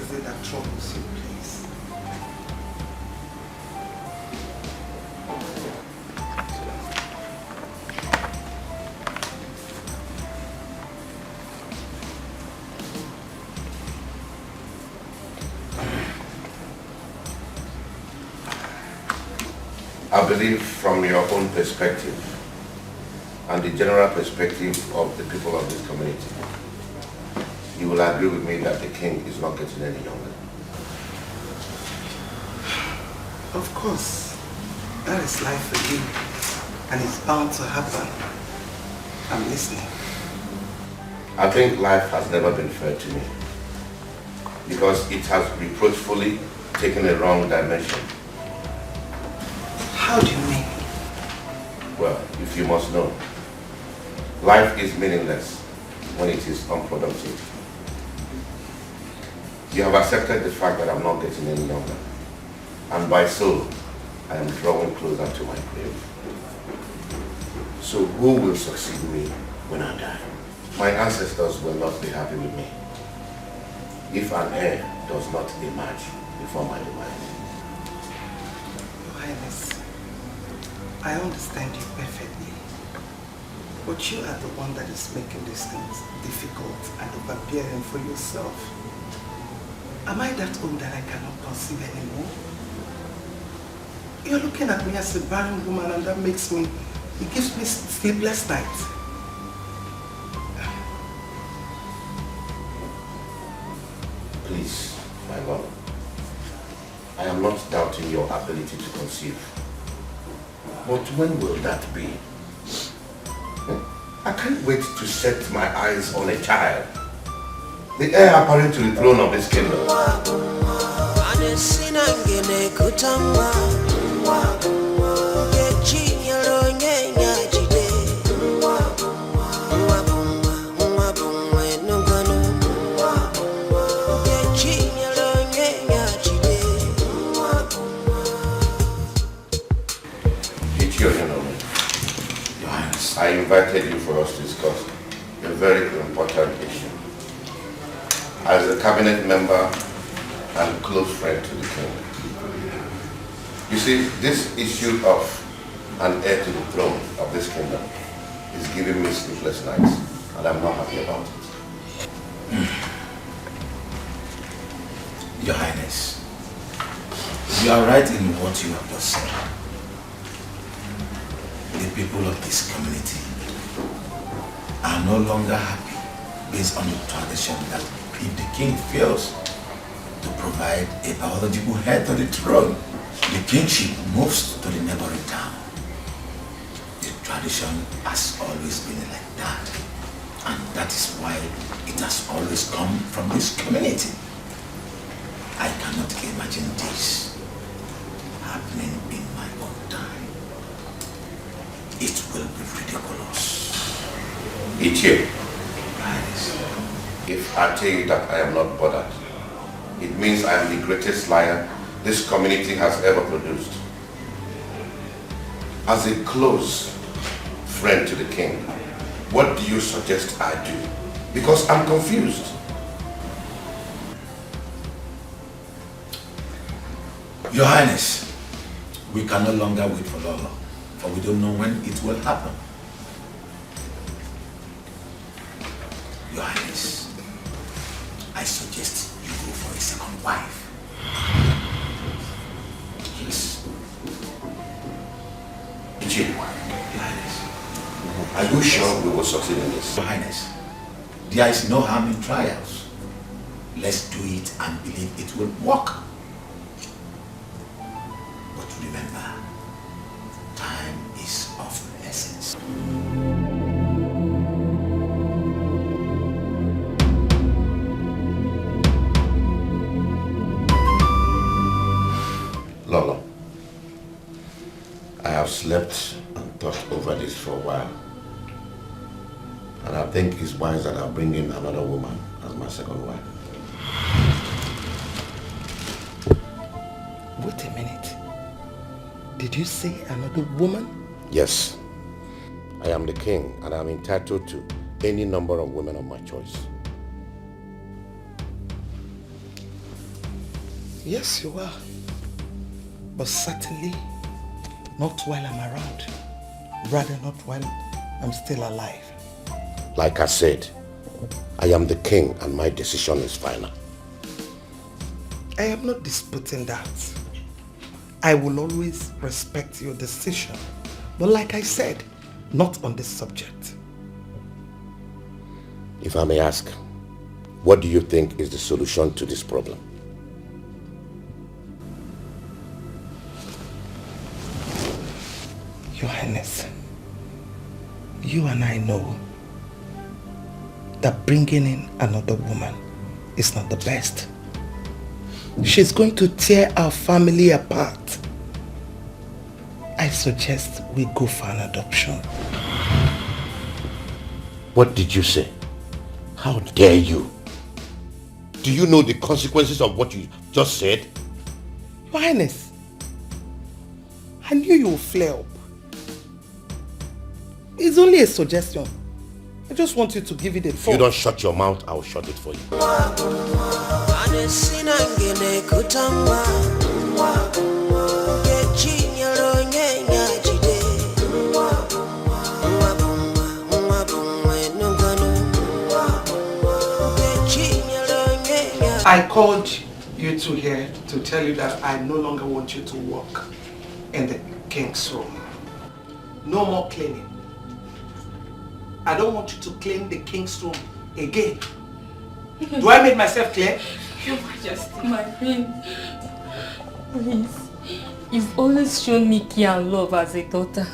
is it that troubles you, please? I believe from your own perspective and the general perspective of the people of this community, you will agree with me that the king is not getting any younger. Of course. That is life for you. And it's bound to happen. I'm listening. I think life has never been fair to me because it has reproachfully taken a wrong dimension. How do you mean? Well, if you must know, life is meaningless when it is unproductive. You have accepted the fact that I'm not getting any younger. And by so, I am drawing closer to my grave. So who will succeed me when I die? My ancestors will not be happy with me if an heir does not emerge before my demise. Your Highness, I understand you perfectly. But you are the one that is making these things difficult and overbearing for yourself. Am I that old that I cannot conceive anymore? You're looking at me as a barren woman and that makes me, it gives me sleepless nights. Please, my lord, I am not doubting your ability to conceive. But when will that be? I can't wait to set my eyes on a child, the heir apparent to the throne of this kingdom. I invited you for us to discuss a very important issue. As a cabinet member and close friend to the king. You see, this issue of an heir to the throne of this kingdom is giving me sleepless nights, and I'm not happy about it. Your Highness, you are right in what you have just said. The people of this community are no longer happy based on the tradition that if the king fails to provide a biological heir to the throne, the kingship moves to the neighboring town. The tradition has always been like that, and that is why it has always come from this community. I cannot imagine this happening in my own time. It will be ridiculous. Ichie, if I tell you that I am not bothered, it means I am the greatest liar this community has ever produced. As a close friend to the king, what do you suggest I do? Because I'm confused. Your Highness, we can no longer wait for long, for we don't know when it will happen. Your Highness, I suggest you go for a second wife. Yes. Ichie, Your Highness, are you sure we will succeed in this? Your Highness, there is no harm in trials. Let's do it and believe it will work. But remember, time is of the essence. Lolo, I have slept and thought over this for a while. And I think it's wise that I bring in another woman as my second wife. Wait a minute. Did you say another woman? Yes. I am the king and I am entitled to any number of women of my choice. Yes, you are. But certainly not while I'm around. Rather not while I'm still alive. Like I said, I am the king and my decision is final. I am not disputing that. I will always respect your decision. But like I said, not on this subject. If I may ask, what do you think is the solution to this problem? Your Highness, you and I know that bringing in another woman is not the best. She's going to tear our family apart. I suggest we go for an adoption. What did you say? How dare you? Do you know the consequences of what you just said? Your Highness, I knew you would flare up. It's only a suggestion. I just want you to give it a thought. If you don't shut your mouth, I'll shut it for you. I called you two here to tell you that I no longer want you to work in the king's room. No more cleaning. I don't want you to clean the king's room again. Do I make myself clear? Your Majesty, my queen, please. You've always shown me care and love as a daughter.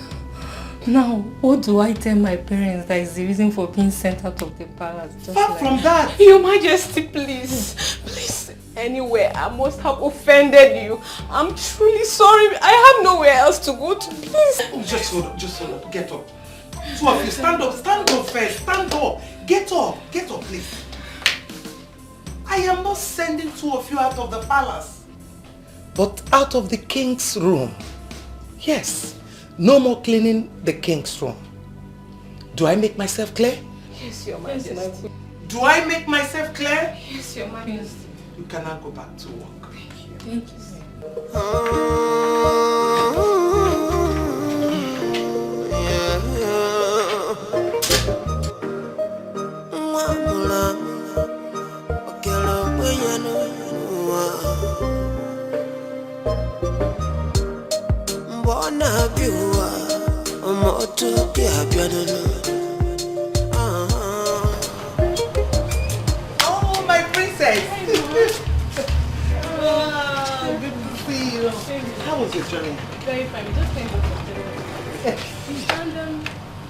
Now, what do I tell my parents that is the reason for being sent out of the palace? Far from that. Your Majesty, please. Please. Anywhere I must have offended you. I'm truly sorry. I have nowhere else to go to. Please. Just hold on. Get up. Two of you, stand up first. Stand up. Get up, please. I am not sending two of you out of the palace, but out of the king's room. Yes. No more cleaning the king's room. Do I make myself clear? Yes, Your Majesty. Do I make myself clear? Yes, Your Majesty. You can now go back to work. Thank you. Oh, my princess! Oh, good to see you. How was your journey? Very fine. We just came back from the And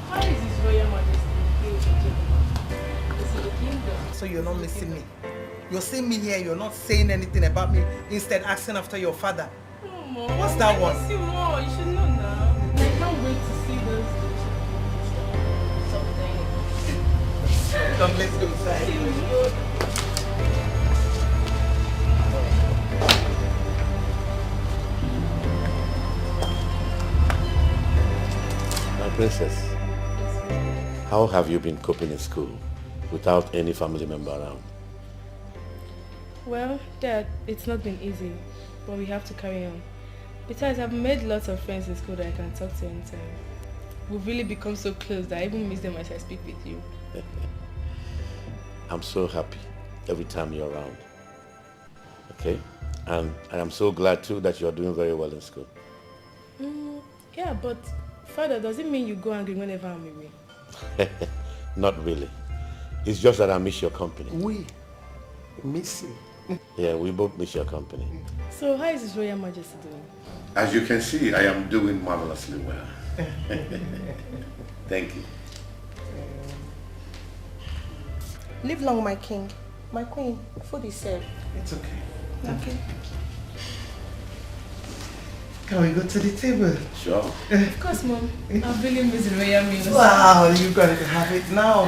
how is His Royal Majesty? This is the kingdom. So you're not missing me. You're seeing me here, you're not saying anything about me, instead asking after your father. Oh, Mom, What's that one? I miss you more. You should know now. I can't wait to see those something. Come, let's go inside. My princess, how have you been coping in school without any family member around? Well, Dad, it's not been easy, but we have to carry on. Besides, I've made lots of friends in school that I can talk to anytime. We've really become so close that I even miss them as I speak with you. I'm so happy every time you're around. Okay? And I am so glad too that you're doing very well in school. Yeah, but Father, does it mean you go angry whenever I'm away? Not really. It's just that I miss your company. We miss you. Yeah, we both miss your company. So how is His Royal Majesty doing? As you can see, I am doing marvelously well. Thank you. Live long, my king. My queen, food is served. It's okay. Okay. Can we go to the table? Sure. Of course, Mom. I've really missed the royal meal. Wow, you're going to have it now.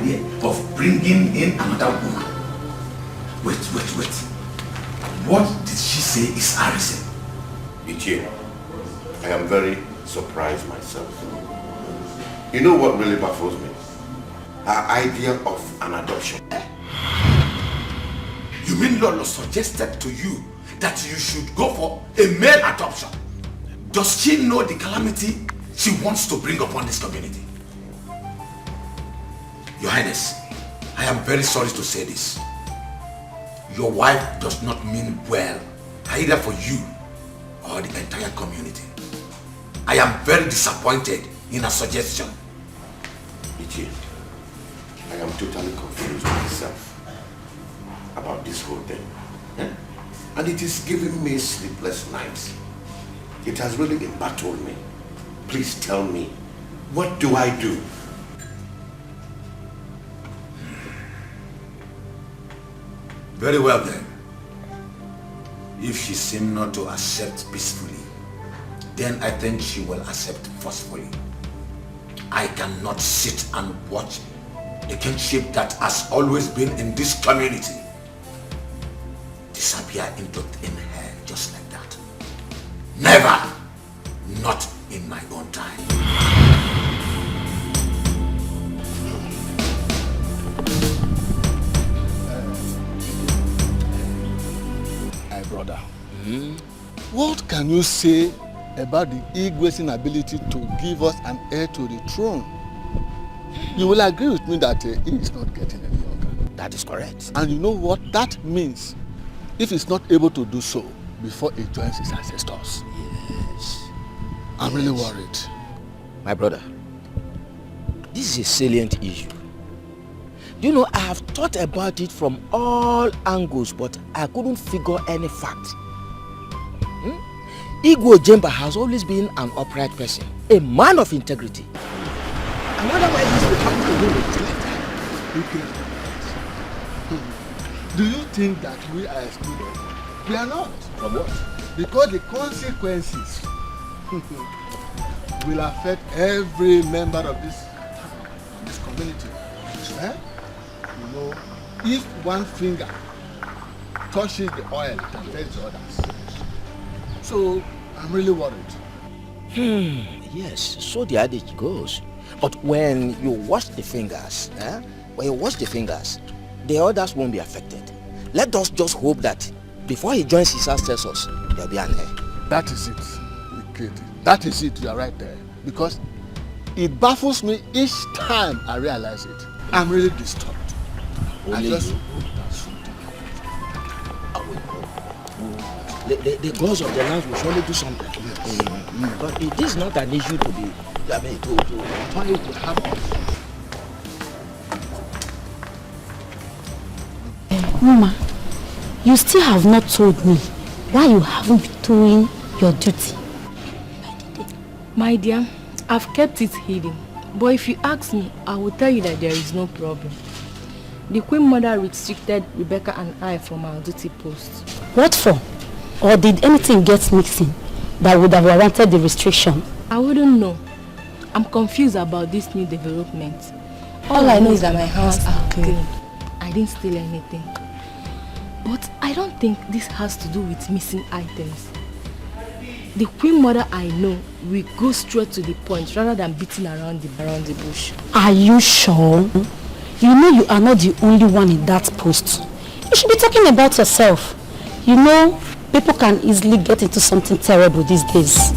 idea of bringing in another woman. Wait. What did she say is arisen? Uju, I am very surprised myself. You know what really baffles me? Her idea of an adoption. You mean Lolo suggested to you that you should go for a male adoption? Does she know the calamity she wants to bring upon this community? Your Highness, I am very sorry to say this. Your wife does not mean well, either for you or the entire community. I am very disappointed in her suggestion. Uju, I am totally confused myself about this whole thing. And it is giving me sleepless nights. It has really embattled me. Please tell me, what do I do? Very well then. If she seems not to accept peacefully, then I think she will accept forcefully. I cannot sit and watch the kingship that has always been in this community disappear into thin air just like that. Never! Not in my own time. My brother, what can you say about the Igwe's inability to give us an heir to the throne? You will agree with me that he is not getting any younger. That is correct. And you know what that means if he's not able to do so before he joins his ancestors? Yes. I'm really worried. My brother, this is a salient issue. Do you know, I have thought about it from all angles, but I couldn't figure any fact. Igwe Jemba has always been an upright person, a man of integrity. And otherwise this will happen to him like that. Do you think that we are excluded? We are not. From what? Because the consequences will affect every member of this community. You know, if one finger touches the oil, it affects the others. So I'm really worried. Yes, so the adage goes. But when you wash the fingers, the others won't be affected. Let us just hope that before he joins his ancestors, there'll be an heir. That is it, kid. That is it, you are right there. Because it baffles me each time I realize it. I'm really disturbed. I just hope that something happens. The gods of the land will surely do something. Yes. But it is not an issue to be, to try to happen. Mama, you still have not told me why you haven't been doing your duty. My dear, I've kept it hidden. But if you ask me, I will tell you that there is no problem. The Queen Mother restricted Rebecca and I from our duty post. What for? Or did anything get mixing that would have warranted the restriction? I wouldn't know. I'm confused about this new development. All I know is that my hands are clean. I didn't steal anything. But I don't think this has to do with missing items. The Queen Mother I know will go straight to the point rather than beating around the bush. Are you sure? You know you are not the only one in that post. You should be talking about yourself. You know, people can easily get into something terrible these days.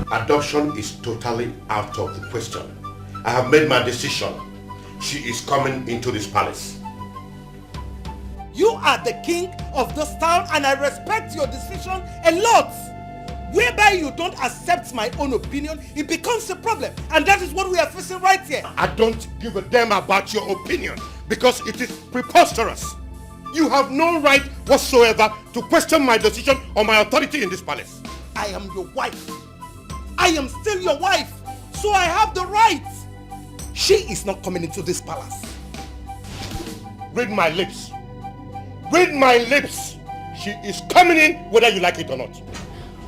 Adoption is totally out of the question. I have made my decision. She is coming into this palace. You are the king of this town and I respect your decision a lot. Whereby you don't accept my own opinion, it becomes a problem. And that is what we are facing right here. I don't give a damn about your opinion because it is preposterous. You have no right whatsoever to question my decision or my authority in this palace. I am your wife. I am still your wife. So I have the right. She is not coming into this palace. Read my lips. Read my lips. She is coming in whether you like it or not.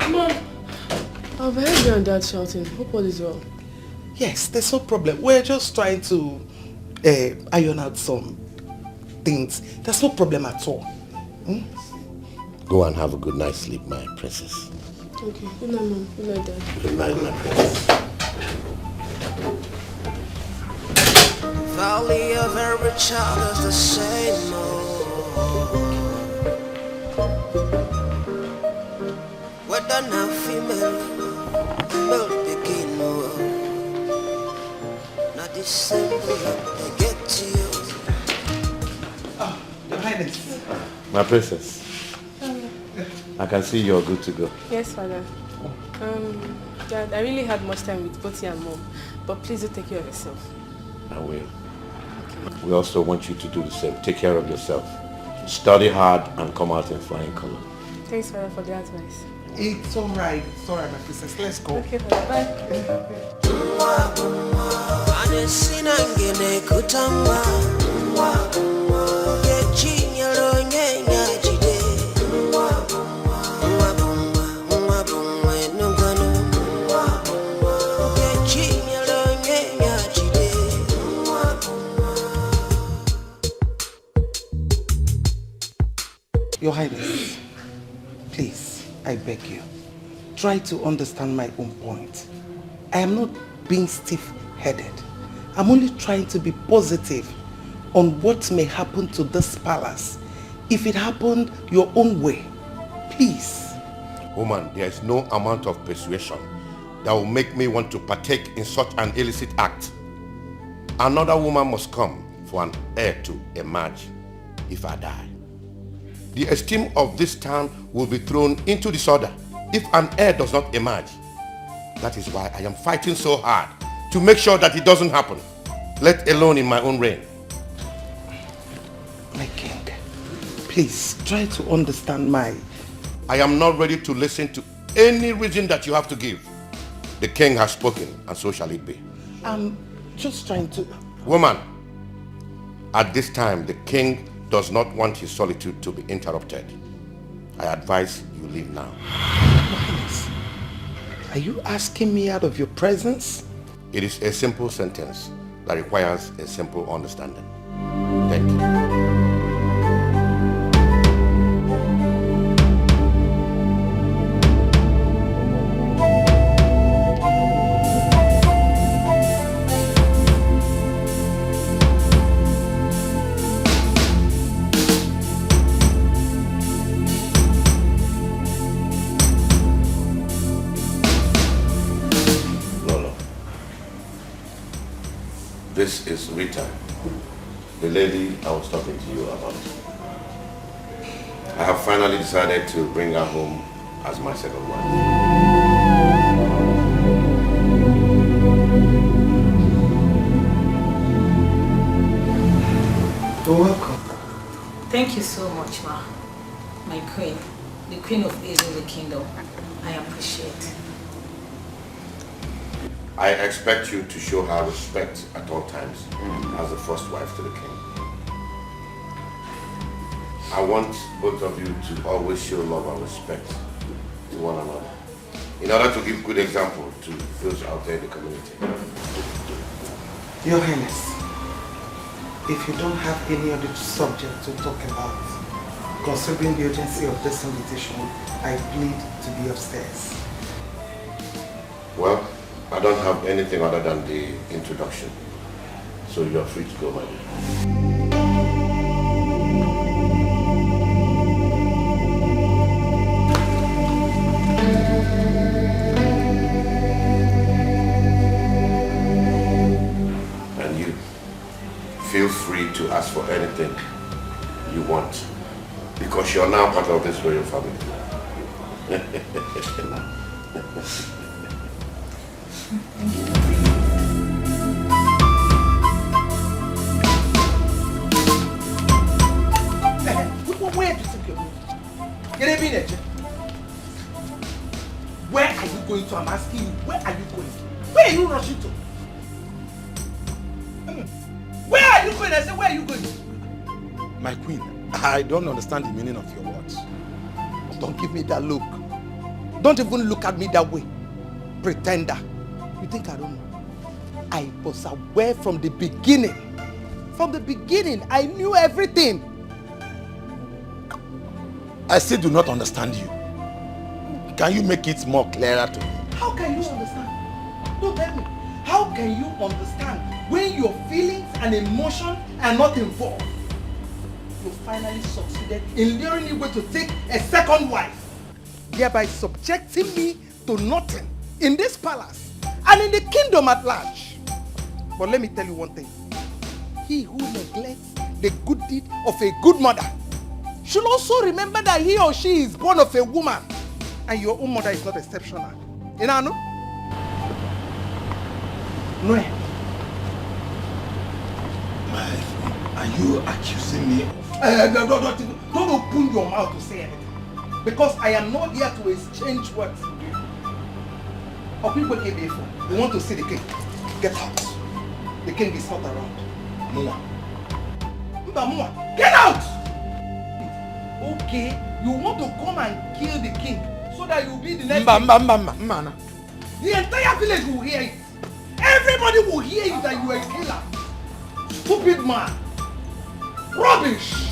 Mom, I've heard you and Dad shouting. Hope all is well. Yes, there's no problem. We're just trying to iron out some things. There's no problem at all. Hmm? Go and have a good night's sleep, my princess. Okay, good night, Mom. Good night, Dad. Good night, my princess. Valley of every child is the same. Whether now female, begin. Not the same they get to you. Oh, Your Highness. My princess. I can see you're good to go. Yes, Father. Dad, I really had much time with both you and Mom, but please do take care of yourself. I will. We also want you to do the same. Take care of yourself. Study hard and come out in flying color. Thanks, Father, for the advice. It's alright, my princess. Let's go. Okay, Father, bye. Your Highness, please, I beg you, try to understand my own point. I am not being stiff-headed. I'm only trying to be positive on what may happen to this palace if it happened your own way. Please. Woman, there is no amount of persuasion that will make me want to partake in such an illicit act. Another woman must come for an heir to emerge if I die. The esteem of this town will be thrown into disorder if an heir does not emerge. That is why I am fighting so hard to make sure that it doesn't happen, let alone in my own reign. My king, please try to understand my... I am not ready to listen to any reason that you have to give. The king has spoken, and so shall it be. I'm just trying to... Woman, at this time, the king does not want his solitude to be interrupted. I advise you leave now. Highness, are you asking me out of your presence? It is a simple sentence that requires a simple understanding. Thank you. This is Rita, the lady I was talking to you about. I have finally decided to bring her home as my second wife. You're welcome. Thank you so much, Ma. My queen, the queen of the kingdom. I appreciate. I expect you to show her respect at all times as the first wife to the king. I want both of you to always show love and respect to one another in order to give good example to those out there in the community. Your Highness, if you don't have any other subject to talk about, considering the urgency of this invitation, I plead to be upstairs. Well, I don't have anything other than the introduction, so you're free to go, my dear. And you, feel free to ask for anything you want, because you're now part of this royal family. Where do you think you're going? Where are you going to? I'm asking you, where are you going? Where are you rushing to? going? I said, where are you going? My queen, I don't understand the meaning of your words. Don't give me that look. Don't even look at me that way. Pretender. You think I don't know? I was aware from the beginning. From the beginning, I knew everything. I still do not understand you. Can you make it more clearer to me? How can you understand? Don't tell me. How can you understand when your feelings and emotions are not involved? You finally succeeded in luring Igwe to take a second wife, thereby subjecting me to nothing in this palace and in the kingdom at large. But let me tell you one thing. He who neglects the good deed of a good mother should also remember that he or she is born of a woman, and your own mother is not exceptional. You know? No. Are you accusing me of... Don't open your mouth to say anything. Because I am not here to exchange words with you. Or people came here for. We want to see the king. Get out. The king is not around. Mua. Get out! Okay, you want to come and kill the king so that you will be the next king. The entire village will hear it. Everybody will hear it that you are a killer. Stupid man. Rubbish.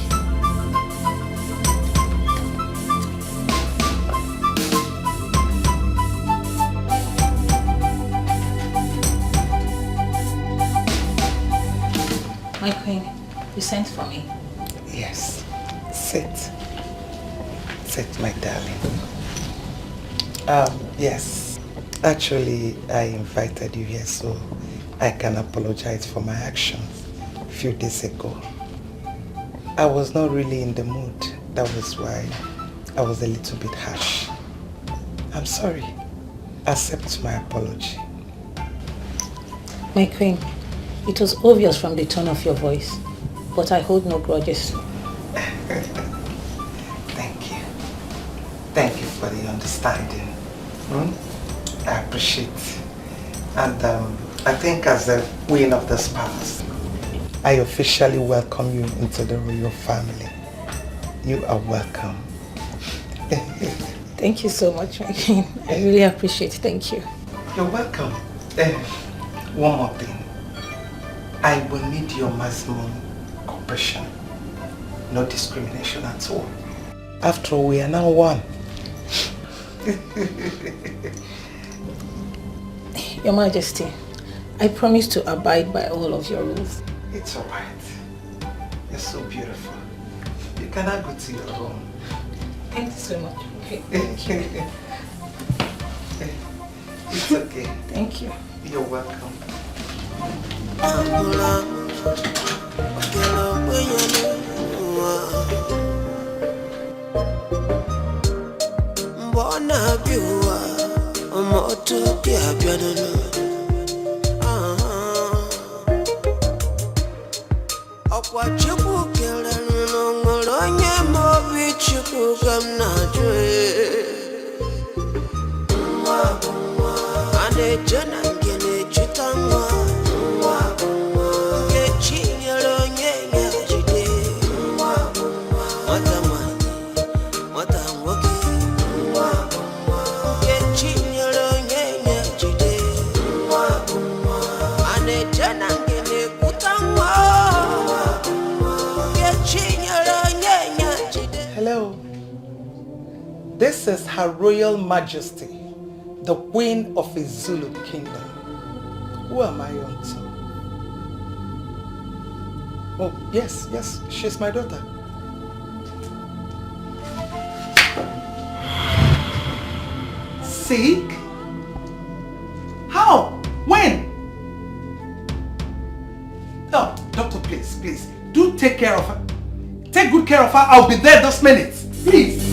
My queen, you sent for me. Yes. Sit. Sit, my darling. Yes. Actually, I invited you here so I can apologize for my actions a few days ago. I was not really in the mood. That was why I was a little bit harsh. I'm sorry. Accept my apology. My queen, it was obvious from the tone of your voice, but I hold no grudges. Thank you. Thank you for the understanding. I appreciate it. And I think as the queen of this palace, I officially welcome you into the royal family. You are welcome. Thank you so much, my queen. I really appreciate it. Thank you. You're welcome. One more thing. I will need your maximum cooperation. No discrimination at all. After all, we are now one. Your Majesty, I promise to abide by all of your rules. It's all right. You're so beautiful. You can now go to your room. Thank you so much. Okay. It's okay. Thank you. You're welcome. Mbona biwa moto pia biadolo akwa chiku kele ngolonye mobi chiku kamnajwe ane jana ngene chitangwa Hello. This is Her Royal Majesty, the Queen of the Zulu Kingdom. Who am I on to? Oh, yes, she's my daughter. Sick? How? When? Oh, doctor, please, do take care of her. Take good care of her. I'll be there this minute. Please.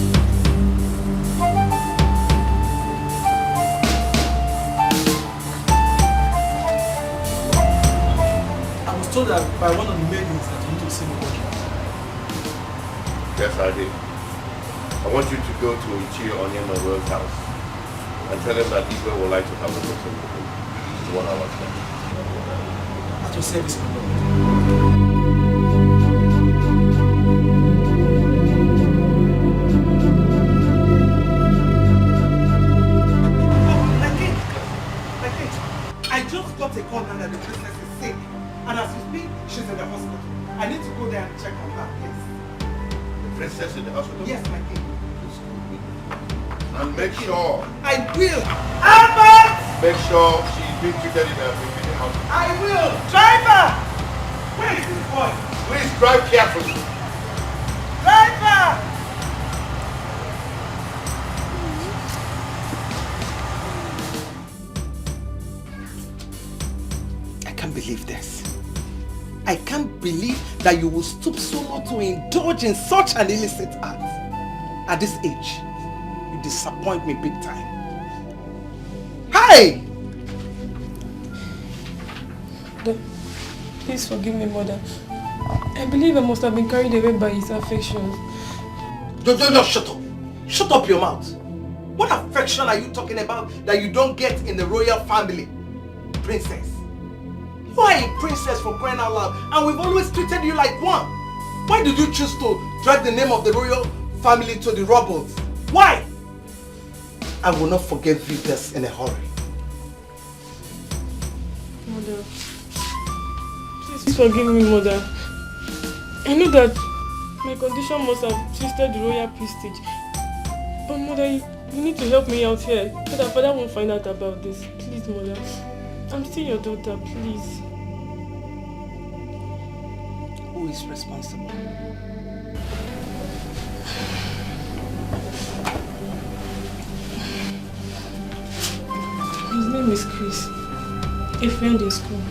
I was told that by one of the maidens that you need to see me working. Yes, I did. I want you to go to Uju Okoli Royal's house and tell him that Igwe would like to have a meeting with him. 1 hour. At your service, my lord. understand that the princess is sick. And as we speak, she's in the hospital. I need to go there and check on her, please. The princess in the hospital? Yes, my king. And make sure. I will. Albert! Make sure she's being treated in a hospital. I will. Driver! Where is this boy? Please drive carefully. Driver! I can't believe this. I can't believe that you will stoop so low to indulge in such an illicit act. At this age, you disappoint me big time. Hi! Please forgive me, mother. I believe I must have been carried away by his affections. No, shut up. Shut up your mouth. What affection are you talking about that you don't get in the royal family? Princess. You are a princess for crying out loud, and we've always treated you like one. Why did you choose to drag the name of the royal family to the rubble? Why? I will not forgive you this in a hurry. Mother, please forgive me, mother. I know that my condition must have twisted the royal prestige. But mother, you need to help me out here so that father won't find out about this. Please, mother. I'm still your daughter, please. Who is responsible? His name is Chris. A friend in school.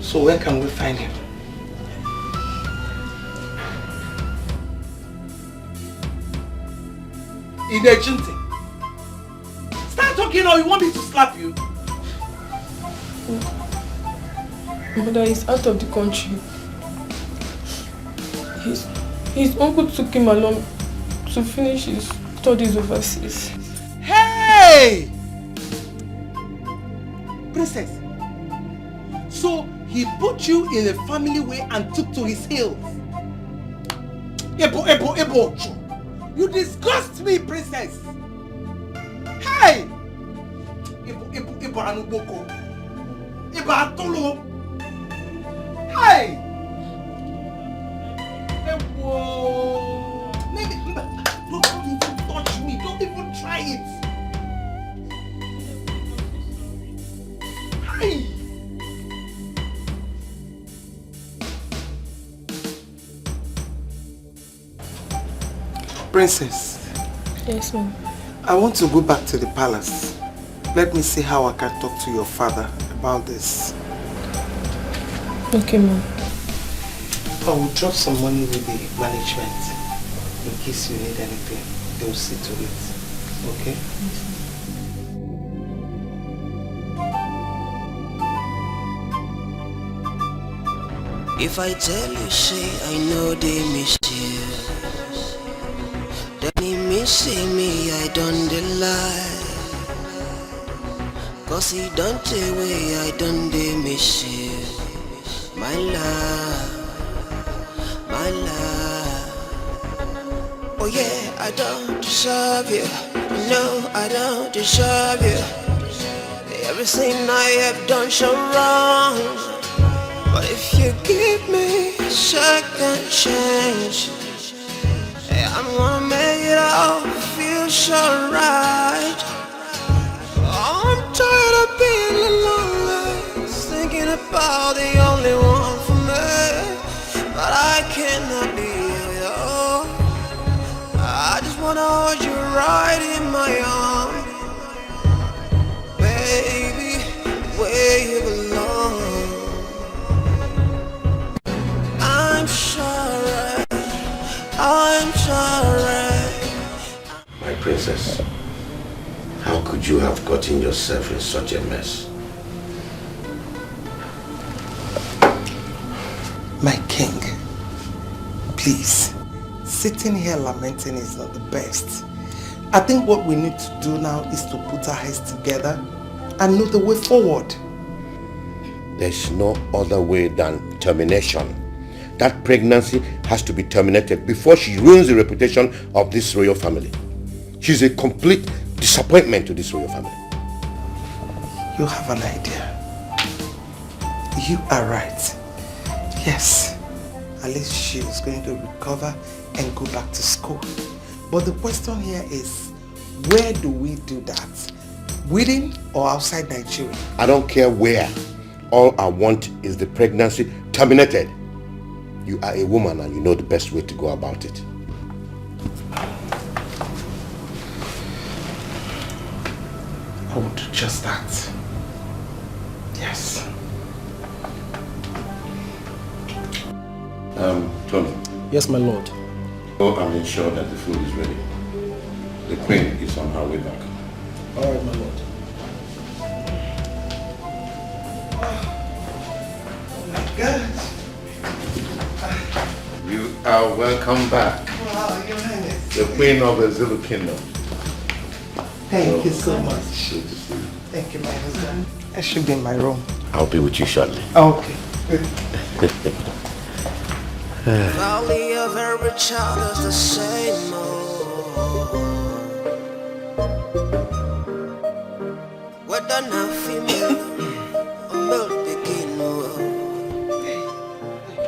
So where can we find him? In the Jinti. Start talking or you want me to slap you? Mother is out of the country. His uncle took him along to finish his studies overseas. Hey! Princess. So he put you in a family way and took to his heels. Ebo. You disgust me, princess. Hey! Ebo anuboko. Ebo atolo. Hey! Ebo. Maybe. Don't even touch me. Don't even try it. Hey! Princess. Yes, ma'am. I want to go back to the palace. Let me see how I can talk to your father about this. Okay, ma'am. I will drop some money with the management in case you need anything. They will see to it. Okay? Yes. If I tell you, say I know they miss you. Then he miss me, I don't lie. Cause he don't take away, I don't miss you. My love, my love. Oh yeah, I don't deserve you. No, I don't deserve you. Everything I have done so wrong. But if you give me a second chance, I'm gonna make it all feel so right. I'm tired of being alone, thinking about the only one for me. But I cannot be with you. I just wanna hold you right in my arms, baby, where you belong. I'm sorry. My princess, how could you have gotten yourself in such a mess? My king, please, sitting here lamenting is not the best. I think what we need to do now is to put our heads together and know the way forward. There's no other way than termination. That pregnancy has to be terminated before she ruins the reputation of this royal family. She's a complete disappointment to this royal family. You have an idea. You are right. Yes. At least she is going to recover and go back to school. But the question here is, where do we do that? Within or outside Nigeria? I don't care where. All I want is the pregnancy terminated. You are a woman and you know the best way to go about it. I will do just that. Yes. Tony. Yes, my lord. Oh, I'm ensured that the food is ready. The queen is on her way back. All right, my lord. Oh my God. You are welcome back. Wow, Your Highness. The queen of the Zulu kingdom. Thank you so much. Good to see you. Thank you, my husband. I should be in my room. I'll be with you shortly. Okay. Valley of every child is the same old. Whether now female or male begin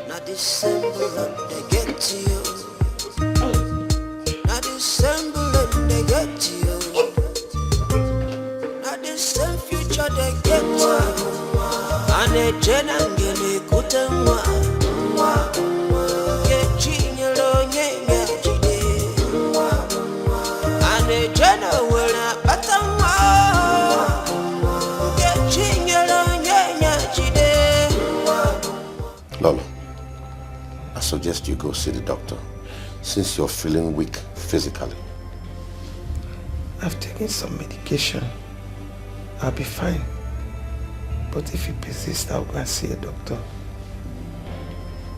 not December they get to you. Not December they get to you. Not the same future they get to you. And a general kutemwa. Lolo, I suggest you go see the doctor since you're feeling weak physically. I've taken some medication. I'll be fine. But if you persist, I'll go and see a doctor.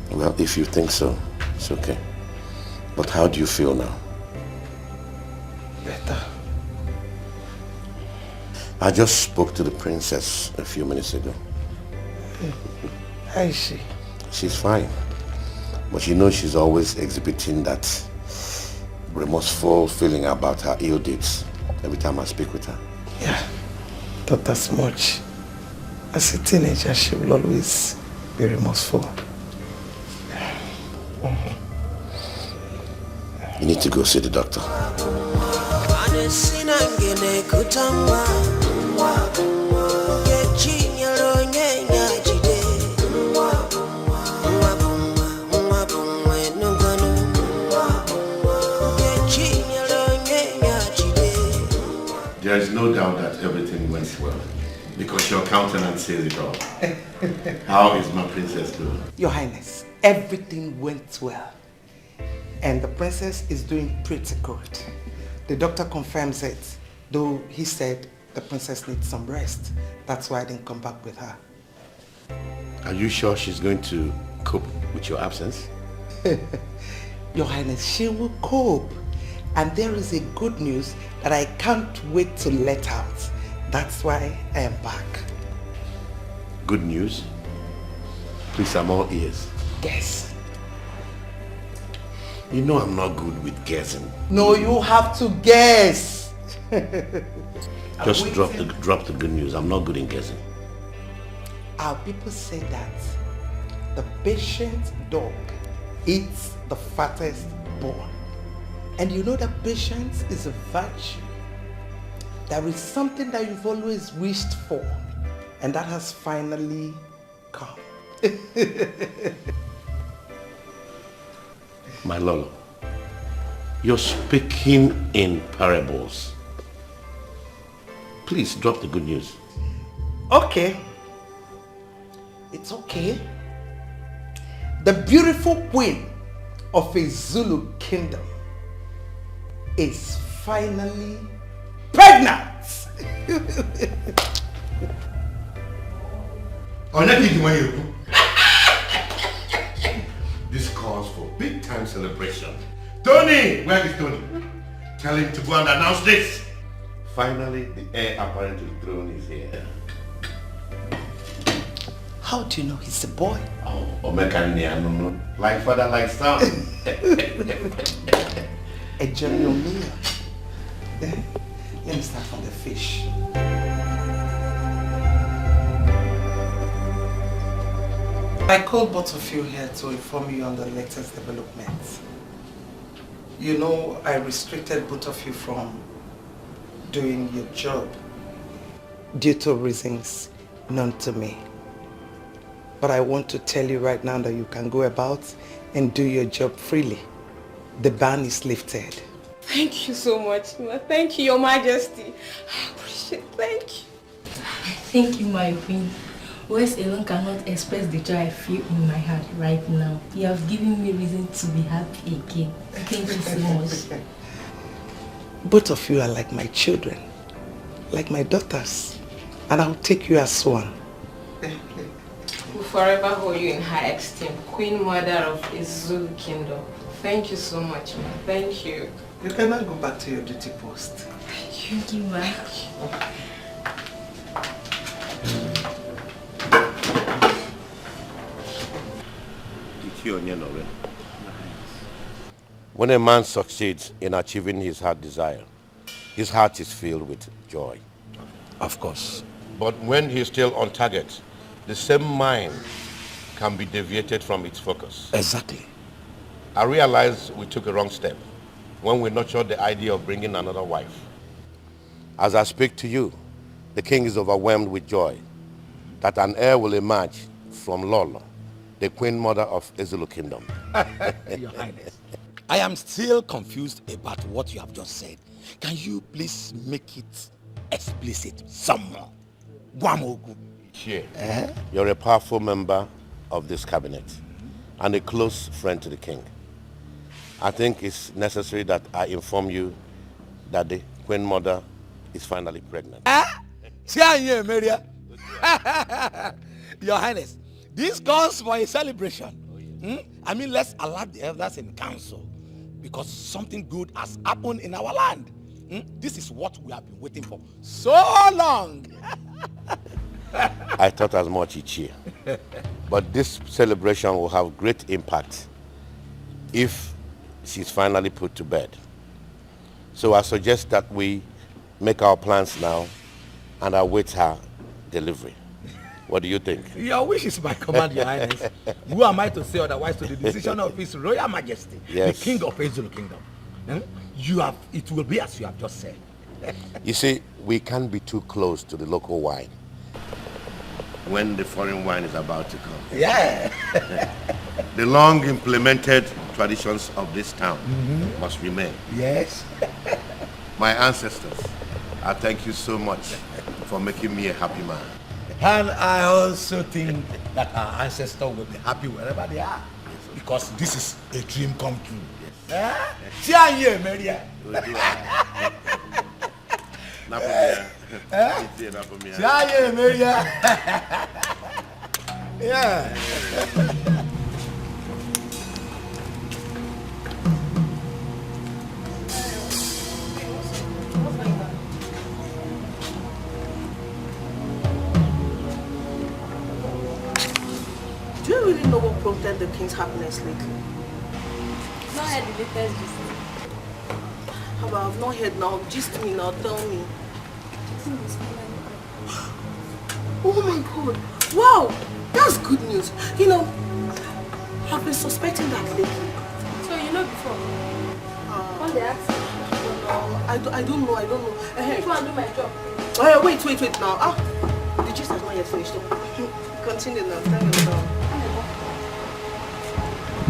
Well, if you think so, it's okay. But how do you feel now? Better. I just spoke to the princess a few minutes ago. How is she? She's fine. But you know she's always exhibiting that remorseful feeling about her ill deeds every time I speak with her. Yeah, not as much. As a teenager, she will always be remorseful. You need to go see the doctor. There is no doubt that everything went well, because your countenance says it all. How is my princess doing? Your Highness, everything went well. And the princess is doing pretty good. The doctor confirms it, though he said the princess needs some rest. That's why I didn't come back with her. Are you sure she's going to cope with your absence? Your Highness, she will cope. And there is a good news that I can't wait to let out. That's why I am back. Good news? Please, I'm all ears. Guess. You know I'm not good with guessing. No, you have to guess. Just drop the good news. I'm not good in guessing. Our people say that the patient dog eats the fattest born. And you know that patience is a virtue. There is something that you've always wished for, and that has finally come. My Lolo, you're speaking in parables. Please drop the good news. Okay. It's okay. The beautiful queen of a Zulu kingdom is finally pregnant. This calls for big time celebration. Tony! Where is Tony? Tell him to go and announce this. Finally, the heir apparent to the throne is here. How do you know he's a boy? Oh, no. Like father, like son. Enjoy your meal. Let me start from the fish. I called both of you here to inform you on the latest developments. You know, I restricted both of you from doing your job due to reasons known to me. But I want to tell you right now that you can go about and do your job freely. The ban is lifted. Thank you so much, Ma. Thank you, Your Majesty. I appreciate it. Thank you. Thank you, my queen. Words alone cannot express the joy I feel in my heart right now. You have given me reason to be happy again. Thank you so much. Both of you are like my children, like my daughters, and I'll take you as one. We'll forever hold you in high esteem, Queen Mother of Zulu Kingdom. Thank you so much, Ma. Thank you. You can now go back to your duty post. Thank you, Ma. When a man succeeds in achieving his heart desire, his heart is filled with joy. Of course. But when he's still on target, the same mind can be deviated from its focus. Exactly. I realized we took a wrong step when we nurtured the idea of bringing another wife. As I speak to you, the king is overwhelmed with joy that an heir will emerge from Lolo, the queen mother of Zulu Kingdom. Your Highness, I am still confused about what you have just said. Can you please make it explicit some more? Guamogu. Sure. You're a powerful member of this cabinet and a close friend to the king. I think it's necessary that I inform you that the queen mother is finally pregnant. Your Highness, this calls for a celebration. I mean, let's alert the elders in council because something good has happened in our land. This is what we have been waiting for so long. I thought as much each year. But this celebration will have great impact if she's finally put to bed. So I suggest that we make our plans now and await her delivery. What do you think? Your wish is my command, Your Highness. Who am I to say otherwise to the decision of His Royal Majesty, yes, the King of Zulu Kingdom? It will be as you have just said. You see, we can't be too close to the local wine when the foreign wine is about to come. Yeah. The long implemented traditions of this town must remain. Yes. My ancestors, I thank you so much for making me a happy man. And I also think that our ancestors will be happy wherever they are. Because this is a dream come true. Yes. Maria. Maria. Yeah. Do you really know what prompted the king's happiness lately? Not heard the latest gist. How about I've not heard now? Gist me now, tell me. Oh my god. Wow! That's good news. You know, I've been suspecting that lately. So you know before? When they ask you? I don't know. Hey, go and do my job. Wait now. The gist has not yet finished. Continue now. Tell me now.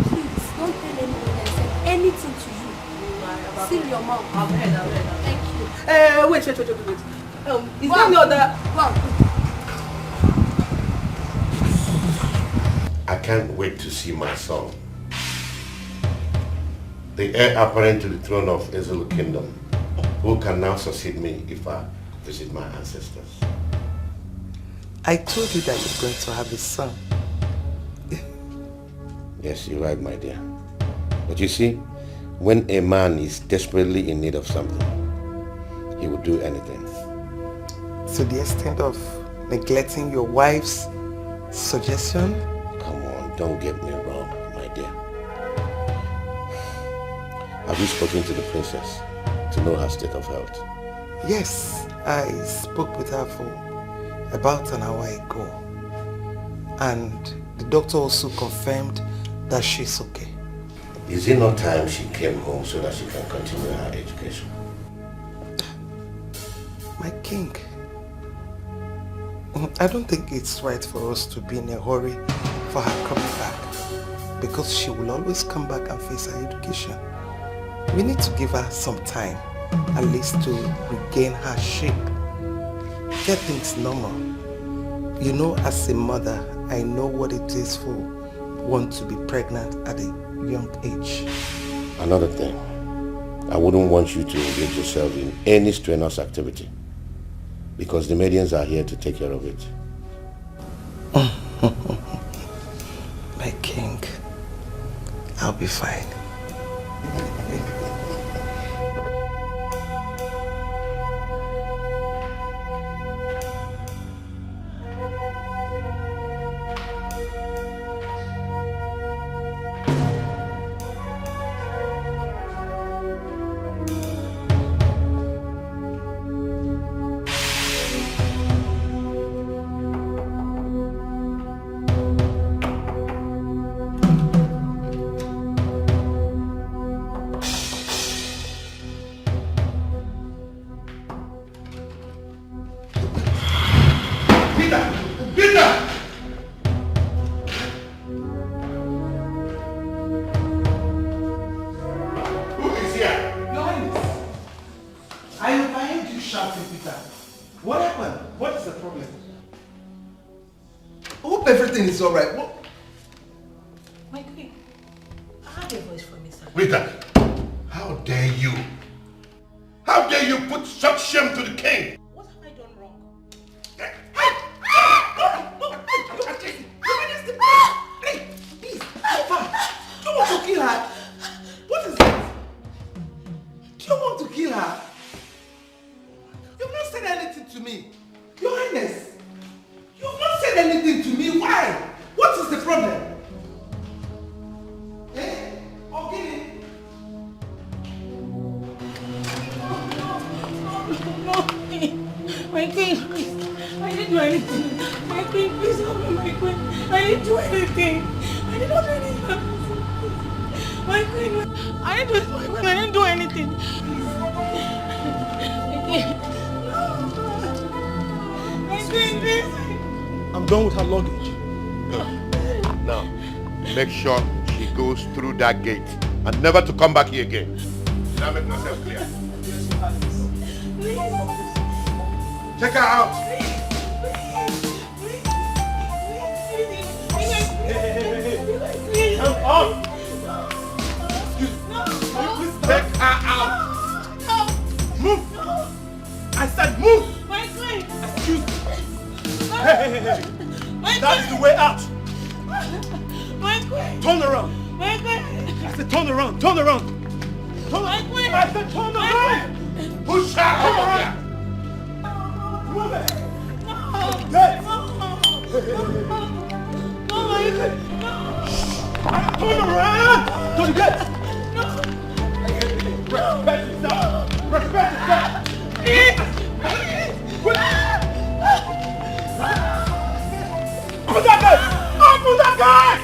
Please, don't tell anyone I said anything to you. Seal your mouth. I've heard. Thank you. Wait. Is there any other... I can't wait to see my son, the heir apparent to the throne of Zulu Kingdom, who can now succeed me if I visit my ancestors. I told you that you're going to have a son. Yes, you're right, my dear. But you see, when a man is desperately in need of something, he will do anything. To the extent of neglecting your wife's suggestion? Come on, don't get me wrong, my dear. Have you spoken to the princess to know her state of health? Yes, I spoke with her for about an hour ago. And The doctor also confirmed that she's okay. Is it not time she came home so that she can continue her education? My king, I don't think it's right for us to be in a hurry for her coming back, because she will always come back and face her education. We need to give her some time, at least to regain her shape, get things normal. You know, as a mother, I know what it is for one to be pregnant at a young age. Another thing, I wouldn't want you to engage yourself in any strenuous activity, because the medians are here to take care of it. My king, I'll be fine. It's all right. What? My queen, I have a voice for me, sir. Rita, how dare you? How dare you put such shame to the king? What have I done wrong? Please, do you want to kill her? What is it? Do you want to kill her? You've not said anything to me. Your Highness, you've not said anything to me. Why? What is the problem? Eh? Okay. No, my queen, please. I didn't do anything. My queen, please help me, my queen. I didn't do anything. I did not do anything. My queen, I didn't do it, my queen. I didn't do anything. My queen, please. I'm done with her luggage. Good. Now, make sure she goes through that gate and never to come back here again. Did I make myself clear? Check her out. Hey. Come on. Take her out. Move. I said move. My queen. Excuse me. Hey. That is the way out. My queen. Turn around. My queen. I said turn around. Turn around. Turn My around. queen. I said turn around. Push her over here. Move it. No. Yes. No, my queen. No. Turn around. To the gate. No. Respect yourself. Respect yourself. Open that gate! Open that gate!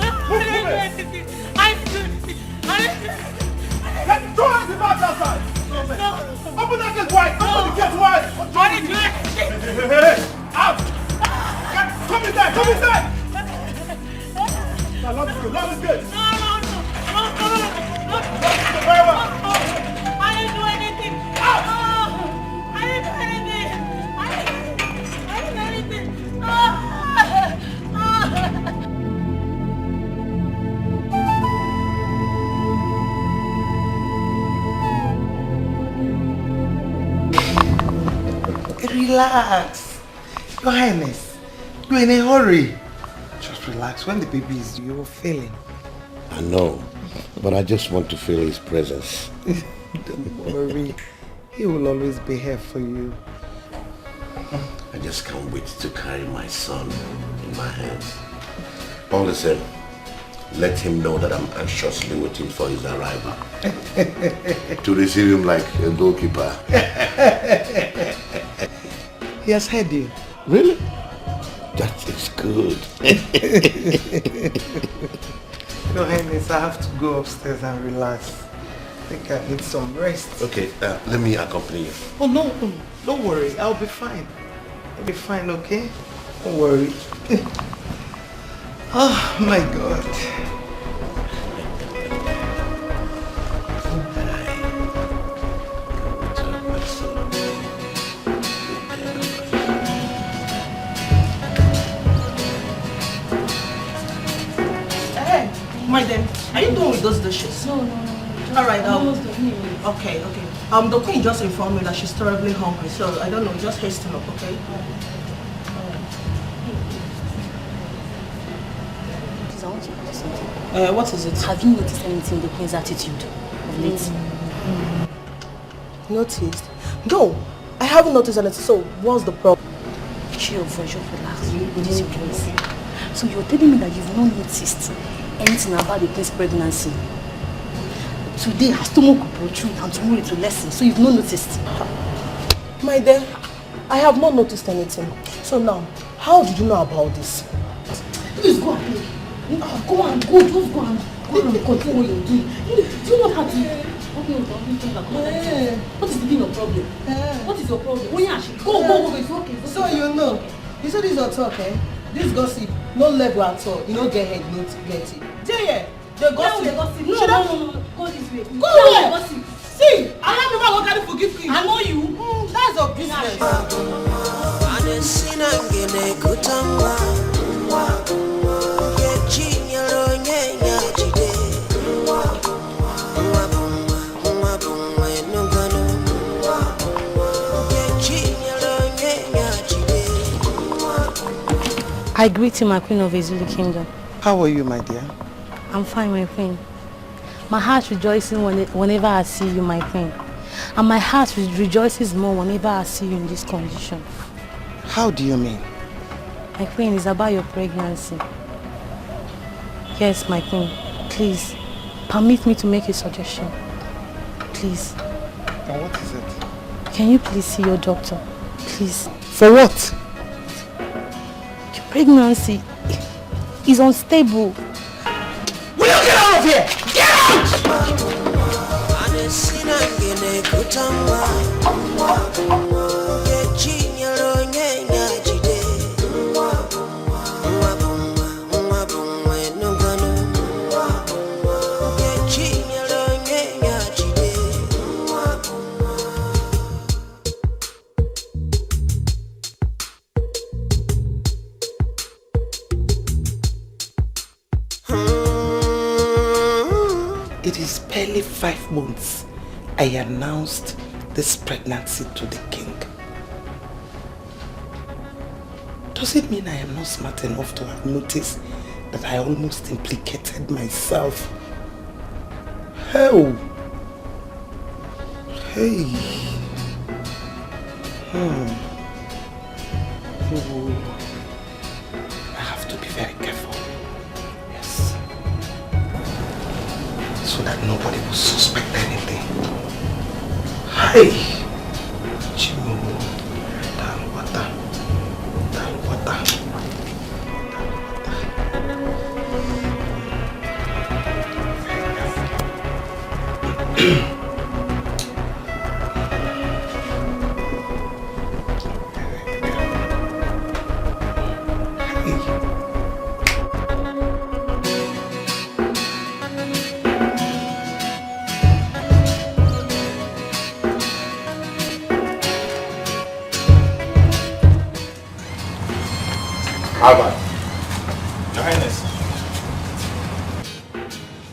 I didn't do anything. I didn't do anything. I didn't do anything. Let's throw the bags outside! No. Open that gate wide! Open the gate wide! I didn't do anything. Hey! Out! Come inside! Come inside! Now lock this gate! Lock this gate! No. Very well. I didn't do anything. Out! I didn't do anything. I didn't do anything. Relax. Your Highness, you're in a hurry. Just relax. When the baby is due, you're failing. I know, but I just want to feel his presence. Don't worry. He will always be here for you. I just can't wait to carry my son in my hands. All the same, let him know that I'm anxiously waiting for his arrival. To receive him like a goalkeeper. He has heard you. Really? That is Good. Your Highness, I have to go upstairs and relax. I think I need some rest. Okay, let me accompany you. Oh no, don't worry. I'll be fine. I'll be fine, okay? Don't worry. Oh my God. My dear, are you done with those dishes? No. Alright, okay. The queen just informed me that she's terribly hungry, so I don't know, just hasten up, okay? I want to ask something. What is it? Have you noticed anything in the queen's attitude of late? Noticed? No, I haven't noticed anything, so what's the problem? Chill, just relax. With this place. So you're telling me that you've not noticed anything about the queen's pregnancy? Today her stomach will protrude and tomorrow it will lessen, so you've not noticed? My dear, I have not noticed anything. So now, how did you know about this? Please go and play. Go and go, just go and control what you're doing. Do you know how to... Okay, what is the thing of problem? What is your problem? Go, it's okay. So you know, you said this is your talk, eh? This gossip, no level at all. You don't get head, no get it. Yeah, the gossip. No, go this way. Go where? Gossip. See, I have never worked to forgive you. I know you. That's your business. I greet you, my queen of Ezulu Kingdom. How are you, my dear? I'm fine, my queen. My heart rejoices whenever I see you, my queen. And my heart rejoices more whenever I see you in this condition. How do you mean? My queen, it's about your pregnancy. Yes, my queen. Please, permit me to make a suggestion. Please. And what is it? Can you please see your doctor? Please. For what? Your pregnancy is unstable. Will you get out of here? Get out! It is barely 5 months I announced this pregnancy to the king. Does it mean I am not smart enough to have noticed that I almost implicated myself? Hell! Hey! Oh. I have to be very careful. Yes. So that nobody will suspect anything. Hey! Chimo. Down water. Albert. Your Highness.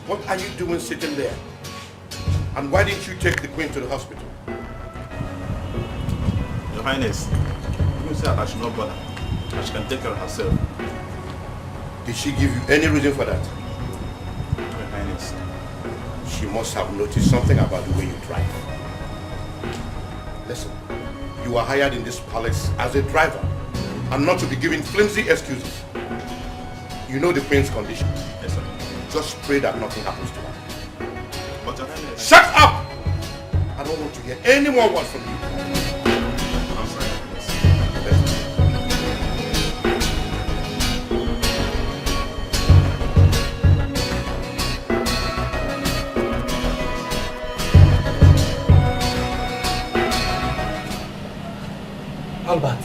What are you doing sitting there? And why didn't you take the queen to the hospital? Your Highness, you said I should not bother. That she can take care of herself. Did she give you any reason for that? Your Highness. She must have noticed something about the way you drive. Listen, you are hired in this palace as a driver and not to be given flimsy excuses. You know the queen's condition. Yes, sir. Just pray that nothing happens to her. But Your Highness... Shut up! I don't want to hear any more words from you. I'm sorry, Your Highness. Albert,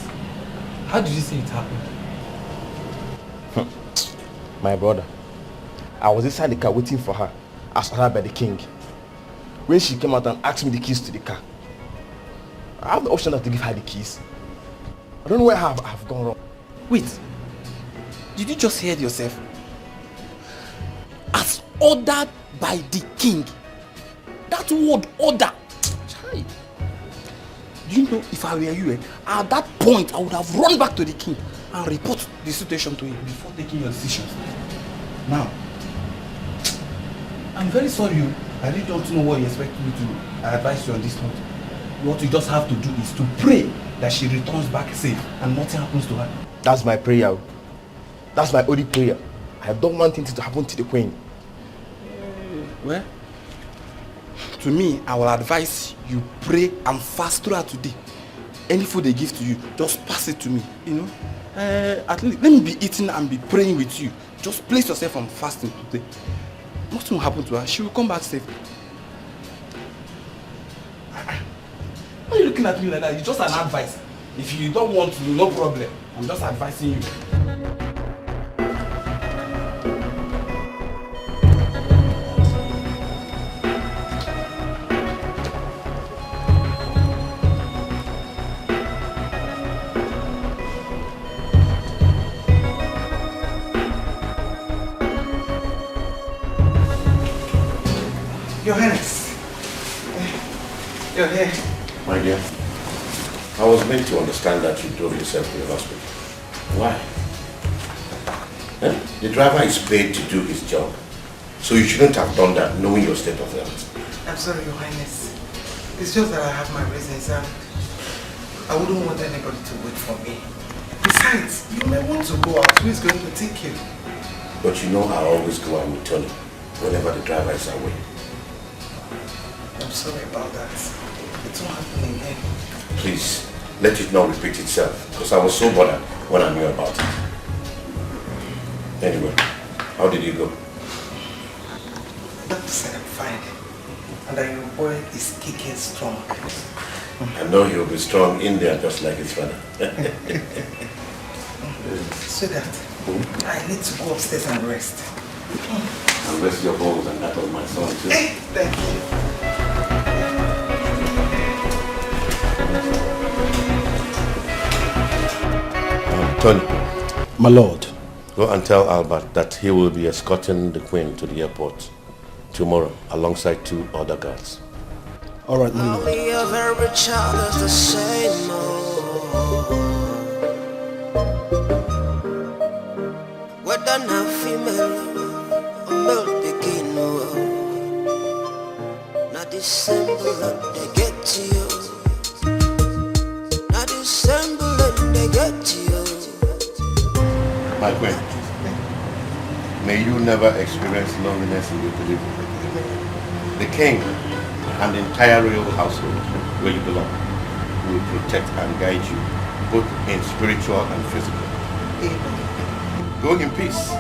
how did you say it happened? My brother, I was inside the car waiting for her as ordered by the king. When she came out and asked me the keys to the car, I have the option to give her the keys. I don't know where I've gone wrong. Wait, did you just hear it yourself? As ordered by the king. That word order. Chai. Do you know, if I were you, at that point I would have run back to the king and report the situation to him before taking your decisions. Now, I'm very sorry. I really don't know what you expect me to advise you on this note. What you just have to do is to pray that she returns back safe and nothing happens to her. That's my prayer. That's my only prayer. I don't want anything to happen to the queen. Well, to me, I will advise you pray and fast throughout today. Any food they give to you, just pass it to me, you know. At least let me be eating and be praying with you. Just place yourself on fasting today. Nothing will happen to her. She will come back safe. Why are you looking at me like that? It's just an advice. If you don't want to, no problem. I'm just advising you. Your Highness, you're here. My dear, I was made to understand that you drove yourself to the hospital. Why? The driver is paid to do his job. So you shouldn't have done that knowing your state of health. I'm sorry, Your Highness. It's just that I have my reasons and I wouldn't want anybody to wait for me. Besides, you may want to go out. Who is going to take you? But you know I always go out with Tony whenever the driver is away. I'm sorry about that. It won't happen again. Please, let it not repeat itself, because I was so bothered when I knew about it. Anyway, how did you go? Doctor said I'm fine. And that your boy is kicking strong. I know he'll be strong in there just like his father. So that I need to go upstairs and rest. And rest your bones and that of my son too. Hey, thank you. Tony. My lord. Go and tell Albert that he will be escorting the Queen to the airport tomorrow alongside 2 other guards. All right, my lord. Only of every child is the same. Whether now female or male begin, not the symbol that they get to you. Not the symbol that they get to you. My Queen, may you never experience loneliness in your delivery. The King and the entire royal household where you belong will protect and guide you both in spiritual and physical. Go in peace,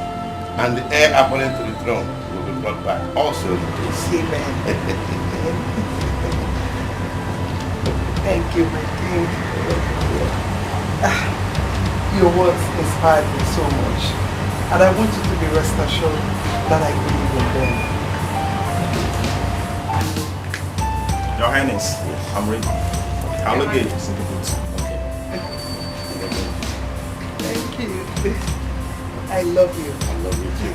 and the heir appointed to the throne will be brought back also in peace. Amen. Thank you, my King. Your words inspired me so much, and I want you to be rest assured that I believe in them. Your Highness, I'm ready. I'll look at Thank you. I love you. I love you too.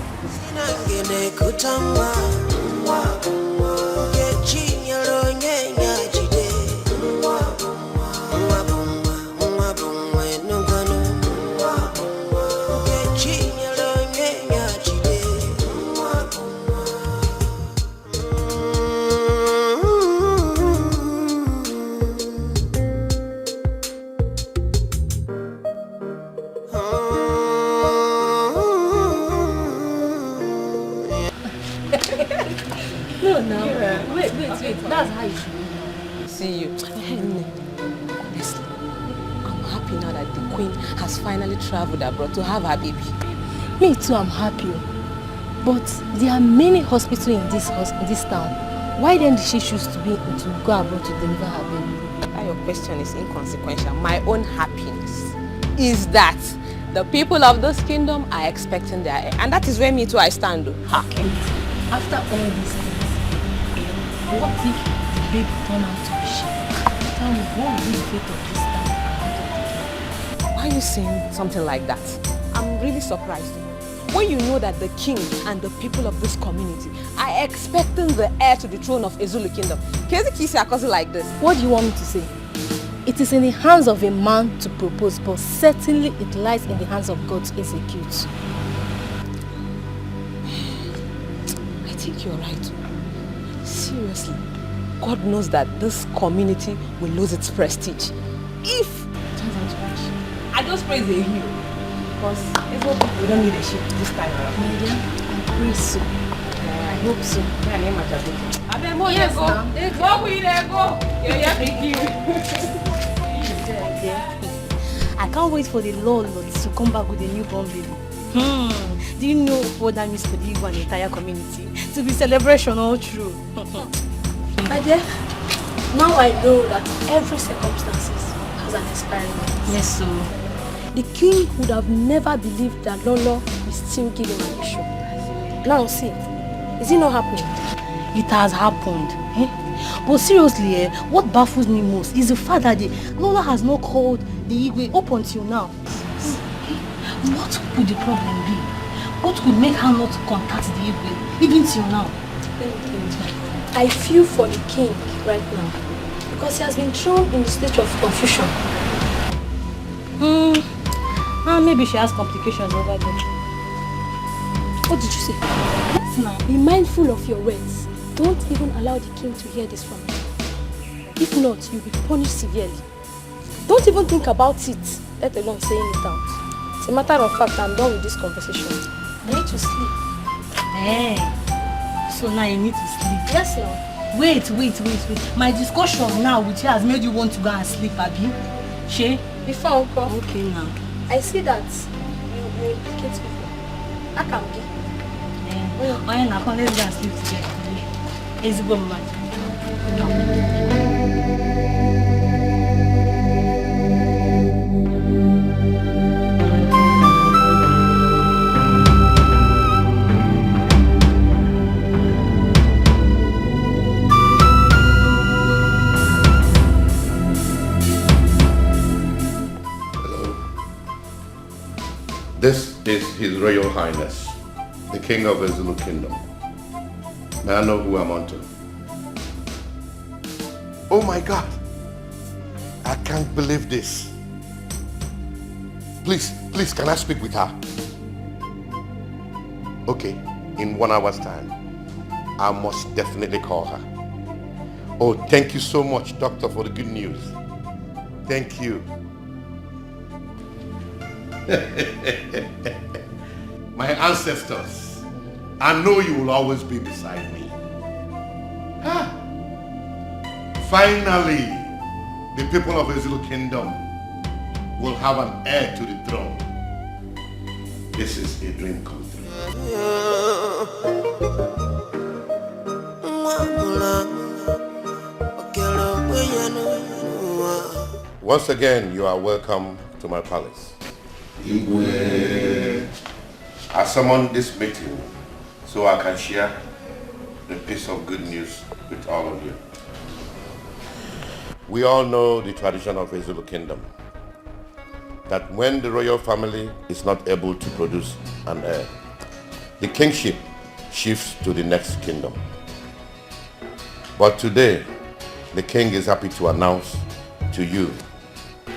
That's how you should see you. Honestly, I'm happy now that the Queen has finally traveled abroad to have her baby. Me too, I'm happy. But there are many hospitals in this town. Why then did she choose to go abroad to deliver her baby? question is inconsequential. My own happiness is that the people of this kingdom are expecting their heir. And that is where me too I stand. Ha. After all these things, what if the baby turn out to be sheep? Tell me, what will be the fate of this town? Why are you saying something like that? I'm really surprised. When you know that the king and the people of this community are expecting the heir to the throne of Ezulu kingdom. Can you kiss your cousin like this? What do you want me to say? It is in the hands of a man to propose, but certainly it lies in the hands of God to execute. I think you're right. Seriously, God knows that this community will lose its prestige if it turns out to be sheep. I just praise the hero because we don't need a sheep this time around. My dear, I pray so. I hope so. Yes, I can't wait for the Lord to come back with a newborn baby. Do you know what that means for the Igbo and the entire community? To be celebration all through. My dear, now I know that every circumstance has an expiry date. Yes, so the king would have never believed that Lolo is still giving an issue. Now see, is it not happening? it has happened. But seriously, what baffles me most is the fact that Lola has not called the Igwe up until now. What could the problem be? What could make her not contact the Igwe even till now? I feel for the king right now because he has been thrown in a state of confusion. Maybe she has complications over there. What did you say? Now, be mindful of your words. Don't even allow the king to hear this from you. If not, you'll be punished severely. Don't even think about it, let alone saying it out. As a matter of fact, I'm done with this conversation. I need to sleep. So now you need to sleep? Yes, now. Wait. My discussion now with you has made you want to go and sleep, Abi? She? Before, Uncle. Okay, now. I see that you implicate people. I can be. Why not? Let's go and sleep together. It's a good man. This is His Royal Highness, the King of the Zulu Kingdom. May I know who I'm on to? Oh my God! I can't believe this. Please, can I speak with her? Okay, in 1 hour's time. I must definitely call her. Oh, thank you so much, Doctor, for the good news. Thank you. My ancestors, I know you will always be beside me. Finally, the people of the Zulu Kingdom will have an heir to the throne. This is a dream come true. Once again, you are welcome to my palace. I summoned this meeting so I can share the piece of good news with all of you. We all know the tradition of the Zulu Kingdom, that when the royal family is not able to produce an heir, the kingship shifts to the next kingdom. But today, the king is happy to announce to you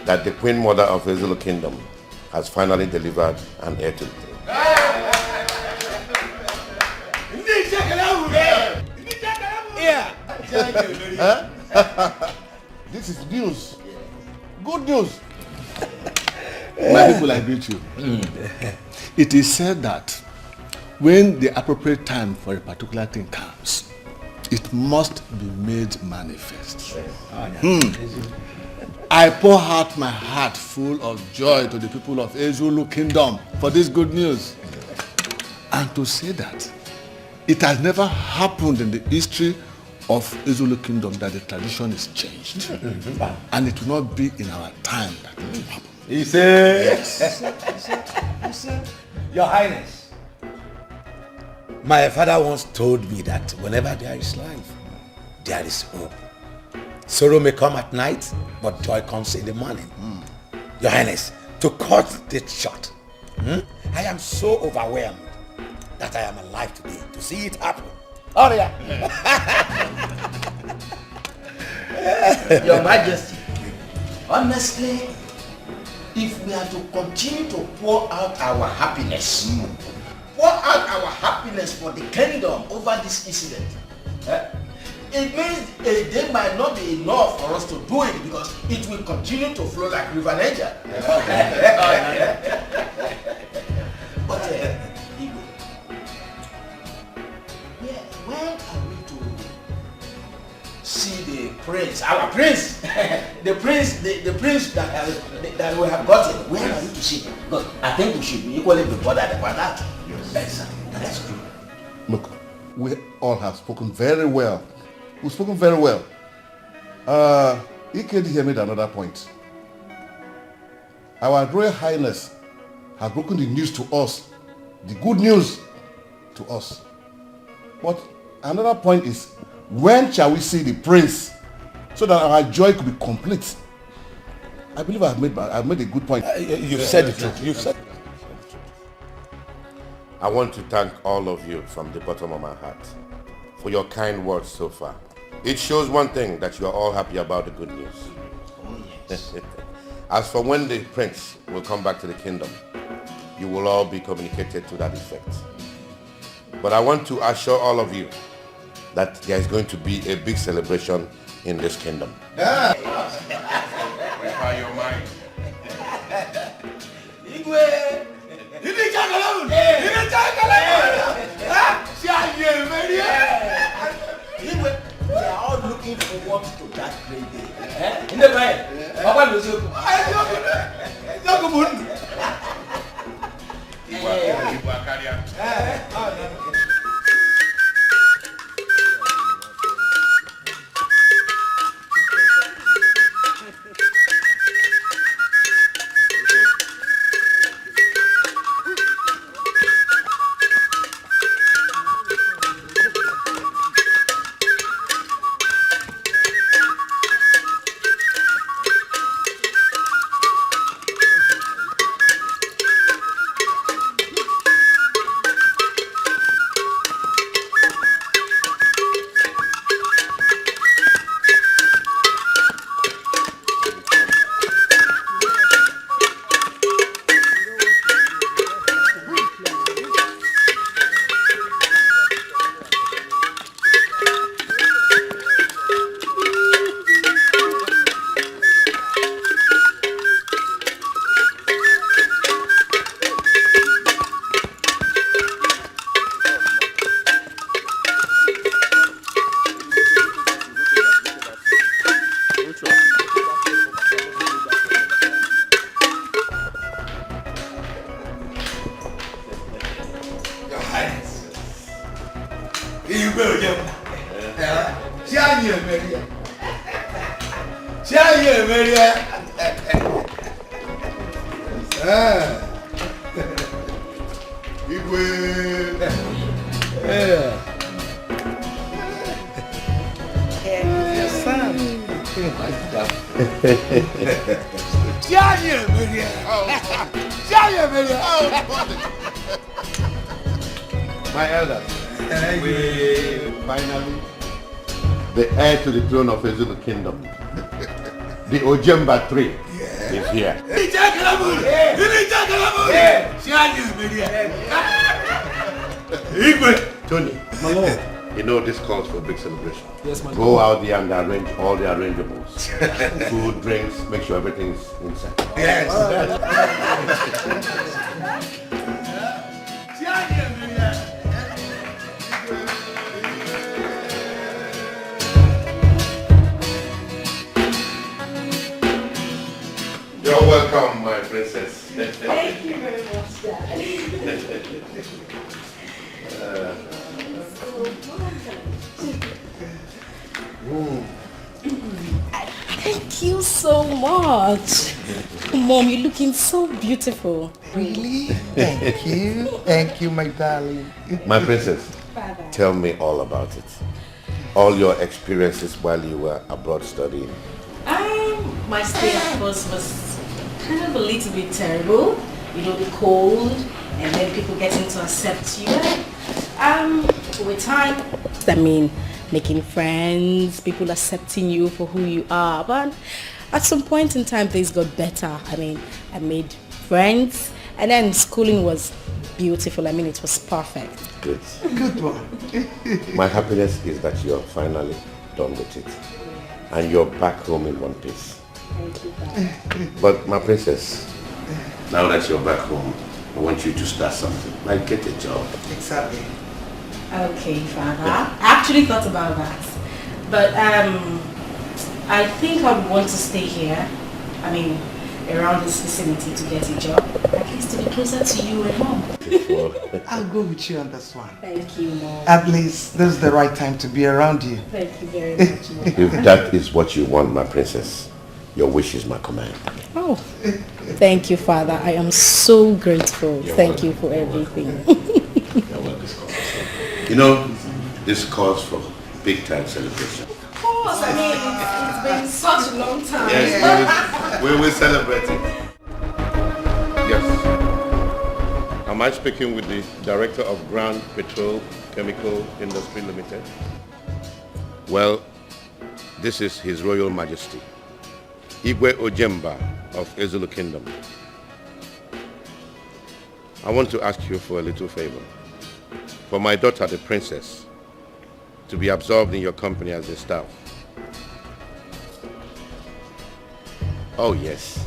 that the Queen Mother of the Zulu Kingdom has finally delivered an heir to the throne. This is news. Good news. My people, I greet you. It is said that when the appropriate time for a particular thing comes, it must be made manifest. I pour out my heart full of joy to the people of Ezulu Kingdom for this good news. And to say that it has never happened in the history of Ezulu Kingdom that the tradition is changed. And it will not be in our time that it will happen. He said, Yes. Your Highness, my father once told me that whenever there is life, there is hope. Sorrow may come at night, but joy comes in the morning. Your Highness, to cut it short, I am so overwhelmed that I am alive today to see it happen. Oh yeah. Your Majesty, honestly, if we are to continue to pour out our happiness, for the kingdom over this incident, it means a day might not be enough for us to do it because it will continue to flow like River Niger. But Igwe, when are we to see the prince, our prince, the prince that we have gotten? When are we to see him? Because I think we should be equally be bothered about that. Yes, that is true. Look, we all have spoken very well. We've spoken very well. Ikedi here made another point. Our Royal Highness has broken the news to us, the good news to us. But another point is, when shall we see the prince so that our joy could be complete? I believe I've made a good point. You've said the truth. You've said. I want to thank all of you from the bottom of my heart for your kind words so far. It shows one thing, that you are all happy about the good news. Oh, yes. As for when the prince will come back to the kingdom, you will all be communicated to that effect. But I want to assure all of you that there is going to be a big celebration in this kingdom. Yeah. Prepare your mind. Igwe! You didn't talk alone! You didn't talk alone! Igwe, we are all looking forward to that great day. In the mind, Papa knows you. My elders, finally, the heir to the throne of Ezulu Kingdom, the Ojemba tree, is here. Tony, my lord, you know this calls for a big celebration. Yes, my Go out there and arrange all the arrangeables. Food, drinks, make sure everything's inside. Yes. You're welcome, my princess. Thank you very much, Dad. Thank you so much. Mom, you're looking so beautiful. Really? Thank you. Thank you, my darling. My princess, tell me all about it. All your experiences while you were abroad studying. My stay, of course, was kind of a little bit terrible. You know, the cold, and then people getting to accept you. With time, I mean, making friends, people accepting you for who you are. But at some point in time, things got better. I mean, I made friends, and then schooling was beautiful. I mean, it was perfect. Good. Good one. My happiness is that you're finally done with it. And you're back home in one piece. Thank you, Father. But my princess, now that you're back home, I want you to start something. Like get a job. Exactly. Okay, Father. I actually thought about that. But I think I would want to stay here. I mean, around this vicinity to get a job. At least to be closer to you and Mom. I'll go with you on this one. Thank you, Mom. At least this is the right time to be around you. Thank you very much, Mom. If that is what you want, my princess, your wish is my command. Oh, thank you, Father. I am so grateful. Thank you for everything. You're welcome. You know, this calls for big time celebration. Of course, I mean, it's been such a long time. Yes, we will celebrate it. Yes. Am I speaking with the Director of Grand Petrol Chemical Industry Limited? Well, this is His Royal Majesty, Igwe Ojemba of Ezulu Kingdom. I want to ask you for a little favor. For my daughter, the princess, to be absorbed in your company as a staff. Oh yes.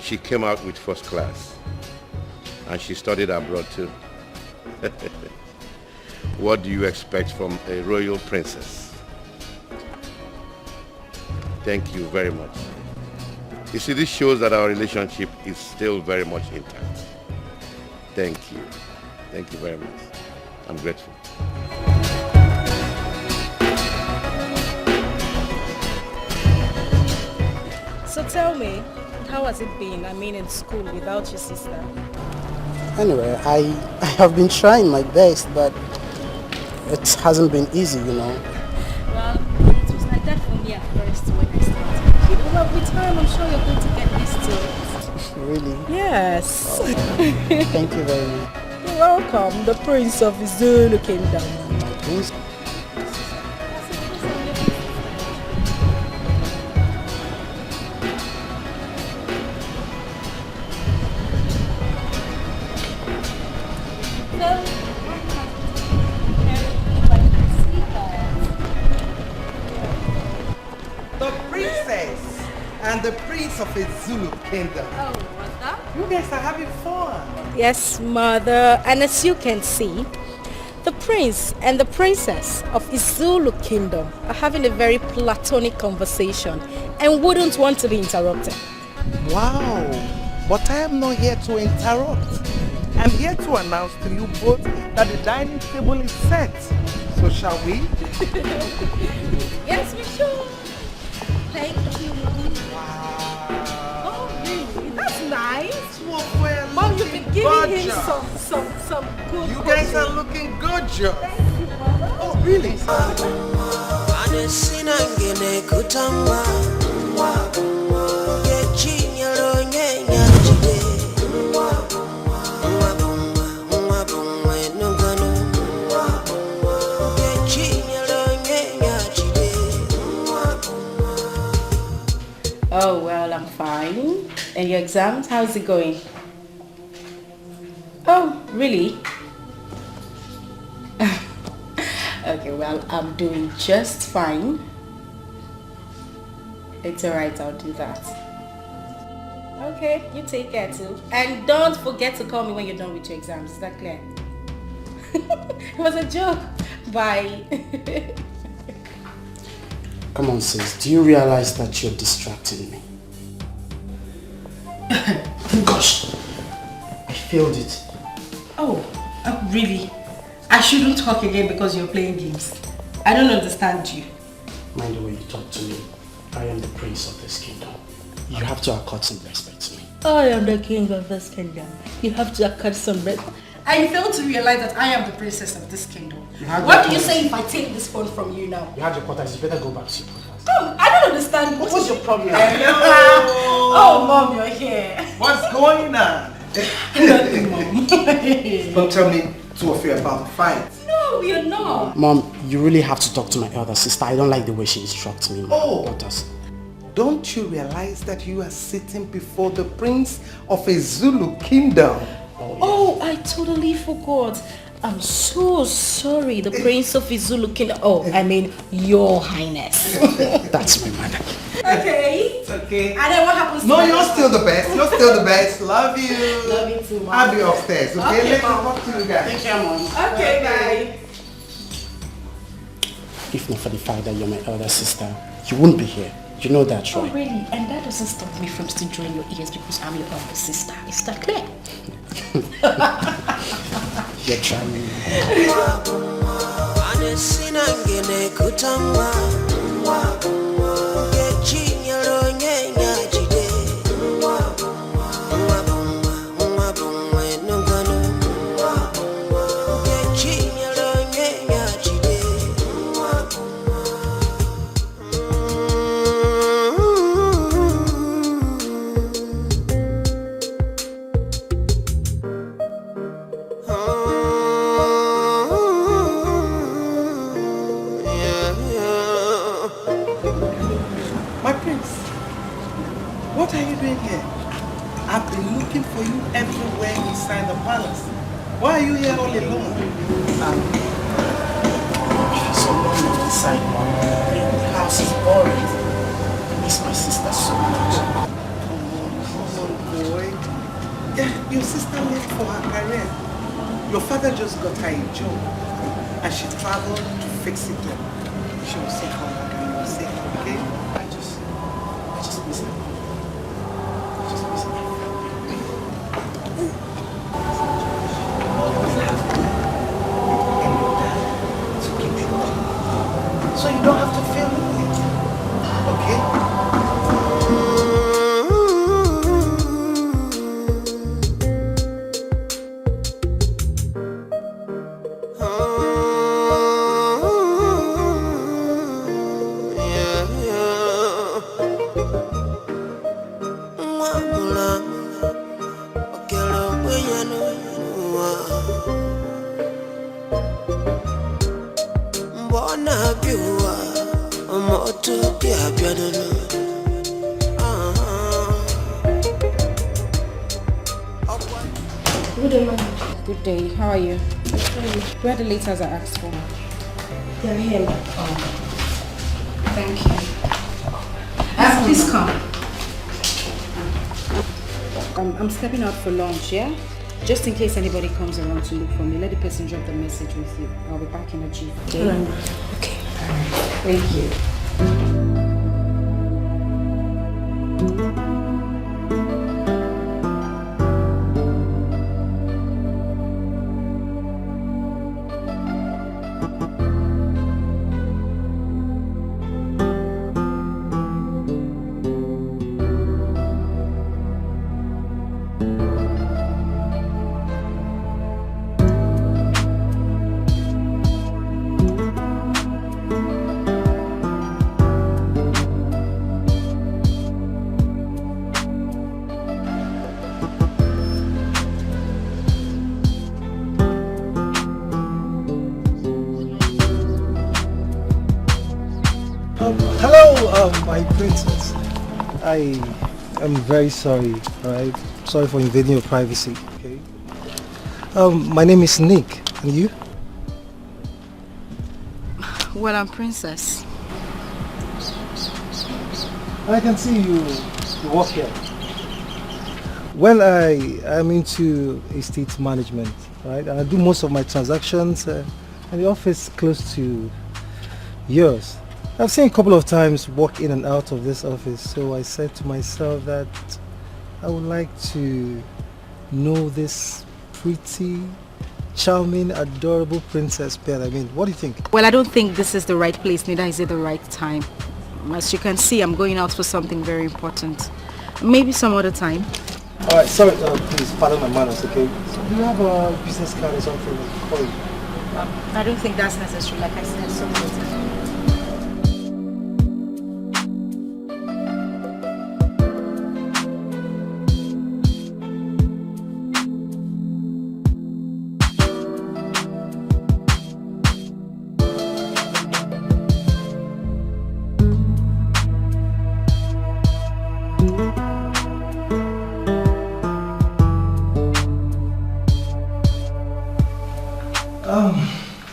She came out with first class and she studied abroad too. What do you expect from a royal princess? Thank you very much. You see, this shows that our relationship is still very much intact. Thank you. Thank you very much. I'm grateful. So tell me, how has it been? I mean, in school without your sister? Anyway, I have been trying my best, but it hasn't been easy, you know. Well, it was like that for me at first when I started. You know, but with time, I'm sure you're going to get used to it. Really? Yes. Oh, thank you very much. You're welcome. The Prince of Zulu Kingdom. Prince? The princess and the prince of a Zulu kingdom. Oh, what's that? You guys are having fun. Yes, Mother. And as you can see, the prince and the princess of Zulu Kingdom are having a very platonic conversation and wouldn't want to be interrupted. Wow, but I am not here to interrupt. I'm here to announce to you both that the dining table is set. So shall we? Yes, we should. Thank you. Wow. Oh, really? That's nice. Well, Mom, you've been giving him some good You guys are looking good, Joe. Thank you, Mother. Oh, really? Oh, well, I'm fine. And your exams, how's it going? Oh, really? Okay, well, I'm doing just fine. It's alright, I'll do that. Okay, you take care too. And don't forget to call me when you're done with your exams, is that clear? It was a joke. Bye. Come on, sis. Do you realize that you're distracting me? Gosh, I failed it. Oh, really? I shouldn't talk again because you're playing games. I don't understand you. Mind the way you talk to me. I am the prince of this kingdom. You have to accord some respect to me. I am the king of this kingdom. You have to accord some respect. I fail to realize that I am the princess of this kingdom. What do you say if I take this phone from you now? You have your quarters, you better go back to your quarters. Come, I don't understand. What's your problem? Oh, Mom, you're here. What's going on? Nothing, Mom. Don't tell me two of you about the fight. No, we are not. Mom, you really have to talk to my elder sister. I don't like the way she instructs me. Oh. Daughters. Don't you realize that you are sitting before the prince of a Zulu kingdom? Oh, I totally forgot. I'm so sorry. The prince of Zulu kingdom. Oh, I mean, your highness. That's my mother. Okay. It's okay. And then what happens No, to you're still the best. You're still the best. Love you. Love you too, Mom. I'll be upstairs, okay? Okay, Let's Mom. talk to you guys. Take care, Mom. Okay, bye. If not for the fact that you're my elder sister, you wouldn't be here. You know that, Oh, right? really? And that doesn't stop me from still drawing your ears because I'm your elder sister. Is that clear? You're charming. My prince, what are you doing here? I've been looking for you everywhere inside the palace. Why are you here all alone? So lonely inside, Mom. The house is boring. I miss my sister so much. Come on, boy. Yeah, your sister left for her career. Your father just got her a job, and she traveled to fix it up. She will soon come back and you will see her, okay? I just miss her. I just miss her. To keep you up. So you don't have to feel it, okay? Good day. How are you? Where are the letters I asked for? They're here. Thank you. Please come. I'm stepping out for lunch, yeah? Just in case anybody comes around to look for me, let the person drop the message with you. I'll be back in a jiff. Okay? Okay. Thank you. Hello, my princess. I am very sorry, alright? Sorry for invading your privacy, okay? My name is Nick, and you? Well, I'm Princess. I can see you work here. Well, I am into estate management, right? And I do most of my transactions and the office close to yours. I've seen a couple of times walk in and out of this office, so I said to myself that I would like to know this pretty charming, adorable Princess Pearl. I mean, what do you think? Well, I don't think this is the right place, neither is it the right time. As you can see, I'm going out for something very important. Maybe some other time. Alright, sorry, please pardon my manners, okay? So do you have a business card or something? Call you. I don't think that's necessary, like I said, some other time.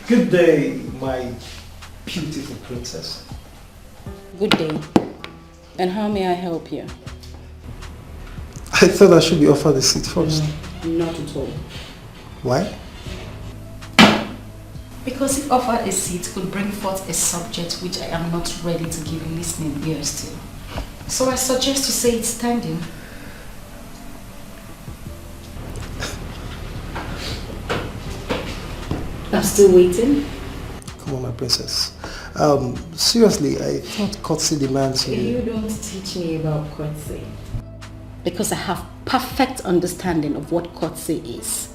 Good day, my beautiful princess. Good day. And how may I help you? I thought I should be offered a seat first. Not at all. Why? Because if offered a seat could bring forth a subject which I am not ready to give listening ears to. So I suggest you say it standing. I'm still waiting. Come on, my princess. Seriously, I thought courtesy demands you. You don't teach me about courtesy. Because I have perfect understanding of what courtesy is.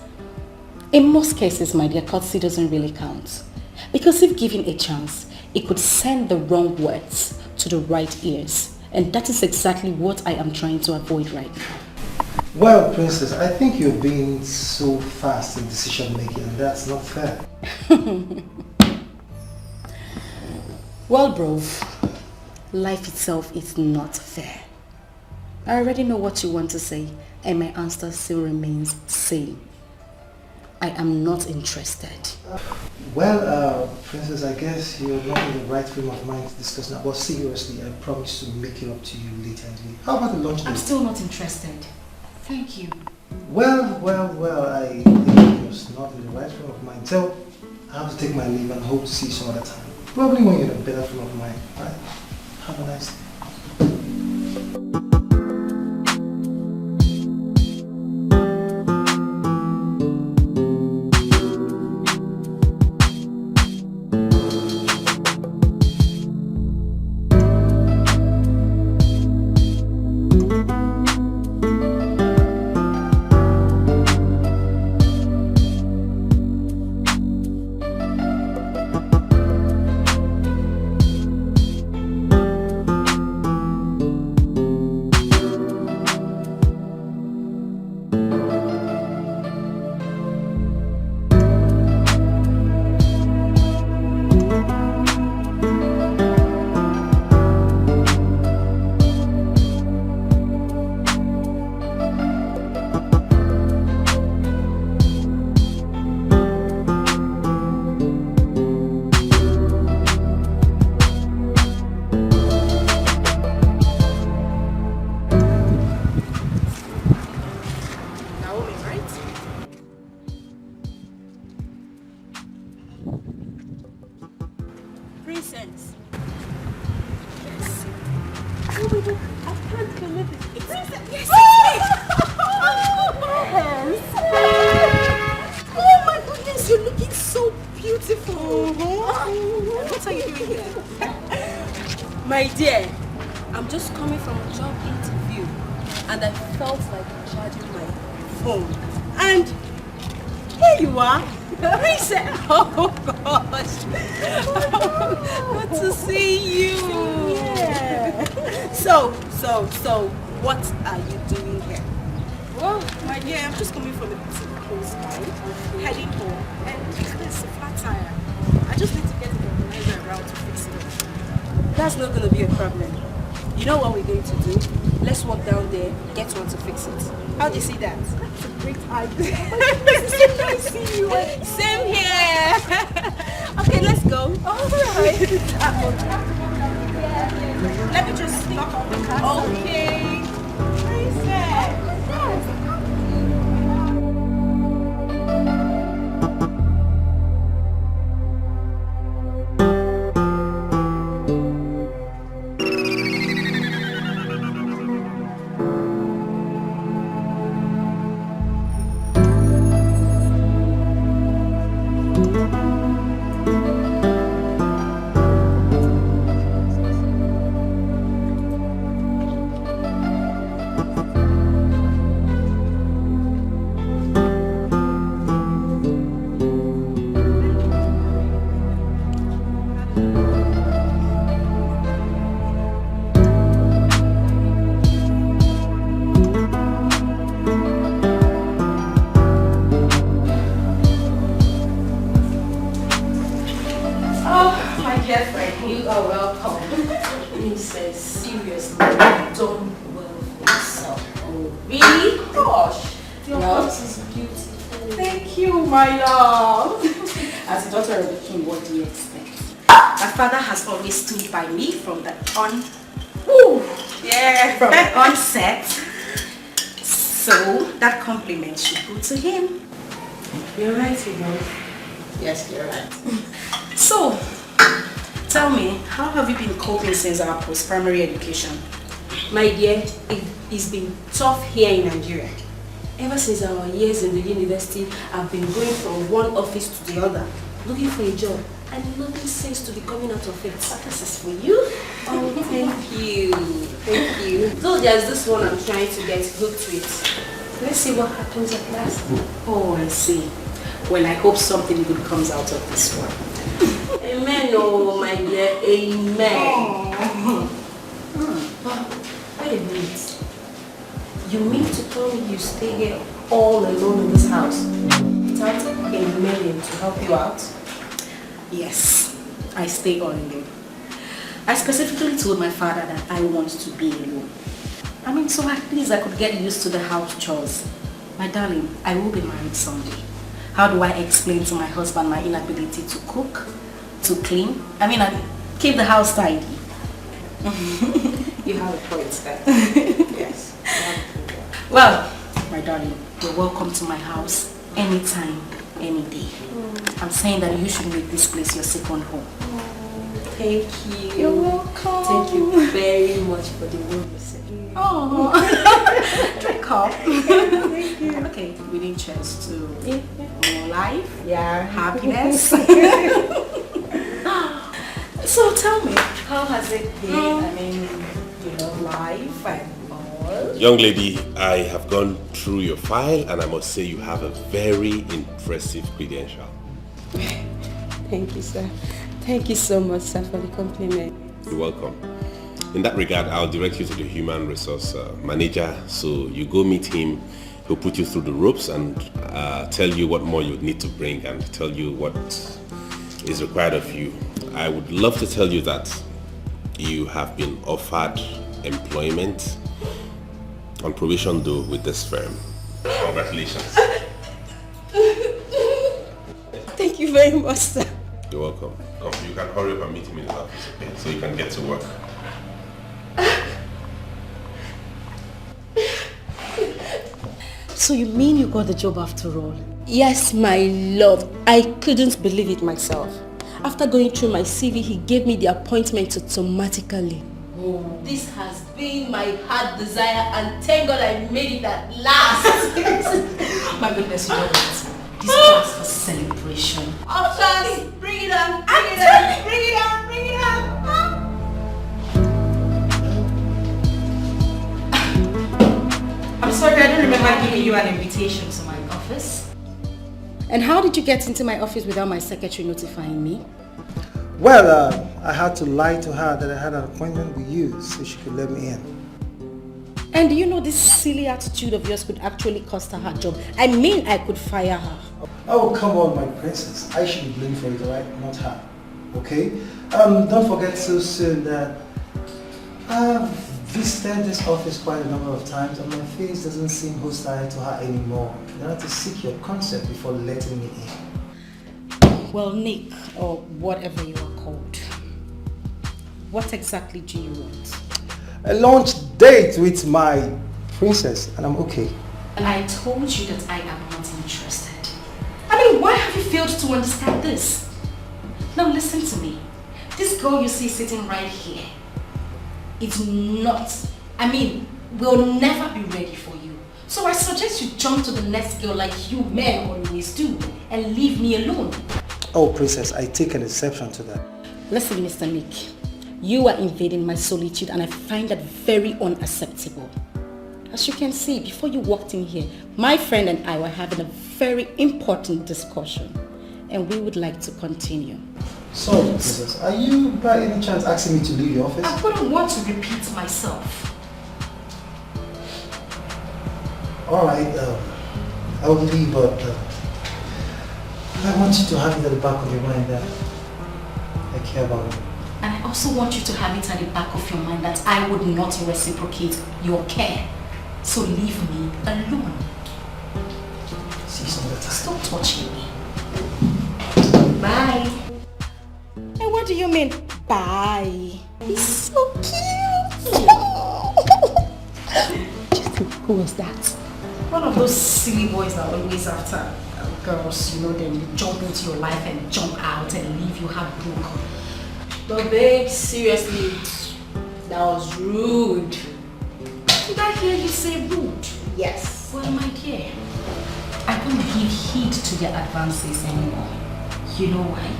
In most cases, my dear, courtesy doesn't really count. Because if given a chance, it could send the wrong words to the right ears. And that is exactly what I am trying to avoid right now. Well, princess, I think you're being so fast in decision making, and that's not fair. Well, bro, life itself is not fair. I already know what you want to say, and my answer still remains same. I am not interested. Well, princess, I guess you're not in the right frame of mind to discuss now. But seriously, I promise to make it up to you later. How about the lunch date? I'm still not interested. Thank you. Well, I think you're not in the right frame of mind. So, I have to take my leave and hope to see you some other time. Probably when you're in a better frame of mind. Right? Have a nice day. So, what are you doing here? Well, my dear, I'm just coming from a close by, heading home, and there's a flat tire. I just need to get the organizer around to fix it up. That's not going to be a problem. You know what we're going to do? Let's walk down there, get one to fix it. How do you see that? That's a great idea. It's so nice to see you. Same here. Okay, let's go. All right. Let me just knock on the car. Okay. Thank you, my love. As a daughter of the king, what do you expect? My father has always stood by me from the onset. So that compliment should go to him. You're right, you know. Yes, you're right. So, tell me, how have you been coping since our post-primary education? My dear, it's been tough here in Nigeria. Ever since our years in the university, I've been going from one office to the other, looking for a job, and nothing seems to be coming out of it. This is for you. Oh, thank you. Thank you. Though there's this one I'm trying to get hooked with. Let's see what happens at last. Oh, I see. Well, I hope something good comes out of this one. Amen, oh my dear. Amen. Wait a minute. You mean to tell me you stay here all alone in this house without a million to help you out? Yes, I stay all alone. I specifically told my father that I want to be alone. I mean, so at least I could get used to the house chores. My darling, I will be married someday. How do I explain to my husband my inability to cook, to clean? I mean, I keep the house tidy. You have a point there. Yes. Well, my darling, you're welcome to my house anytime, any day. I'm saying that you should make this place your second home. Thank you. You're welcome. Thank you very much for the word you said. Oh, drink up. Thank you. Okay, we need cheers to more life, happiness. So tell me, how has it been? I mean, life and all. Young lady, I have gone through your file and I must say you have a very impressive credential. Thank you, sir. Thank you so much, sir, for the compliment. You're welcome. In that regard, I'll direct you to the human resource manager. So you go meet him, he'll put you through the ropes and tell you what more you need to bring and tell you what is required of you. I would love to tell you that you have been offered employment on probation though with this firm. Congratulations. Thank you very much, sir. You're welcome. Come, you can hurry up and meet him in his office, okay? So you can get to work. So you mean you got the job after all? Yes, my love. I couldn't believe it myself. After going through my CV, he gave me the appointment automatically. Oh. This has been my heart desire and thank God I made it at last. My goodness, you know what? This calls for celebration. Oh, Charlie, bring it on, bring it on, bring it on, bring it on. I'm sorry, I don't remember giving you an invitation to my office. And how did you get into my office without my secretary notifying me? Well, I had to lie to her that I had an appointment with you so she could let me in. And do you know this silly attitude of yours could actually cost her her job? I mean, I could fire her. Oh, come on, my princess. I should be blamed for it, alright? Not her. Okay? Don't forget so soon that I've visited this office quite a number of times and my face doesn't seem hostile to her anymore. You have to seek your consent before letting me in. Well, Nick, or whatever you are called, what exactly do you want? A launch date with my princess and I'm okay. And I told you that I am not interested. I mean, why have you failed to understand this? Now listen to me. This girl you see sitting right here is not, will never be ready for you. So I suggest you jump to the next girl like you men always do and leave me alone. Oh, princess, I take an exception to that. Listen, Mr. Nick. You are invading my solitude and I find that very unacceptable. As you can see, before you walked in here, my friend and I were having a very important discussion and we would like to continue. Sorry, princess, are you by any chance asking me to leave your office? I wouldn't want to repeat myself. Alright, I will leave, but I want you to have it at the back of your mind that I care about you. And I also want you to have it at the back of your mind that I would not reciprocate your care. So leave me alone. See, Stop touching me. Bye. And what do you mean, bye? He's so cute. Who was that? One of those silly boys that are always after girls, you know, then jump into your life and jump out and leave you heartbroken. But babe, seriously, that was rude. Did I hear you say rude? Yes. Well, my dear, I don't give heed to their advances anymore. You know why?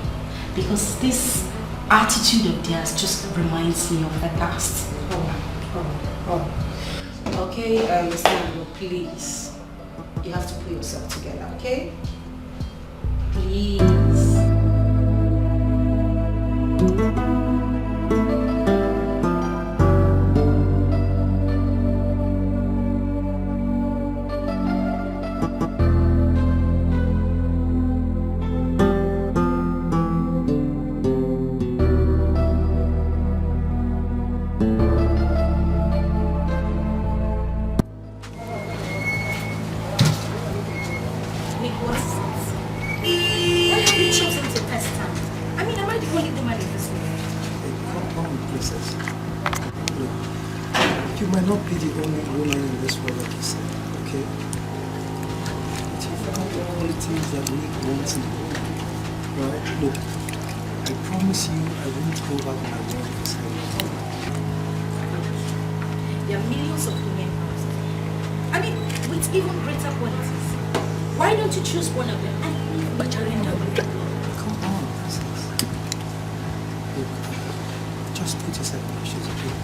Because this attitude of theirs just reminds me of the past. Okay, I understand, but please, you have to put yourself together, okay? Please. There are millions of women out there. I mean, with even greater qualities. Why don't you choose one of them and leave Bacharinda? Come on, princess. Look, just put yourself in my shoes, okay?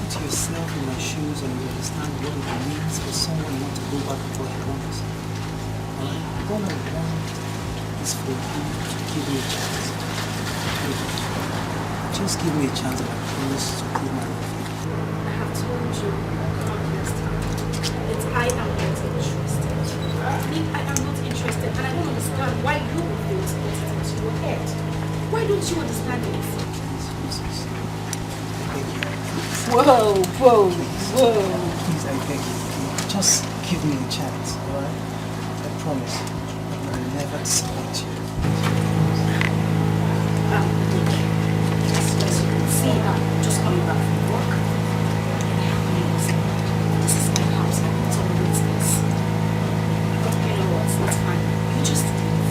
Put yourself in my shoes and you understand what it means for someone not to go back to what he wants. Alright? All I want is for you to give me a chance. Just give me a chance and I promise to prove my love. I have told you countless times that I am not interested. I mean, I am not interested and I don't understand why you feel to put it into your head. Why don't you understand it? Whoa. Please, I beg you. Just give me a chance, alright? I promise. I will never disappoint you. As you can see, I'm just coming back from work. This is my house. I'm not on business. But you know what? It's fine. You just leave.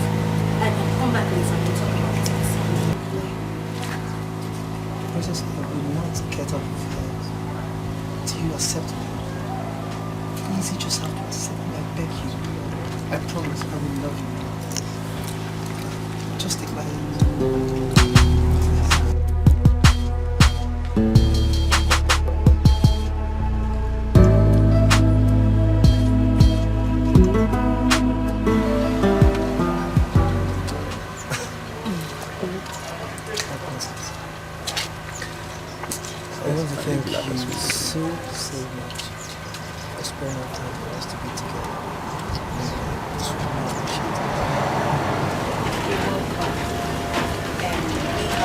And I'll come back later and we'll talk about it. Princess, I will not get up with her till you accept me. Please, you just have to accept me. I beg you. I promise I will love you. Just take my hand. I want to thank you so much for spending our time for us to be together. I just really appreciate it. You're welcome. And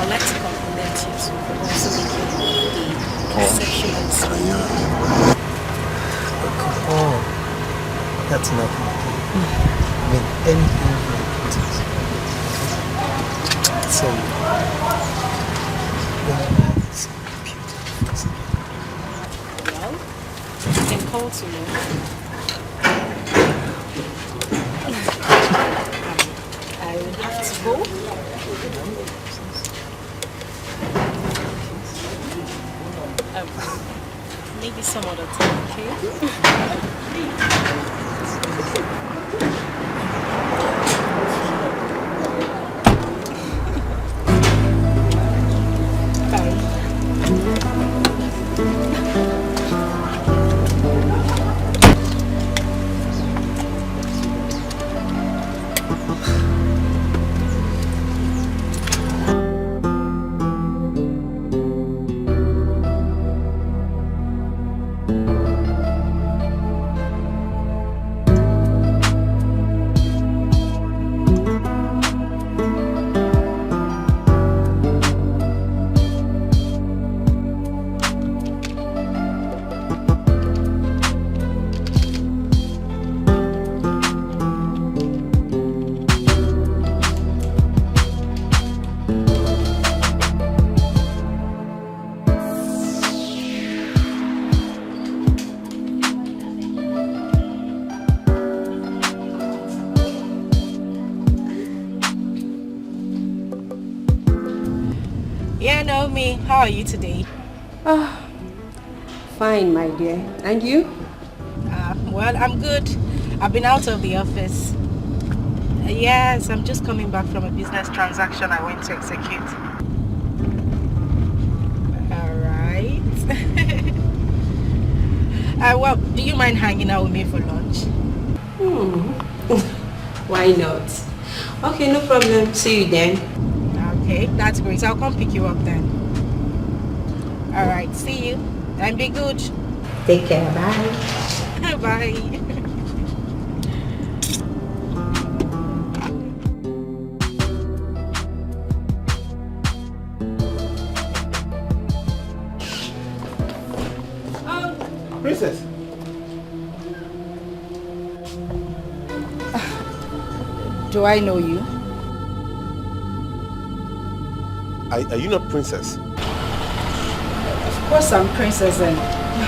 I'd like to compliment you too for also making the section and smooth. Oh, come on. That's nothing. I mean, anything for the princess. So, it's beautiful. Well, you can call tomorrow. I will have to go. Maybe some other time, okay? Yeah, Naomi, how are you today? Fine, my dear. And you? Well, I'm good. I've been out of the office. Yes, I'm just coming back from a business transaction I went to execute. Alright. Well, do you mind hanging out with me for lunch? Why not? Okay, no problem. See you then. Okay, that's great. I'll come pick you up then. Alright, see you. And be good. Take care. Bye. Bye. Princess. Do I know you? Are you not Princess? Of course I'm Princess and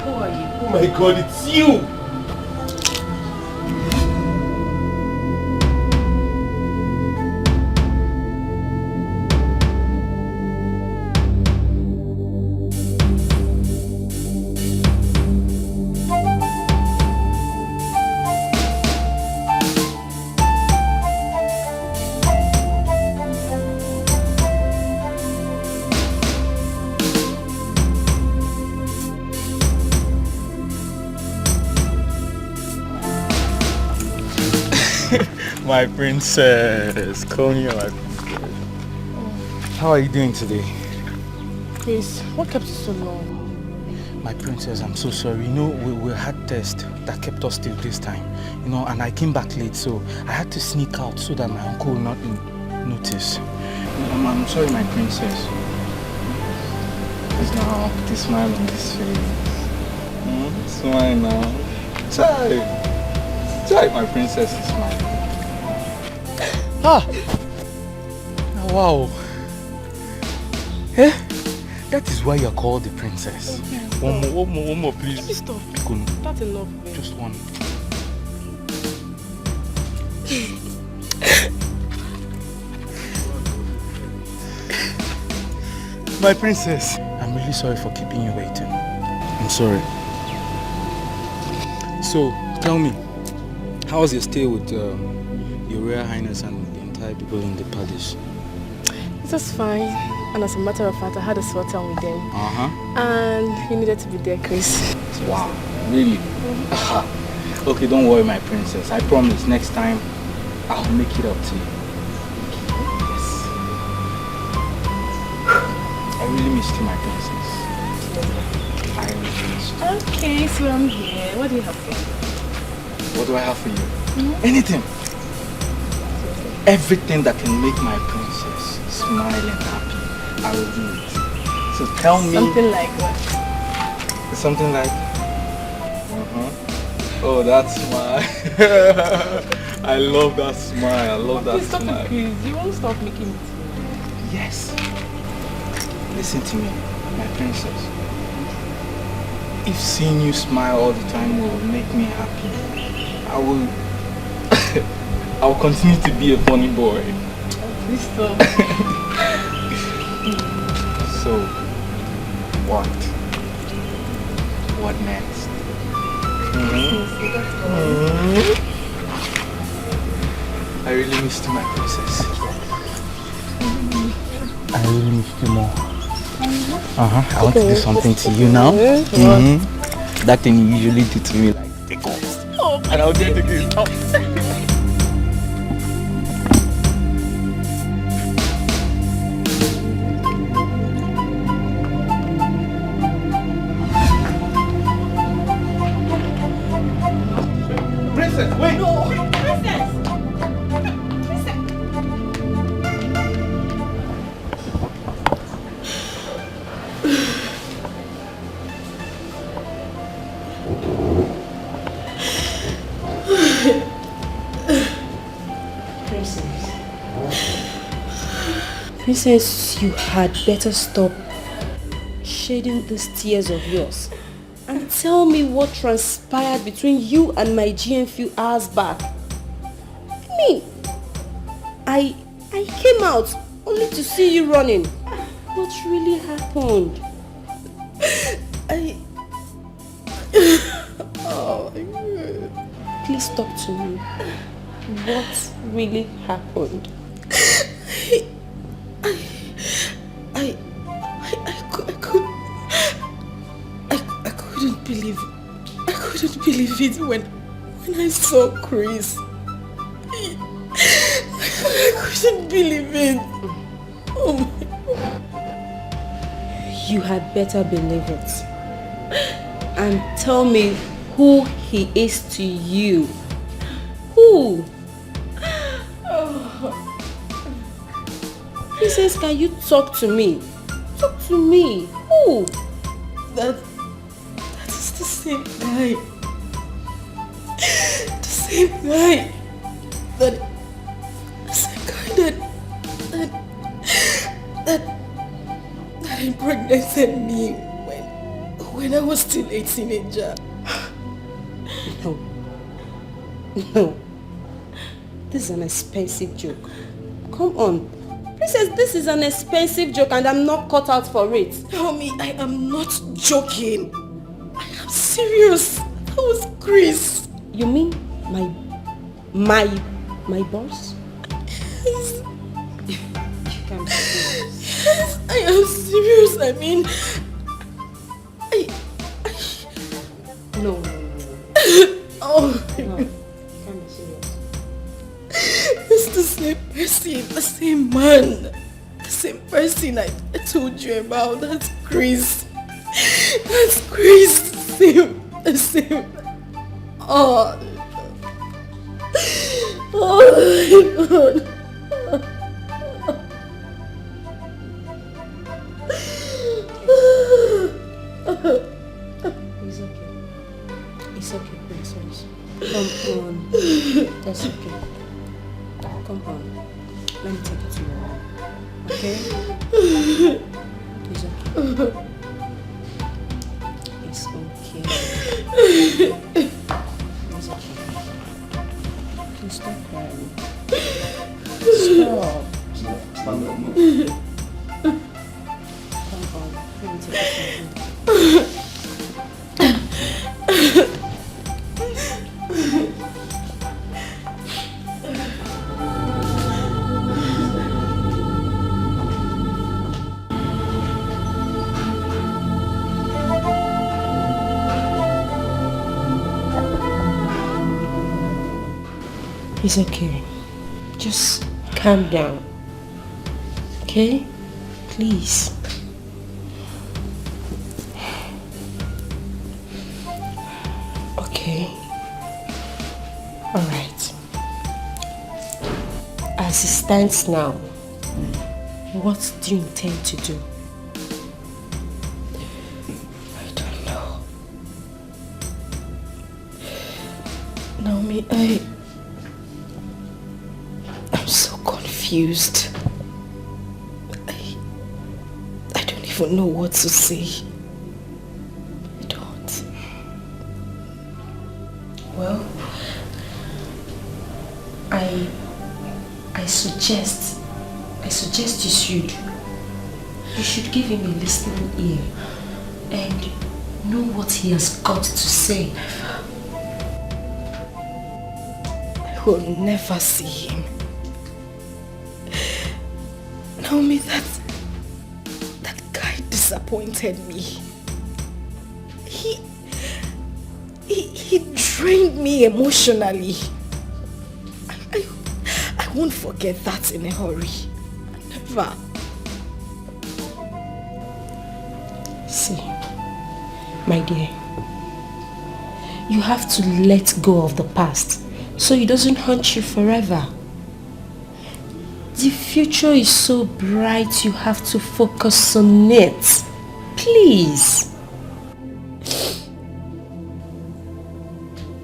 who are you? Oh my God, it's you! My princess, call me my princess. How are you doing today? Chris, what kept you so long? My princess, I'm so sorry. You know, we had tests that kept us till this time. You know, and I came back late, so I had to sneak out so that my uncle would not notice. I'm sorry, my princess. Please now, put a smile on this face. Smile now. Try, my princess, smile. Ah! Wow. Eh? That is why you're called the princess. Okay, one more, please. Stop. That's enough, babe. Just one. My princess. I'm really sorry for keeping you waiting. I'm sorry. So, tell me, how was your stay with your Royal Highness and the entire people in the palace? It was fine. And as a matter of fact, I had a sort time with them. Uh-huh. And you needed to be there, Chris. Wow, really? Okay, don't worry, my princess. I promise next time I'll make it up to you. Yes. I really missed you, my princess. I really missed you. Okay, so I'm here. What do you have for me? What do I have for you? Anything. Everything that can make my princess smile and happy, I will do it. So tell me. Something like what? Something like. Oh, that smile. I love that smile. I love that stop smile. It, please. You won't stop making it. Yes. Listen to me, my princess. If seeing you smile all the time will make me happy, I will continue to be a funny boy. Please stop. So, what? What next? I really missed you, my princess. I really missed you more. I want to do something to you now. That thing you usually do to me, like take off. And I'll do it again. Princess, wait! No! Princess! Princess, you had better stop shedding these tears of yours and tell me what transpired between you and my GM few hours back. I mean, I came out only to see you running. What really happened? Oh my God. Please talk to me. What really happened? I couldn't believe it when I saw Chris. I couldn't believe it. Oh my God. You had better believe it. And tell me who he is to you. Who? Princess, can you talk to me? Talk to me. Who? That is the same guy. The same guy that impregnated me when I was still a teenager. No. This is an expensive joke. Come on. Princess, this is an expensive joke and I'm not cut out for it. Naomi, I am not joking. I am serious. That was Chris. You mean my boss? Yes. You can't be serious. Yes, I am serious. I mean, No. Oh. No. You can't be serious. It's the same person, the same man, the same person I told you about. That's Chris. That's Chris. The same. Oh. Oh my God. It's okay. It's okay, princess. Come on. That's okay. Come on. Let me take it to your room. Okay? It's okay. It's okay. It's okay. Please stop crying. Stop. Come on. Let me take it to your room. It's okay. Just calm down. Okay? Please. Okay. Alright. As it stands now, what do you intend to do? I don't know. Naomi, I'm so confused. I don't even know what to say. I don't. Well, I suggest you should give him a listening ear and know what he has got to say. I will never see him. Naomi, that guy disappointed me. He drained me emotionally. I won't forget that in a hurry. Never. See, my dear, you have to let go of the past so it doesn't haunt you forever. The future is so bright, you have to focus on it. Please.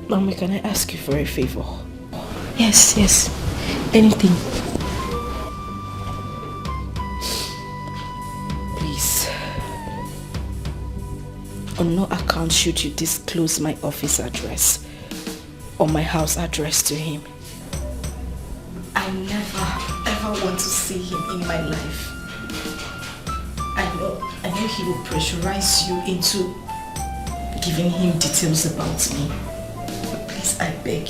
Mama, can I ask you for a favor? Yes. Anything. Please. On no account should you disclose my office address or my house address to him. I never ever want to see him in my life. Well, I know he will pressurize you into giving him details about me. But please, I beg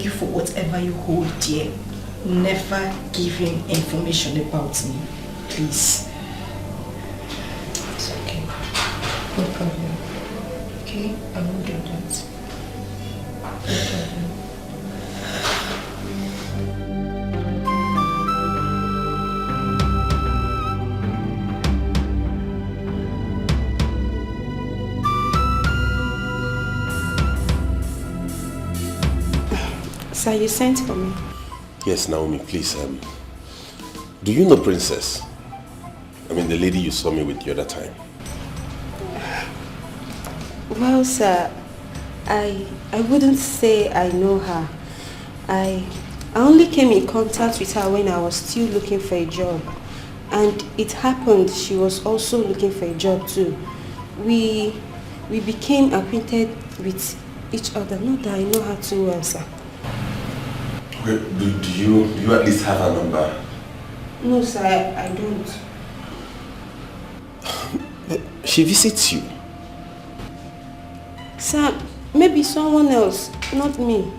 you for whatever you hold dear, never give him information about me. Please. It's okay. No problem. Okay? I won't do that. No problem. Sir, you sent for me. Yes, Naomi, please. Do you know Princess? I mean, the lady you saw me with the other time. Well, sir, I wouldn't say I know her. I only came in contact with her when I was still looking for a job. And it happened she was also looking for a job too. We became acquainted with each other. Not that I know her too well, sir. Do you at least have her number? No, sir, I don't. She visits you. Sir, maybe someone else, not me.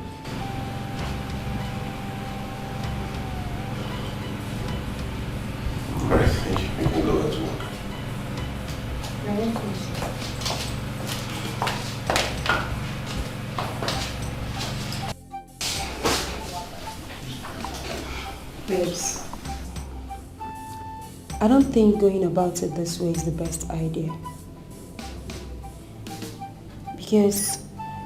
Alright, thank you. You can go back to work. You're welcome, sir. Babes, I don't think going about it this way is the best idea. Because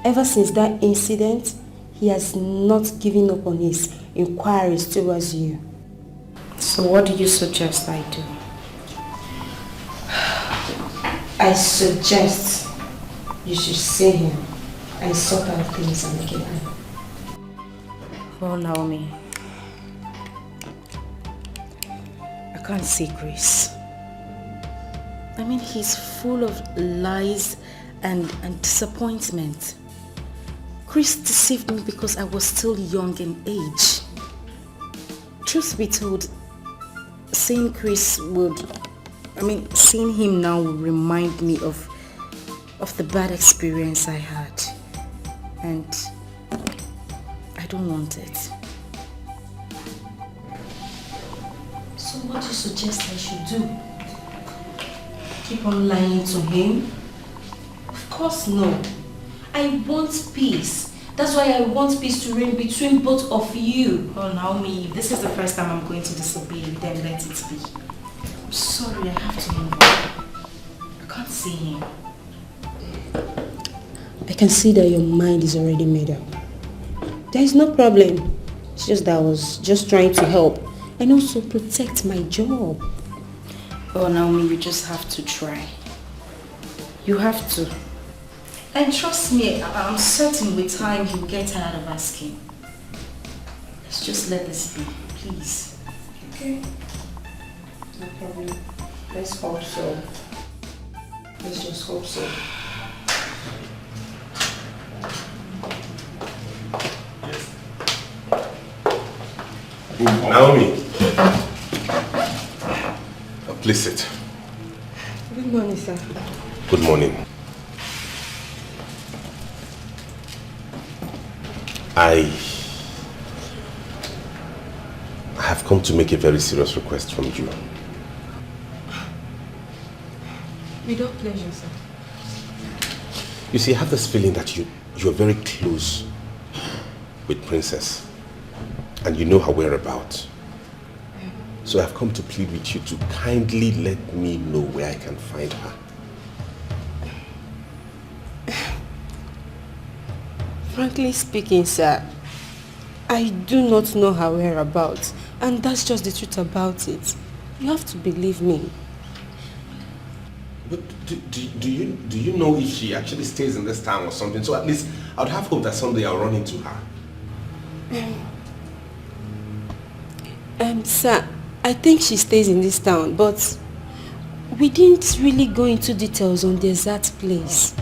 ever since that incident, he has not given up on his inquiries towards you. So what do you suggest I do? I suggest you should see him and sort out things amicably. Well, Naomi, I can't see Chris. I mean, he's full of lies and disappointment. Chris deceived me because I was still young in age. Truth be told, seeing him now would remind me of the bad experience I had. And I don't want it. So what do you suggest I should do? Keep on lying to him? Of course no. I want peace. That's why I want peace to reign between both of you. Oh, Naomi, if this is the first time I'm going to disobey you, then let it be. I'm sorry, I have to move on. I can't see him. I can see that your mind is already made up. There is no problem. It's just that I was just trying to help and also protect my job. Oh, Naomi, you just have to try. You have to. And trust me, I'm certain with time he'll get tired of asking. Let's just let this be, please. Okay. No problem. Let's hope so. Let's just hope so. Naomi. Please sit. Good morning, sir. Good morning. I have come to make a very serious request from you. Without pleasure, sir. You see, I have this feeling that you're very close with Princess and you know her whereabouts. So I've come to plead with you to kindly let me know where I can find her. Frankly speaking, sir, I do not know her whereabouts, and that's just the truth about it. You have to believe me. But do you know if she actually stays in this town or something? So at least I'd have hope that someday I'll run into her. Sir, I think she stays in this town, but we didn't really go into details on the exact place.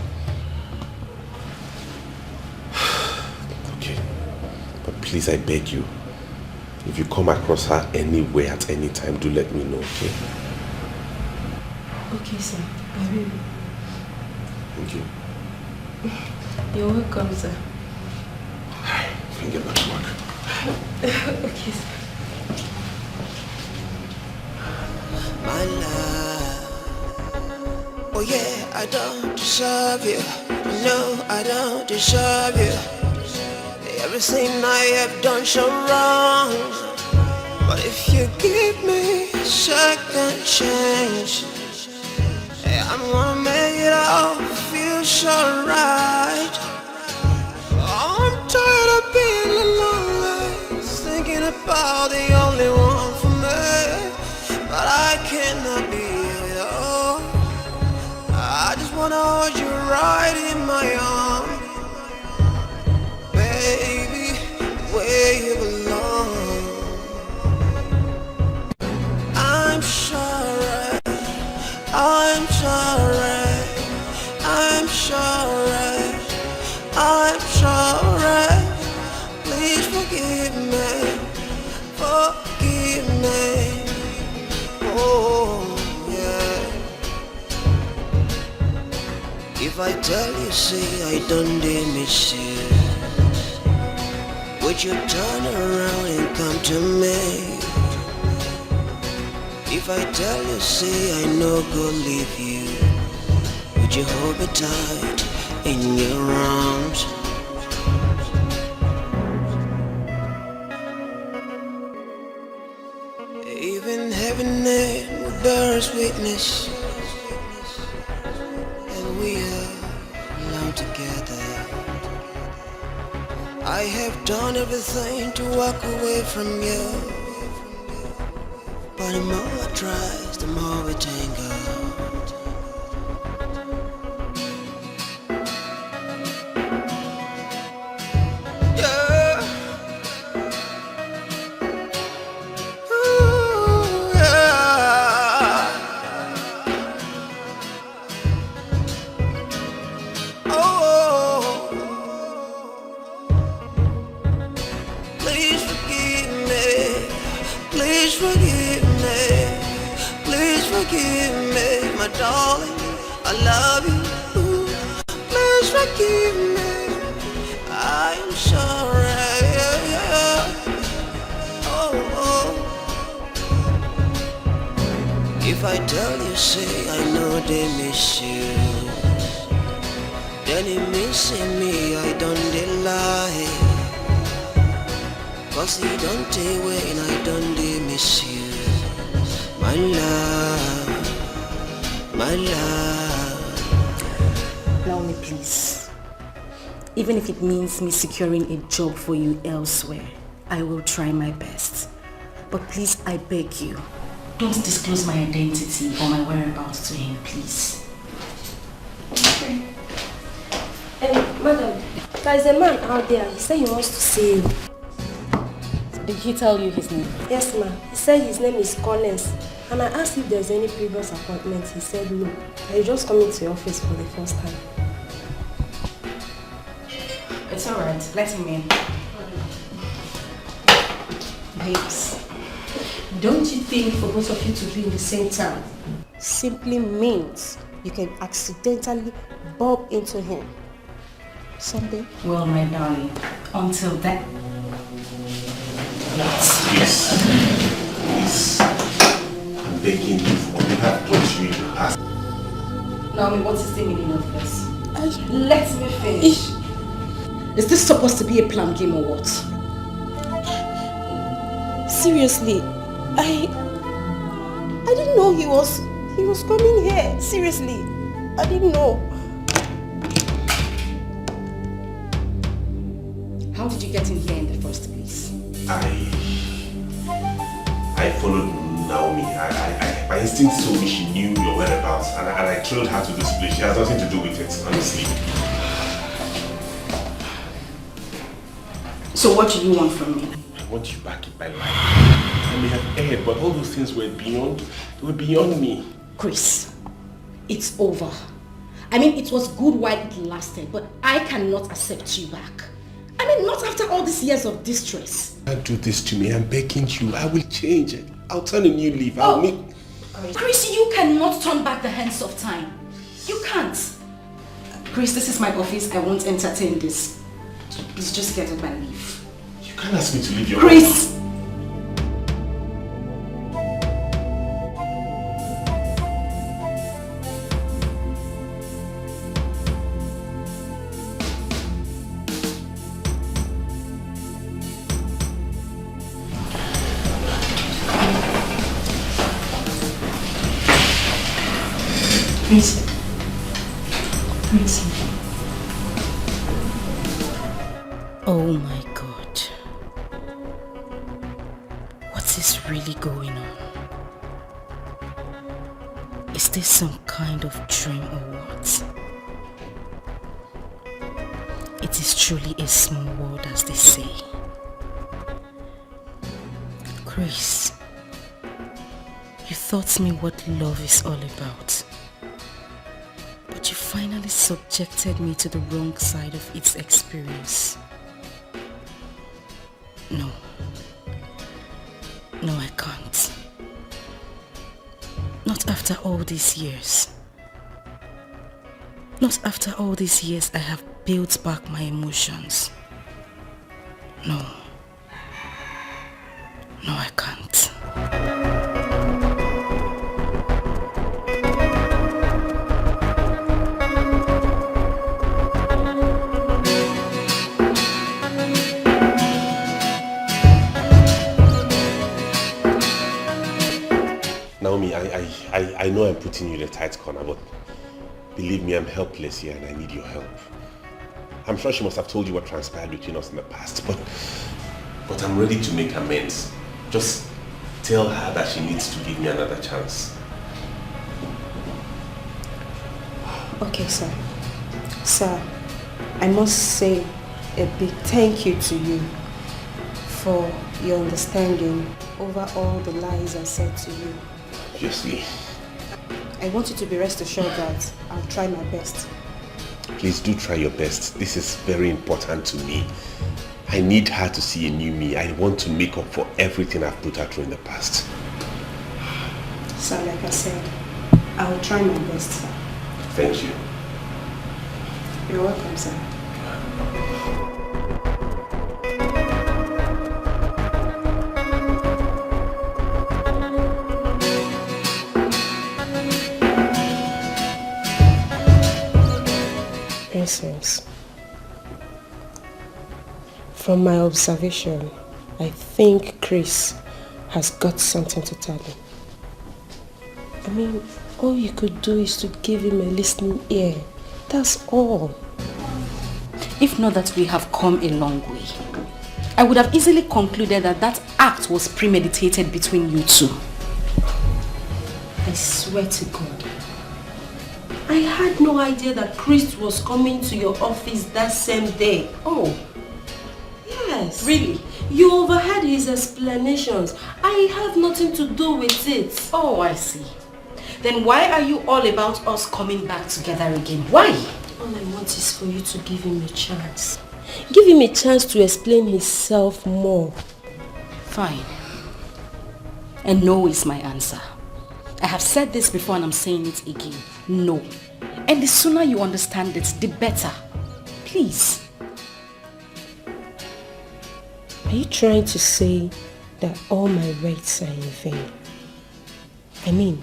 Okay, but please, I beg you, if you come across her anywhere at any time, do let me know, okay? Okay, sir. I will. Thank you. You're welcome, sir. I can get back to work. Okay, sir. My love, oh yeah, I don't deserve you. No, I don't deserve you. Everything I have done so wrong. But if you give me a second chance, I'm gonna make it all feel so right. I'm tired of being alone, thinking about the only one for me. But I cannot be alone. I just wanna hold you right in my arms, baby, where you belong. I'm sorry, I'm sorry, I'm sorry, I'm sorry. Please forgive me, forgive me. Oh, yeah. If I tell you, say I don't miss you, would you turn around and come to me? If I tell you, say I no go leave you, would you hold me tight in your arms? Even heaven will bear us witness, and we are alone together. I have done everything to walk away from you, but the more I try, the more we tangle. Darling, I love you. Please forgive me. I'm sorry. Oh. If I tell you, say I know they miss you, then it means in me I don't lie. Cause he don't take away and I don't miss you. My love, my love. Allow me, please. Even if it means me securing a job for you elsewhere, I will try my best. But please, I beg you, don't disclose my identity or my whereabouts to him, please. Okay. Madam, there is a man out there. He said he wants to see you. Did he tell you his name? Yes, ma'am. He said his name is Collins. And I asked if there's any previous appointment. He said no. He's just coming to your office for the first time. It's alright. Let him in. Babes, don't you think for both of you to be in the same town simply means you can accidentally bump into him someday? Well, my darling, until then. Please. I'm begging you for what you have brought you to ask. Naomi, what is the meaning of this? Let me finish. Is this supposed to be a plum game or what? Seriously, I didn't know he was coming here. Seriously, I didn't know. How did you get in here in the first place? I followed Naomi. My instinct told me she knew your whereabouts, and I trailed her to this place. She has nothing to do with it, honestly. So what do you want from me? I want you back in my life. I may have erred, but all those things were beyond me. Chris, it's over. I mean, it was good while it lasted, but I cannot accept you back. I mean, not after all these years of distress. Don't do this to me. I'm begging you. I will change. I'll turn a new leaf. Chris, you cannot turn back the hands of time. You can't. Chris, this is my office. I won't entertain this. So please just get up and leave. You can't ask me to leave your Chris! home. Chris. Chris. Oh my God. What is really going on? Is this some kind of dream or what? It is truly a small world, as they say. Chris, you taught me what love is all about. But you finally subjected me to the wrong side of its experience. No. No, I can't. Not after all these years. Not after all these years I have built back my emotions. No. No, I can't. Naomi, I know I'm putting you in a tight corner, but believe me, I'm helpless here and I need your help. I'm sure she must have told you what transpired between us in the past, but I'm ready to make amends. Just tell her that she needs to give me another chance. Okay, sir. Sir, I must say a big thank you to you for your understanding over all the lies I said to you. Obviously. I want you to be rest assured that I'll try my best. Please do try your best. This is very important to me. I need her to see a new me. I want to make up for everything I've put her through in the past. Sir, like I said, I'll try my best, sir. Thank you. You're welcome, sir. Princess, from my observation, I think Chris has got something to tell him. I mean, all you could do is to give him a listening ear. That's all. If not that we have come a long way, I would have easily concluded that that act was premeditated between you two. I swear to God, I had no idea that Chris was coming to your office that same day. Oh. Yes. Really? You overheard his explanations. I have nothing to do with it. Oh, I see. Then why are you all about us coming back together again? Why? All I want is for you to give him a chance. Give him a chance to explain himself more. Fine. And no is my answer. I have said this before and I'm saying it again. No. And the sooner you understand it, the better. Please. Are you trying to say that all my words are in vain? I mean,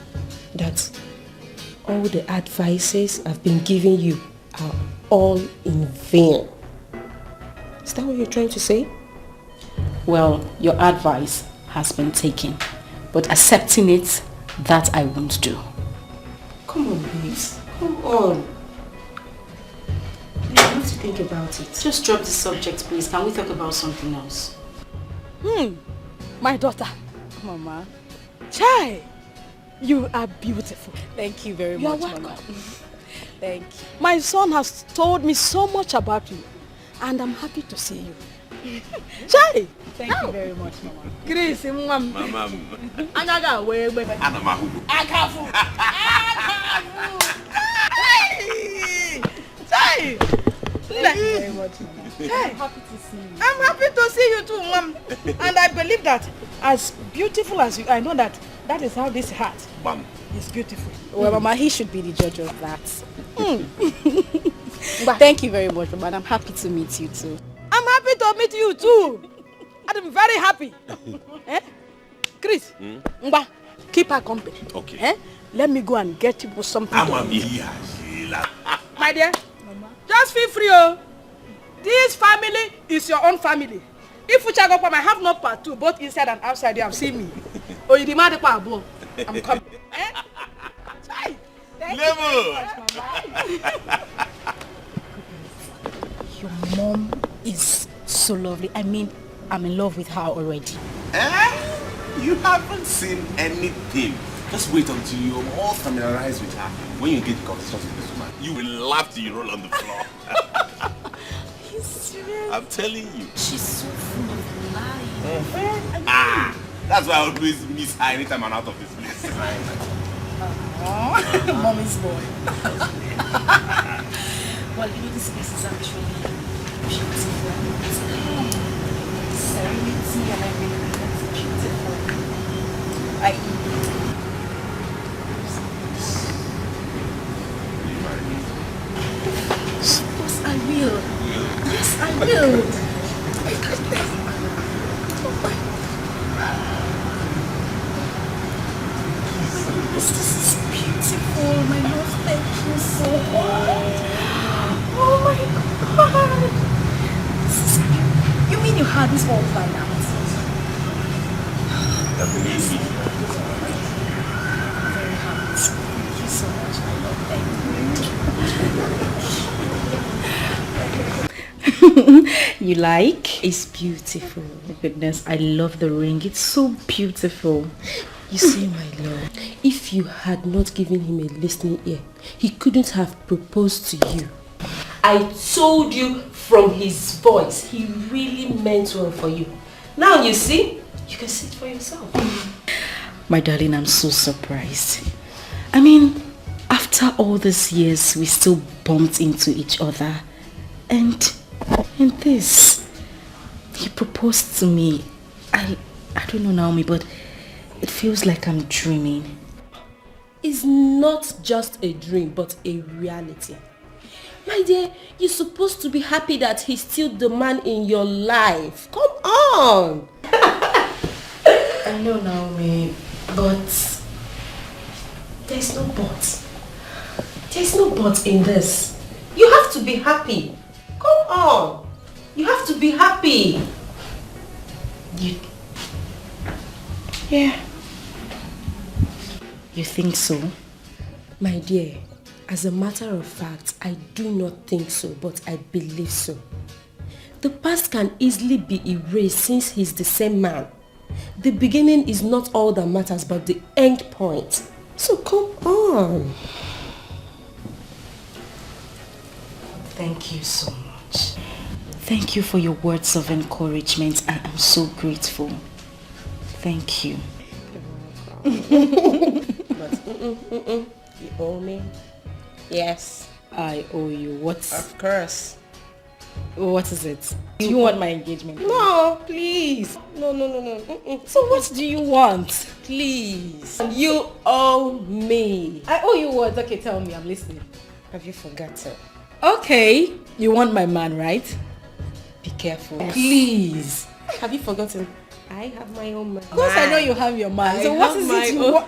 that all the advices I've been giving you are all in vain. Is that what you're trying to say? Well, your advice has been taken, but accepting it, that I won't do. Come on, babes. Come on. You have to think about it. Just drop the subject, please. Can we talk about something else? My daughter. Mama. Chai, you are beautiful. Thank you very You are much, welcome. Mama. Thank you. My son has told me so much about you, and I'm happy to see you. Chai! Thank you very much, Mama. Chris, Mama. Anaga, where? Anamahu. Akafu! Chai! Thank you very much, Mama. Hey. I'm happy to see you. I'm happy to see you too, Mom. And I believe that as beautiful as you, I know that That is how this heart Bam. is beautiful. Well, Mama, he should be the judge of that. Thank you very much, Mama. I'm happy to meet you too. I'm happy to meet you too. I'm very happy. Chris, Mba, keep her company. Okay. Let me go and get you something. My dear, just feel free. Oh. This family is your own family. If you check up, I have no part two, both inside and outside. You have seen me. Oh, you demand the part above. I'm coming. Your mom is so lovely. I mean, I'm in love with her already. You haven't seen anything. Just wait until you're all familiarized with her. When you get the conversations with this woman, you will laugh till you roll on the floor. Are you serious? I'm telling you. She's so full of life. That's why I always miss her anytime I'm out of this place. Mommy's boy. Well, you know, this place is actually beautiful. Serenity and everything. It's beautiful. Yes, I will. Yes, I will. This is beautiful, my love. Thank you so much. Oh my God. This is beautiful. You mean you had this all planned out? Definitely. I'm very happy. Thank you so much, my love. Thank you. You like? It's beautiful. Oh, goodness, I love the ring. It's so beautiful. You see, my love, if you had not given him a listening ear, he couldn't have proposed to you. I told you from his voice, he really meant well for you. Now you see, you can see it for yourself. My darling, I'm so surprised. I mean, after all these years, we still bumped into each other. And this, he proposed to me. I don't know, Naomi, but it feels like I'm dreaming. It's not just a dream, but a reality. My dear, you're supposed to be happy that he's still the man in your life. Come on! I know, Naomi, but there's no but. There's no but in this. You have to be happy. Come on. You have to be happy. Yeah. You think so? My dear, as a matter of fact, I do not think so, but I believe so. The past can easily be erased since he's the same man. The beginning is not all that matters, but the end point. So come on. Thank you so much. Thank you for your words of encouragement. I am so grateful. Thank you. But you owe me. Yes. I owe you. What? Of course. What is it? Do you want my engagement? No, please. No. So what do you want? Please. You owe me. I owe you what? Okay, tell me. I'm listening. Have you forgotten? Okay. You want my man, right? Be careful. Yes. Please. Have you forgotten? I have my own man. Of course I know you have your man. So what is it you want?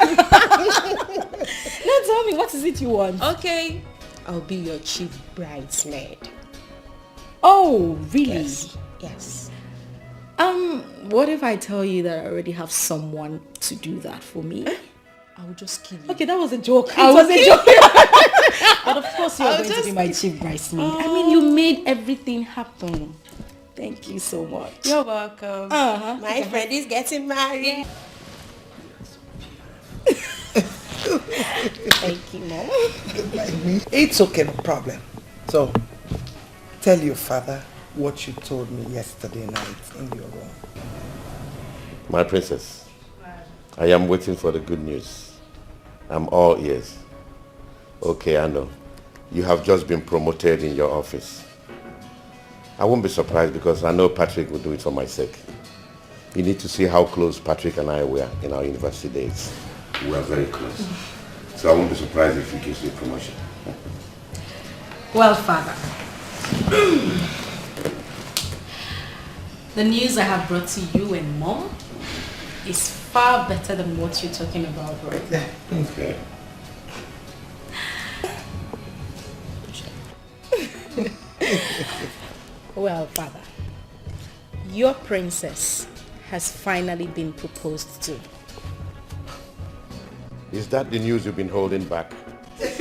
Now tell me, what is it you want? Okay. I'll be your chief bridesmaid. Oh, really? Yes. What if I tell you that I already have someone to do that for me? I will just kill you. Okay, that was a joke. I was a joke. But of course you're going to be my chief bridesmaid. I mean, you made everything happen. Thank you so much. You're welcome. My friend is getting married. Thank you, Mom. It's okay, no problem. So, tell your father what you told me yesterday night in your room. My princess, I am waiting for the good news. I'm all ears. Okay, I know. You have just been promoted in your office. I won't be surprised because I know Patrick will do it for my sake. You need to see how close Patrick and I were in our university days. We are very close. So I won't be surprised if he gives you a promotion. Well, Father, the news I have brought to you and Mom is far better than what you're talking about right now. Okay. Well, Father, your princess has finally been proposed to. Is that the news you've been holding back? This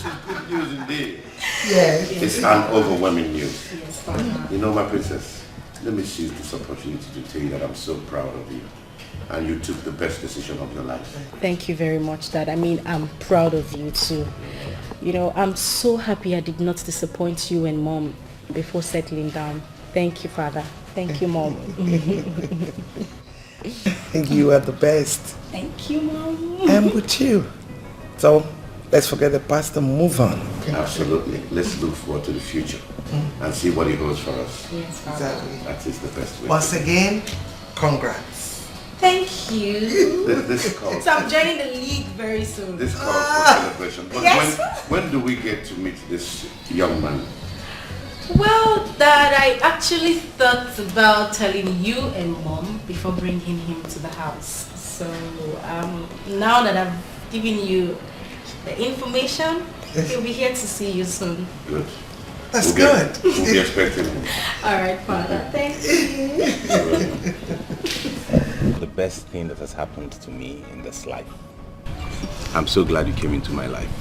is good news indeed. Yes. It's an overwhelming news. Yes, Father. You know, my princess, let me seize this opportunity to tell you that I'm so proud of you. And you took the best decision of your life. Thank you very much, Dad. I mean, I'm proud of you too. You know, I'm so happy I did not disappoint you and Mom before settling down. Thank you, Father. Thank you, Mom. You are the best. Thank you, Mom. I'm with you. So, let's forget the past and move on. Absolutely. Let's look forward to the future and see what it holds for us. Yes, Father. Exactly. That is the best way. Once again, congrats. Thank you. This calls. So I'm joining the league very soon. This calls for celebration. But Yes. when do we get to meet this young man? Well, Dad, I actually thought about telling you and Mom before bringing him to the house. So now that I've given you the information, he'll be here to see you soon. Good. That's good. We'll be expecting him. All right, Father. Thank you. The best thing that has happened to me in this life. I'm so glad you came into my life.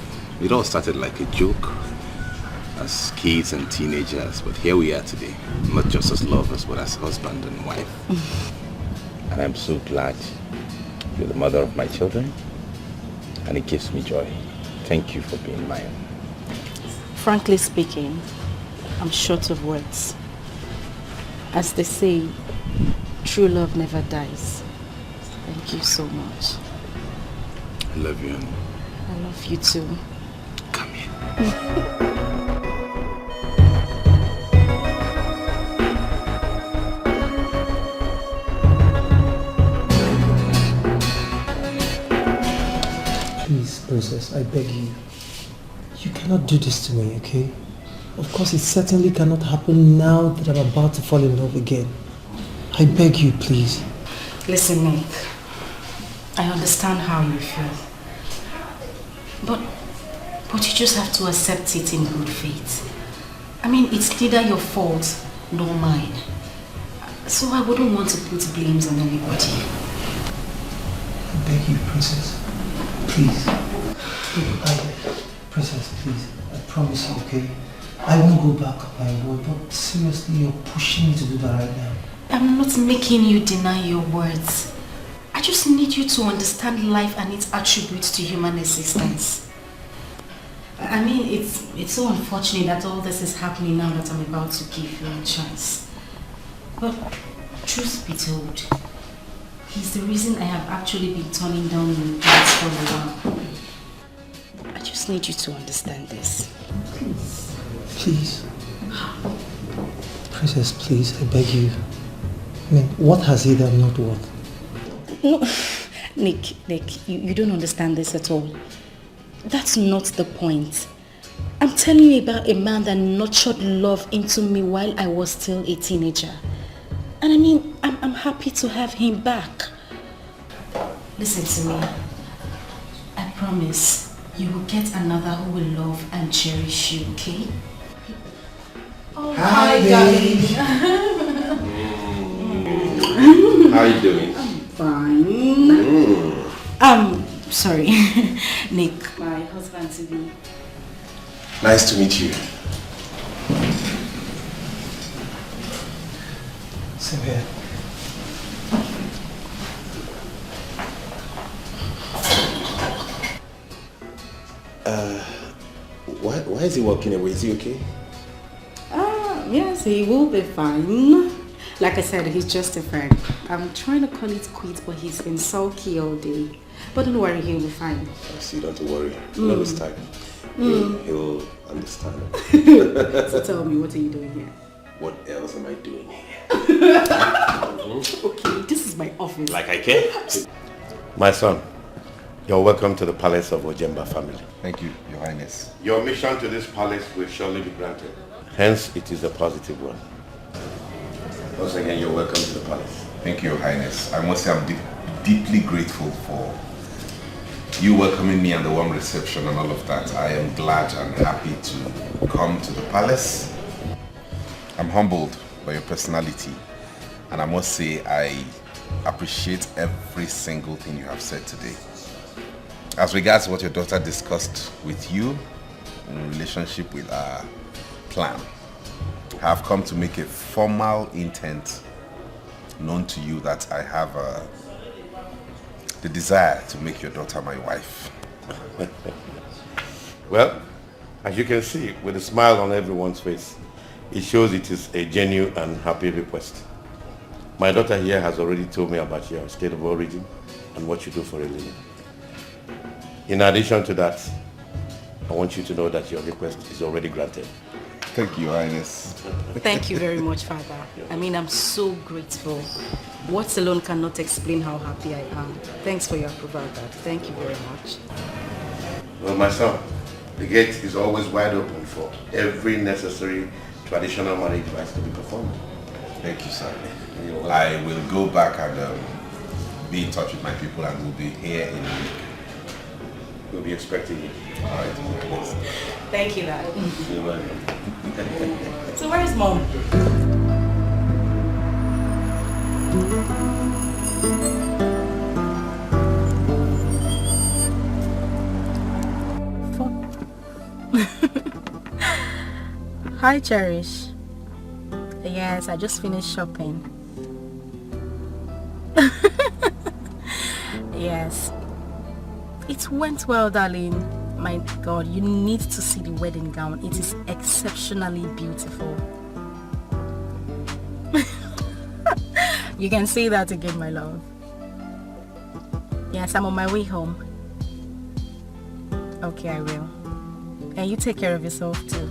It all started like a joke as kids and teenagers, but here we are today. Not just as lovers, but as husband and wife. And I'm so glad you're the mother of my children, and it gives me joy. Thank you for being mine. Frankly speaking, I'm short of words. As they say, true love never dies. Thank you so much. I love you. I love you too. Come here. Please, princess, I beg you. You cannot do this to me, okay? Of course, it certainly cannot happen now that I'm about to fall in love again. I beg you, please. Listen, Nick. I understand how you feel. But you just have to accept it in good faith. I mean, it's neither your fault nor mine. So I wouldn't want to put blames on anybody. I beg you, princess. Please. Princess, please. I promise you, okay? I won't go back on my word, but seriously, you're pushing me to do that right now. I'm not making you deny your words. I just need you to understand life and its attributes to human existence. I mean, it's so unfortunate that all this is happening now that I'm about to give you a chance. But truth be told, he's the reason I have actually been turning down your plans for a while. I just need you to understand this. Please. Princess, please, I beg you. I mean, what has he that I'm not worth? No, Nick, you don't understand this at all. That's not the point. I'm telling you about a man that nurtured love into me while I was still a teenager. And I mean, I'm happy to have him back. Listen to me. I promise you will get another who will love and cherish you, okay? Oh, Hi, darling. How are you doing? Fine. Sorry. Nick, my husband to be. Nice to meet you. Same here. Why is he walking away? Is he okay? Yes, he will be fine. Like I said, he's just a friend. I'm trying to call it quits, but he's been sulky all day. But don't worry, he'll be fine. See, don't worry. Not this time. He'll understand. So tell me, what are you doing here? What else am I doing here? Okay, this is my office. Like I care? My son, you're welcome to the palace of Ojemba family. Thank you, Your Highness. Your mission to this palace will surely be granted. Hence, it is a positive one. Once again, you're welcome to the palace. Thank you, Your Highness. I must say I'm deeply grateful for you welcoming me and the warm reception and all of that. I am glad and happy to come to the palace. I'm humbled by your personality, and I must say I appreciate every single thing you have said today. As regards what your daughter discussed with you in relationship with our plan, I have come to make a formal intent known to you that I have the desire to make your daughter my wife. Well, as you can see, with a smile on everyone's face, it shows it is a genuine and happy request. My daughter here has already told me about your state of origin and what you do for a living. In addition to that, I want you to know that your request is already granted. Thank you, Your Highness. Thank you very much, Father. I mean, I'm so grateful. Words alone cannot explain how happy I am. Thanks for your approval, Dad. Thank you very much. Well, my son, the gate is always wide open for every necessary traditional marriage rites to be performed. Thank you, sir. I will go back and be in touch with my people, and we'll be here in a week. We'll be expecting you. All right. Thank you, Dad. You're welcome. So where is Mom? Hi, Cherish. Yes, I just finished shopping. Yes. It went well, darling. My God, you need to see the wedding gown. It is exceptionally beautiful. You can say that again, my love. Yes, I'm on my way home. Okay, I will. And you take care of yourself too.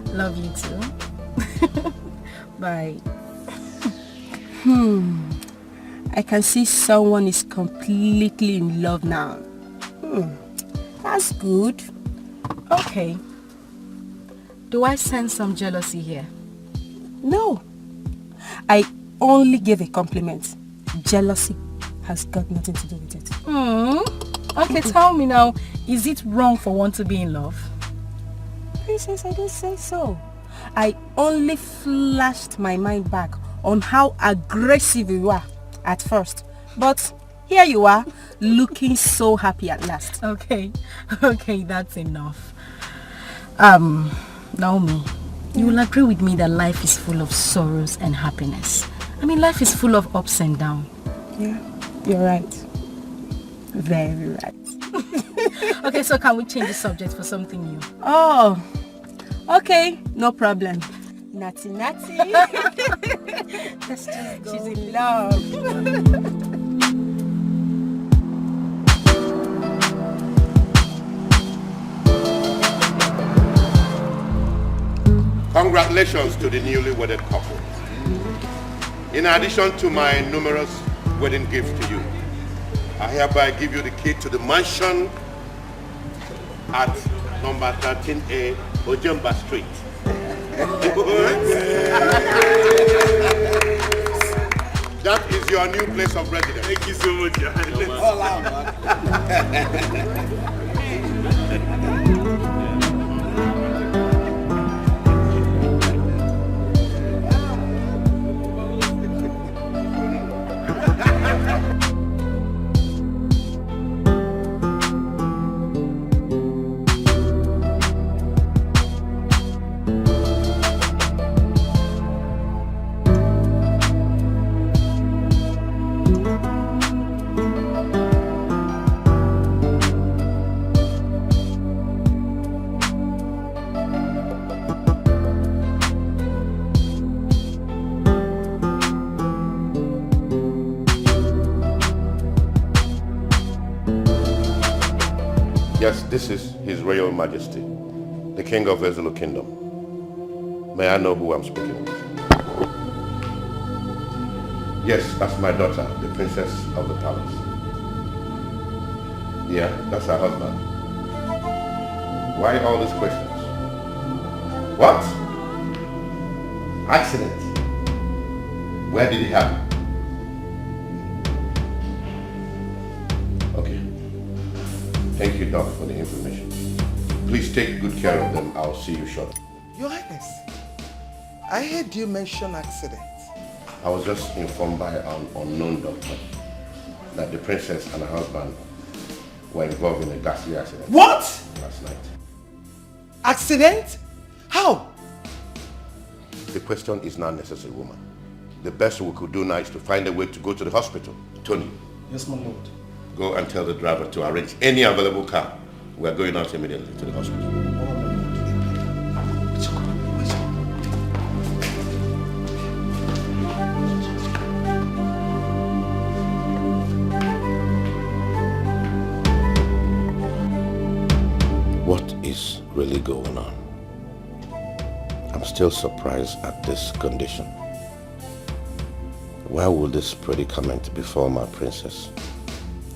Love you too. Bye. I can see someone is completely in love now. That's good. Okay. Do I sense some jealousy here? No. I only gave a compliment. Jealousy has got nothing to do with it. Okay, tell me now, is it wrong for one to be in love? Princess, I don't say so. I only flashed my mind back on how aggressive you were at first. But here you are, looking so happy at last. Okay, that's enough. Naomi, you will agree with me that life is full of sorrows and happiness. I mean, life is full of ups and downs. Yeah, you're right. Very right. Okay, so can we change the subject for something new? Oh, okay, no problem. Natty. Let's just go. She's in love. Congratulations to the newly wedded couple. In addition to my numerous wedding gifts to you, I hereby give you the key to the mansion at number 13A Ojemba Street. That is your new place of residence. Thank you so much, Your Highness. All out, man. Yes, this is His Royal Majesty, the King of Ezulu Kingdom. May I know who I'm speaking with? Yes, that's my daughter, the princess of the palace. Yeah, that's her husband. Why all these questions? What? Accident? Where did it happen? Okay. Thank you, Doc, for the information. Please take good care of them. I'll see you shortly. Your Highness, I heard you mention accident. I was just informed by an unknown doctor that the princess and her husband were involved in a ghastly accident. What? Last night. Accident? How? The question is not necessary, woman. The best we could do now is to find a way to go to the hospital. Tony. Yes, my lord. Go and tell the driver to arrange any available car. We are going out immediately to the hospital. What is really going on? I'm still surprised at this condition. Why would this predicament befall my princess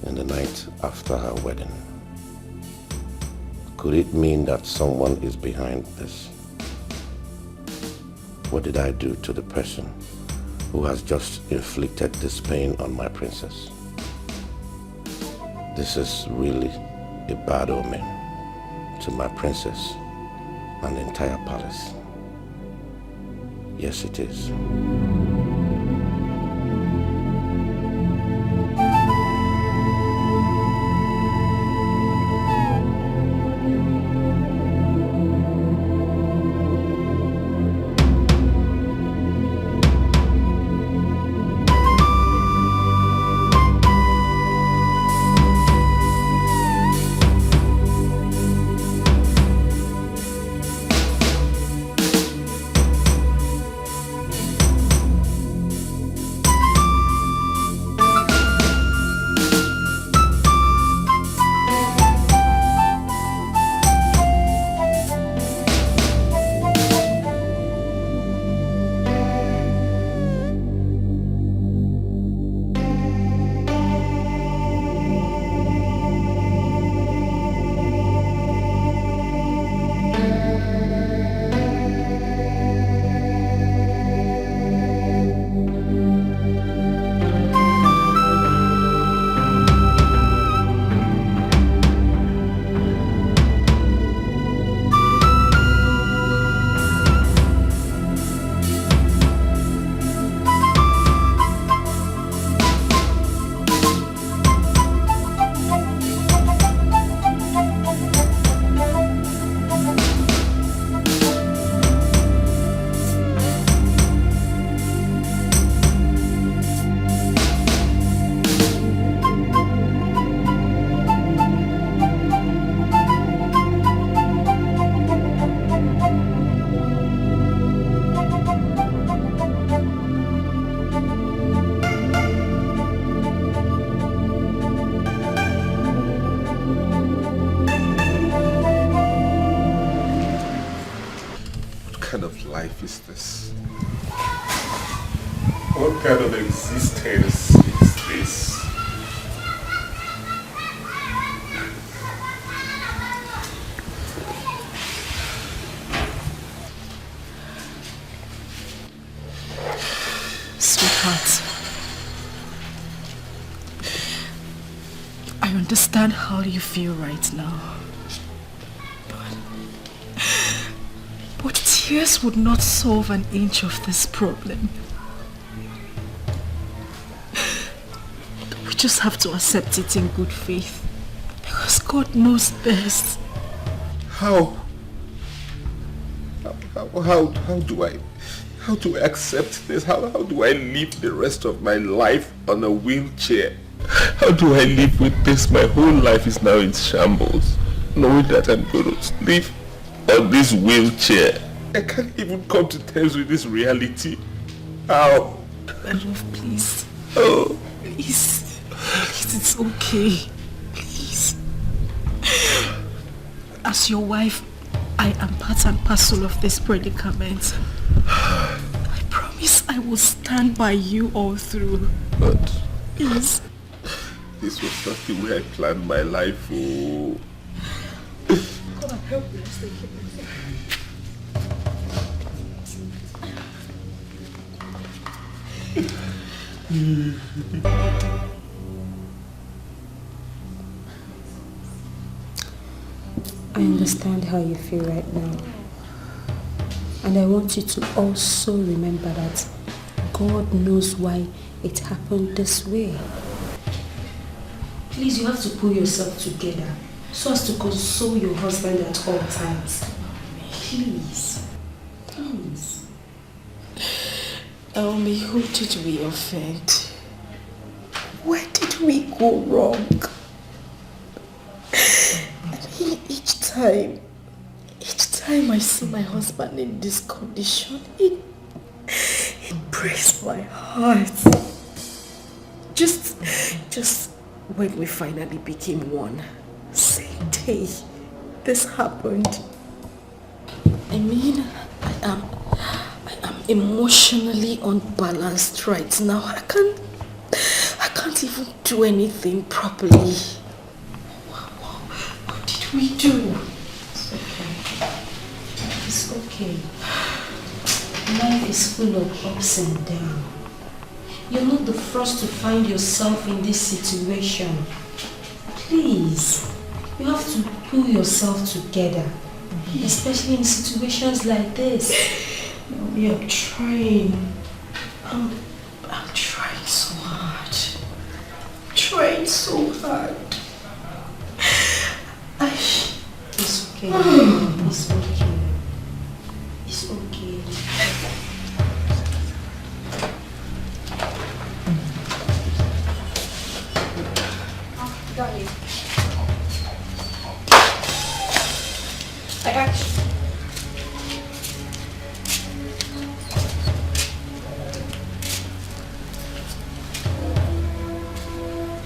in the night after her wedding? Could it mean that someone is behind this? What did I do to the person who has just inflicted this pain on my princess? This is really a bad omen to my princess and the entire palace. Yes, it is. life is this? What kind of existence is this? Sweetheart, I understand how you feel right now. But tears would not solve an inch of this problem. We just have to accept it in good faith. Because God knows best. How do I accept this? How do I live the rest of my life on a wheelchair? How do I live with this? My whole life is now in shambles, knowing that I'm going to live on this wheelchair. I can't even come to terms with this reality. How? My love, please. Oh. Please. Please, it's okay. Please. As your wife, I am part and parcel of this predicament. I promise promise I will stand by you all through. But Please. this was not the way I planned my life. Oh. Come and help me. Let's take it. I understand how you feel right now. And I want you to also remember that God knows why it happened this way. Please, you have to pull yourself together so as to console your husband at all times. Please. Please. Naomi, who did we offend? Where did we go wrong? And each time I see my husband in this condition, it breaks my heart. Just when we finally became one, same day this happened. I mean, I am emotionally unbalanced right now. I can't even do anything properly. What did we do? It's okay. Life is full of ups and downs. You're not the first to find yourself in this situation. Please, you have to pull yourself together, especially in situations like this. Mommy, I'm trying. I'm trying so hard. Trying so hard. It's okay. It's okay. It's okay. Got you. I got you.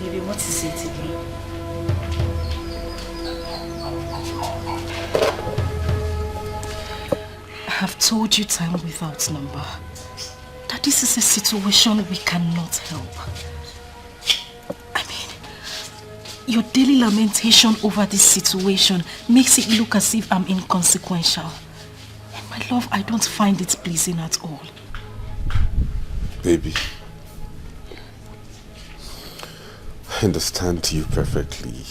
Baby, what is it again? I have told you time without number that this is a situation we cannot help. I mean, your daily lamentation over this situation makes it look as if I'm inconsequential. And my love, I don't find it pleasing at all. Baby, I understand you perfectly.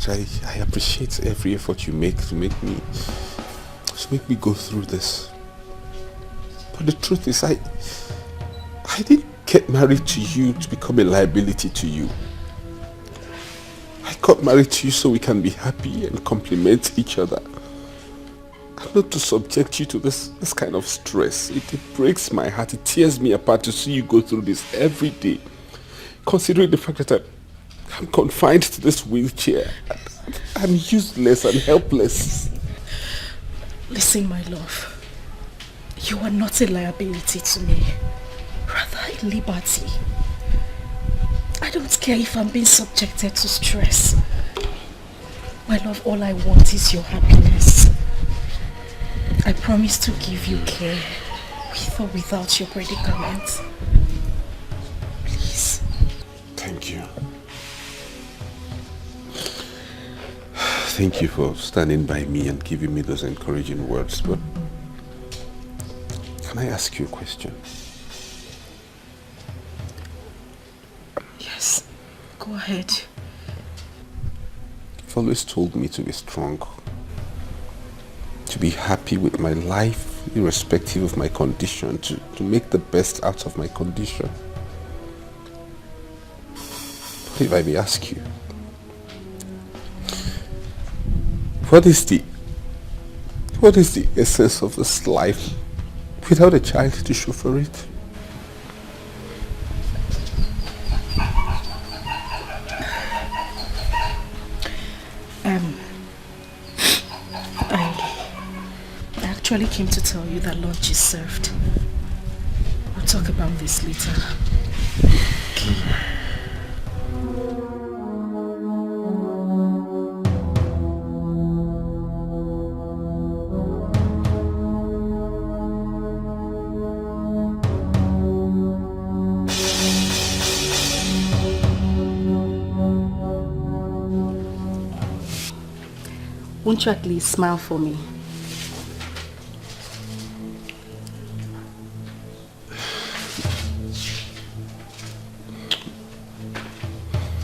I appreciate every effort you make to make me go through this. But the truth is, I didn't get married to you to become a liability to you. I got married to you so we can be happy and complement each other. And not to subject you to this kind of stress. It breaks my heart, it tears me apart to see you go through this every day. Considering the fact that I'm confined to this wheelchair. I'm useless and helpless. Listen, my love. You are not a liability to me. Rather a liberty. I don't care if I'm being subjected to stress. My love, all I want is your happiness. I promise to give you care, with or without your predicament. Please. Thank you. Thank you for standing by me and giving me those encouraging words, but can I ask you a question? Yes, go ahead. You've always told me to be strong, to be happy with my life, irrespective of my condition, to make the best out of my condition. But if I may ask you, what is the essence of this life without a child to show for it? I actually came to tell you that lunch is served. We'll talk about this later. Won't you at least smile for me?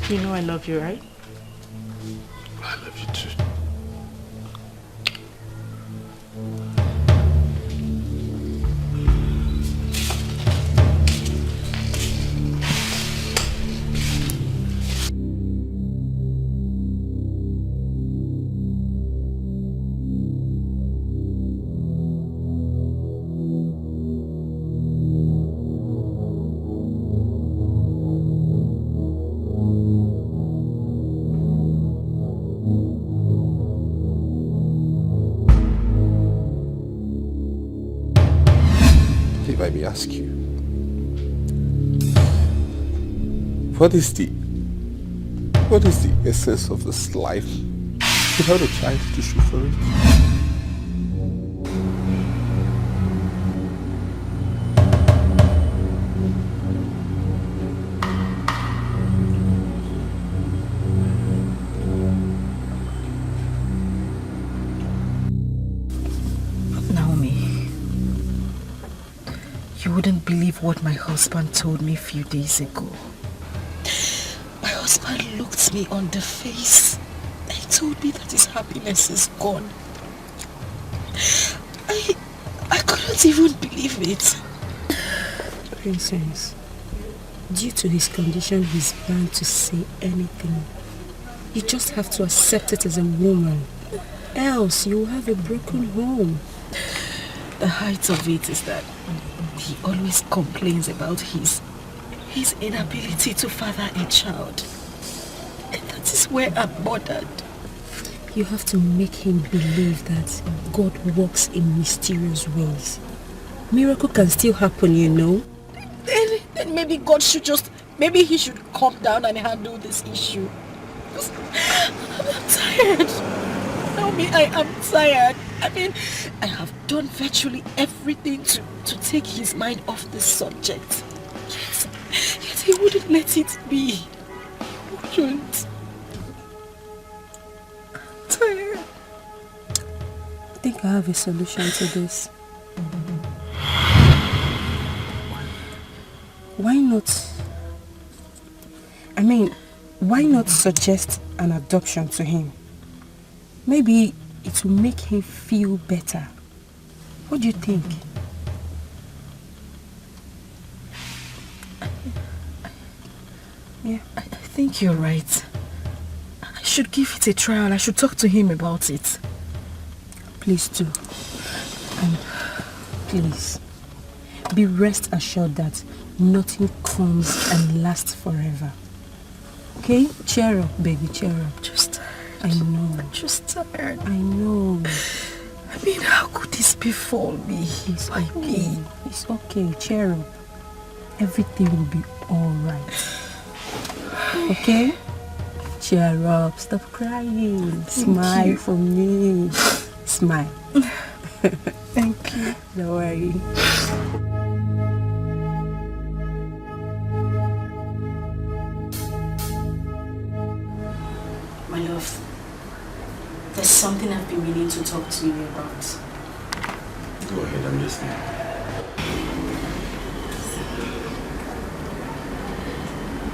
You know I love you, right? I love you too. If I may ask you, what is the essence of this life without a child to show for it? You wouldn't believe what my husband told me a few days ago. My husband looked me on the face and told me that his happiness is gone. I couldn't even believe it. Princess, due to his condition, he's bound to say anything. You just have to accept it as a woman. Else, you will have a broken home. The height of it is that he always complains about his inability to father a child. And that is where I'm bothered. You have to make him believe that God works in mysterious ways. Miracle can still happen, you know. Then maybe God should maybe he should calm down and handle this issue. I'm tired. Naomi, I am tired. I mean, I have done virtually everything to take his mind off this subject. Yet he wouldn't let it be. He wouldn't. I'm tired. I think I have a solution to this. Why not suggest an adoption to him? Maybe it will make him feel better. What do you think? Yeah, I think you're right. I should give it a trial. I should talk to him about it. Please do. And please, be rest assured that nothing comes and lasts forever. Okay? Cheer up, baby, cheer up. Just tired. I know. I'm just tired. I know. I mean, how could this befall me? It's okay. It's okay. Cheer up. Everything will be alright. Okay? Cheer up. Stop crying. Smile for me. Smile. Thank you. Don't worry. My love, there's something I've been meaning to talk to you about. Go ahead, I'm listening.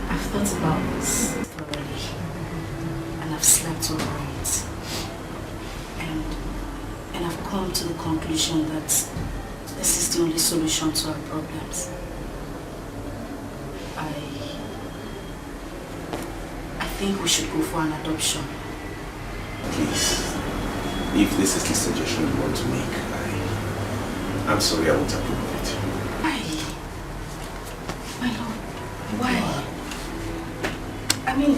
I've thought about this already, and I've slept all night. And I've come to the conclusion that this is the only solution to our problems. I think we should go for an adoption. Please, if this is the suggestion you want to make, I'm sorry, I won't approve of it. Why? My lord, why? I mean,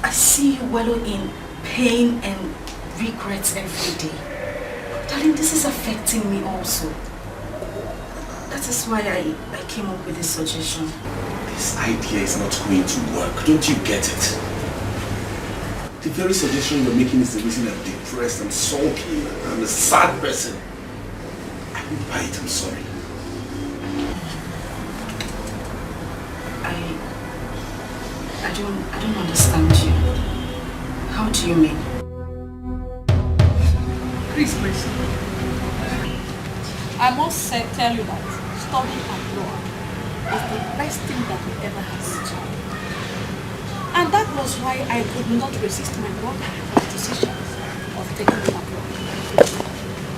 I see you wallow in pain and regrets every day. Darling, this is affecting me also. That is why I came up with this suggestion. This idea is not going to work. Don't you get it? The very suggestion you're making is the reason I'm depressed, I'm sulky, I'm a sad person. I won't buy it, I'm sorry. I don't understand you. How do you mean? Please, please. I must tell you that studying abroad is the best thing that we ever had. And that was why I could not resist my brother's decision of taking me abroad.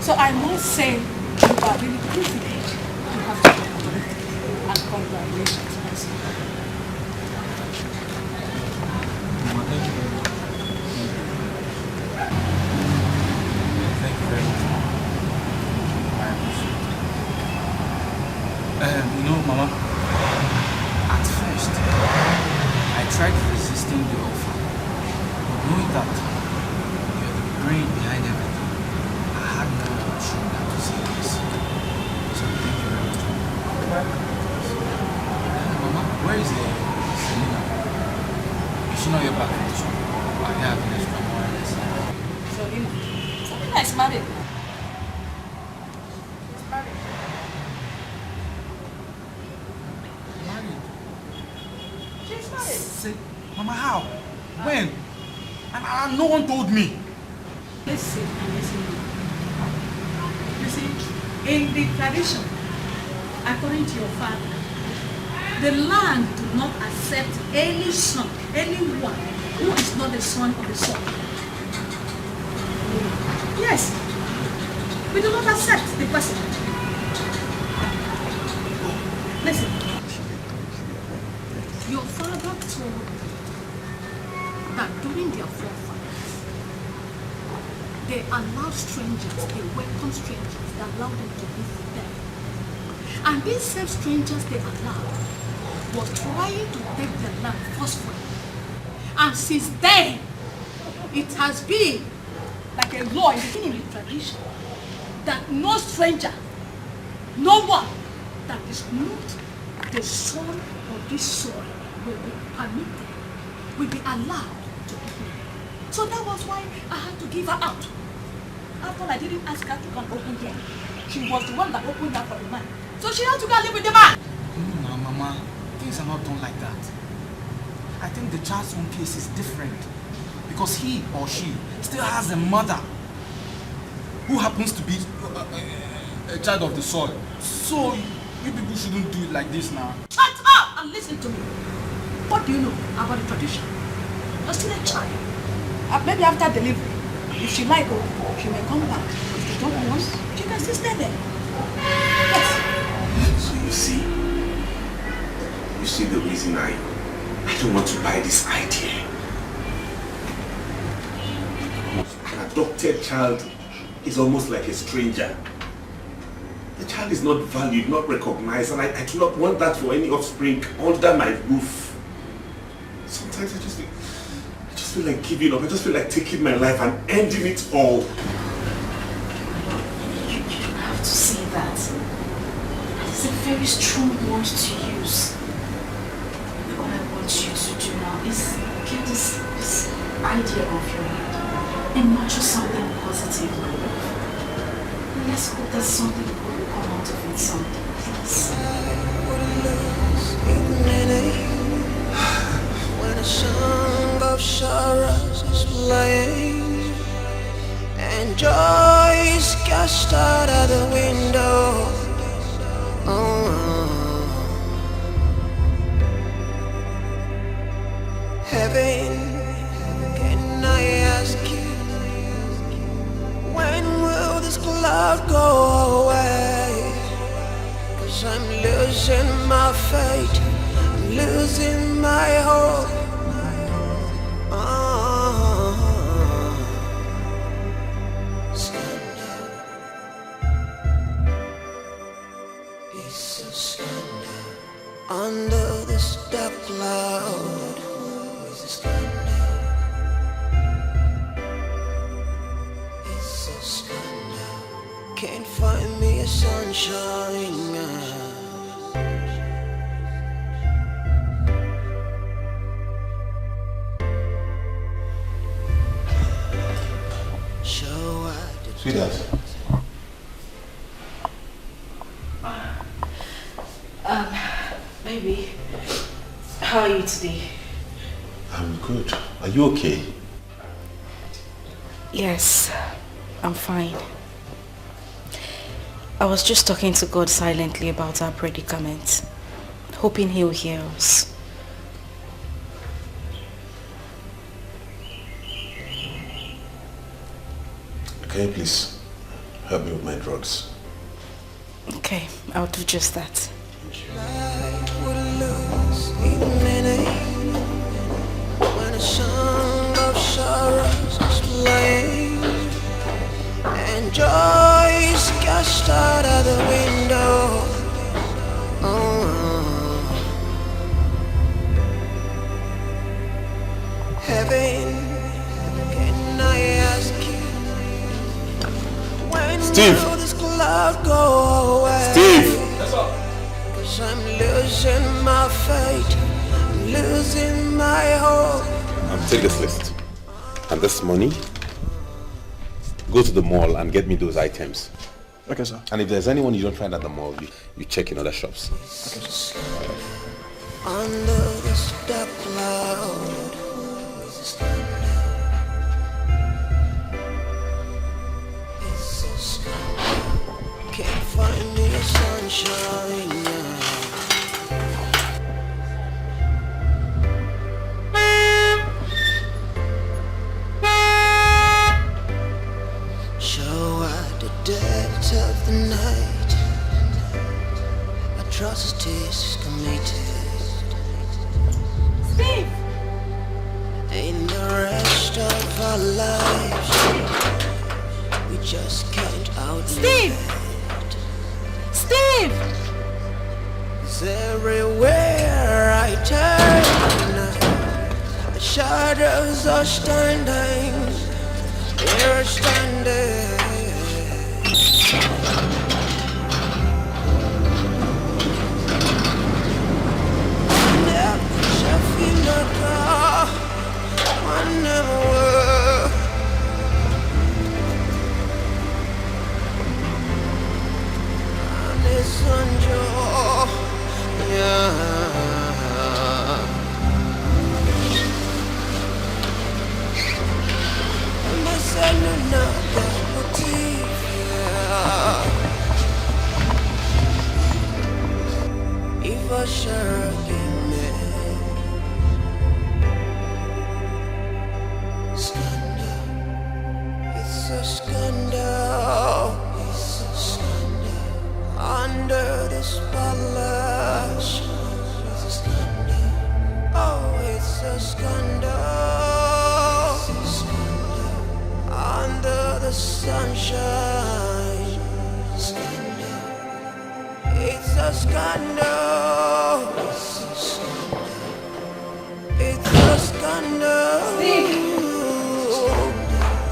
So I must say you are really privileged to have such an opportunity. And congratulations, my son. Thank you very much. Thank you very much. I appreciate it. You know, Mama, at first, I tried resisting the offer. But knowing that you're the brain behind everything, I had no option than to say yes. So thank you very much. Mama, where is Selena? Is she not your back in the shop? Are you having extra wireless? Selena. Selena is married. She's married. Say, Mama, how? When? And no one told me. Listen and listen. You see, in the tradition, according to your father, the land do not accept any son, anyone who is not the son of the son. Yes, we do not accept the person. Listen, your father told that during their forefathers, they allowed strangers, they welcomed strangers, they allowed them to live with them. And these same strangers they allowed was trying to take the land forcefully. And since then, it has been like a law in the tradition that no stranger, no one that is not the son of this soil will be permitted, will be allowed to open. So that was why I had to give her out. After I didn't ask her to come open here, she was the one that opened up for the man. So she had to go and live with the man. No, Mama, things are not done like that. I think the child's own case is different because he or she still has a mother who happens to be a child of the soil. So you people shouldn't do it like this now. Shut up and listen to me. What do you know about the tradition? You're still a child. Maybe after delivery, if she like, she may come back. If she don't want, she can still stay there. Yes. So you see the reason I don't want to buy this idea. An adopted child is almost like a stranger. The child is not valued, not recognized, and I do not want that for any offspring under my roof. Sometimes I just feel like giving up. I just feel like taking my life and ending it all. You have to see that. It's a very strong word to use. What I want you to do now is get this idea off your head and nurture something positive. Let's hope that something good will come out of it someday, please. When a song of sorrows is playing and joy is cast out of the window, heaven, can I ask you, when will this cloud go away? 'Cause I'm losing my faith, I'm losing my hope. Scandal. It's a scandal. Under this dark cloud, it's a scandal. It's a scandal. Can't find me a sunshine. Sweetheart. Baby, how are you today? I'm good. Are you okay? Yes, I'm fine. I was just talking to God silently about our predicament, hoping He'll hear us. Can you please help me with my drugs? Okay, I'll do just that. When a song of sorrows is playing and joy is cast out of the window. Heaven, can I ask you, when will this cloud go away? Steve! 'Cause I'm losing my faith, I'm losing my hope. Take this list. And this money, go to the mall and get me those items. Okay, sir. And if there's anyone you don't find at the mall, you check in other shops. Okay, sir. Under this dark cloud, can't find me a sunshine. So at the depth of the night, atrocities committed. Steve! In the rest of our lives, we just can't outlive Steve! it. Steve! 'Cause everywhere I turn, the shadows are standing, they're standing. It's a scandal. It's a scandal. Under the spotlight. It's a scandal. Oh, it's a scandal. It's a scandal. Under the sunshine. Scandal. It's a scandal. It's a scandal. It's a scandal. Steve!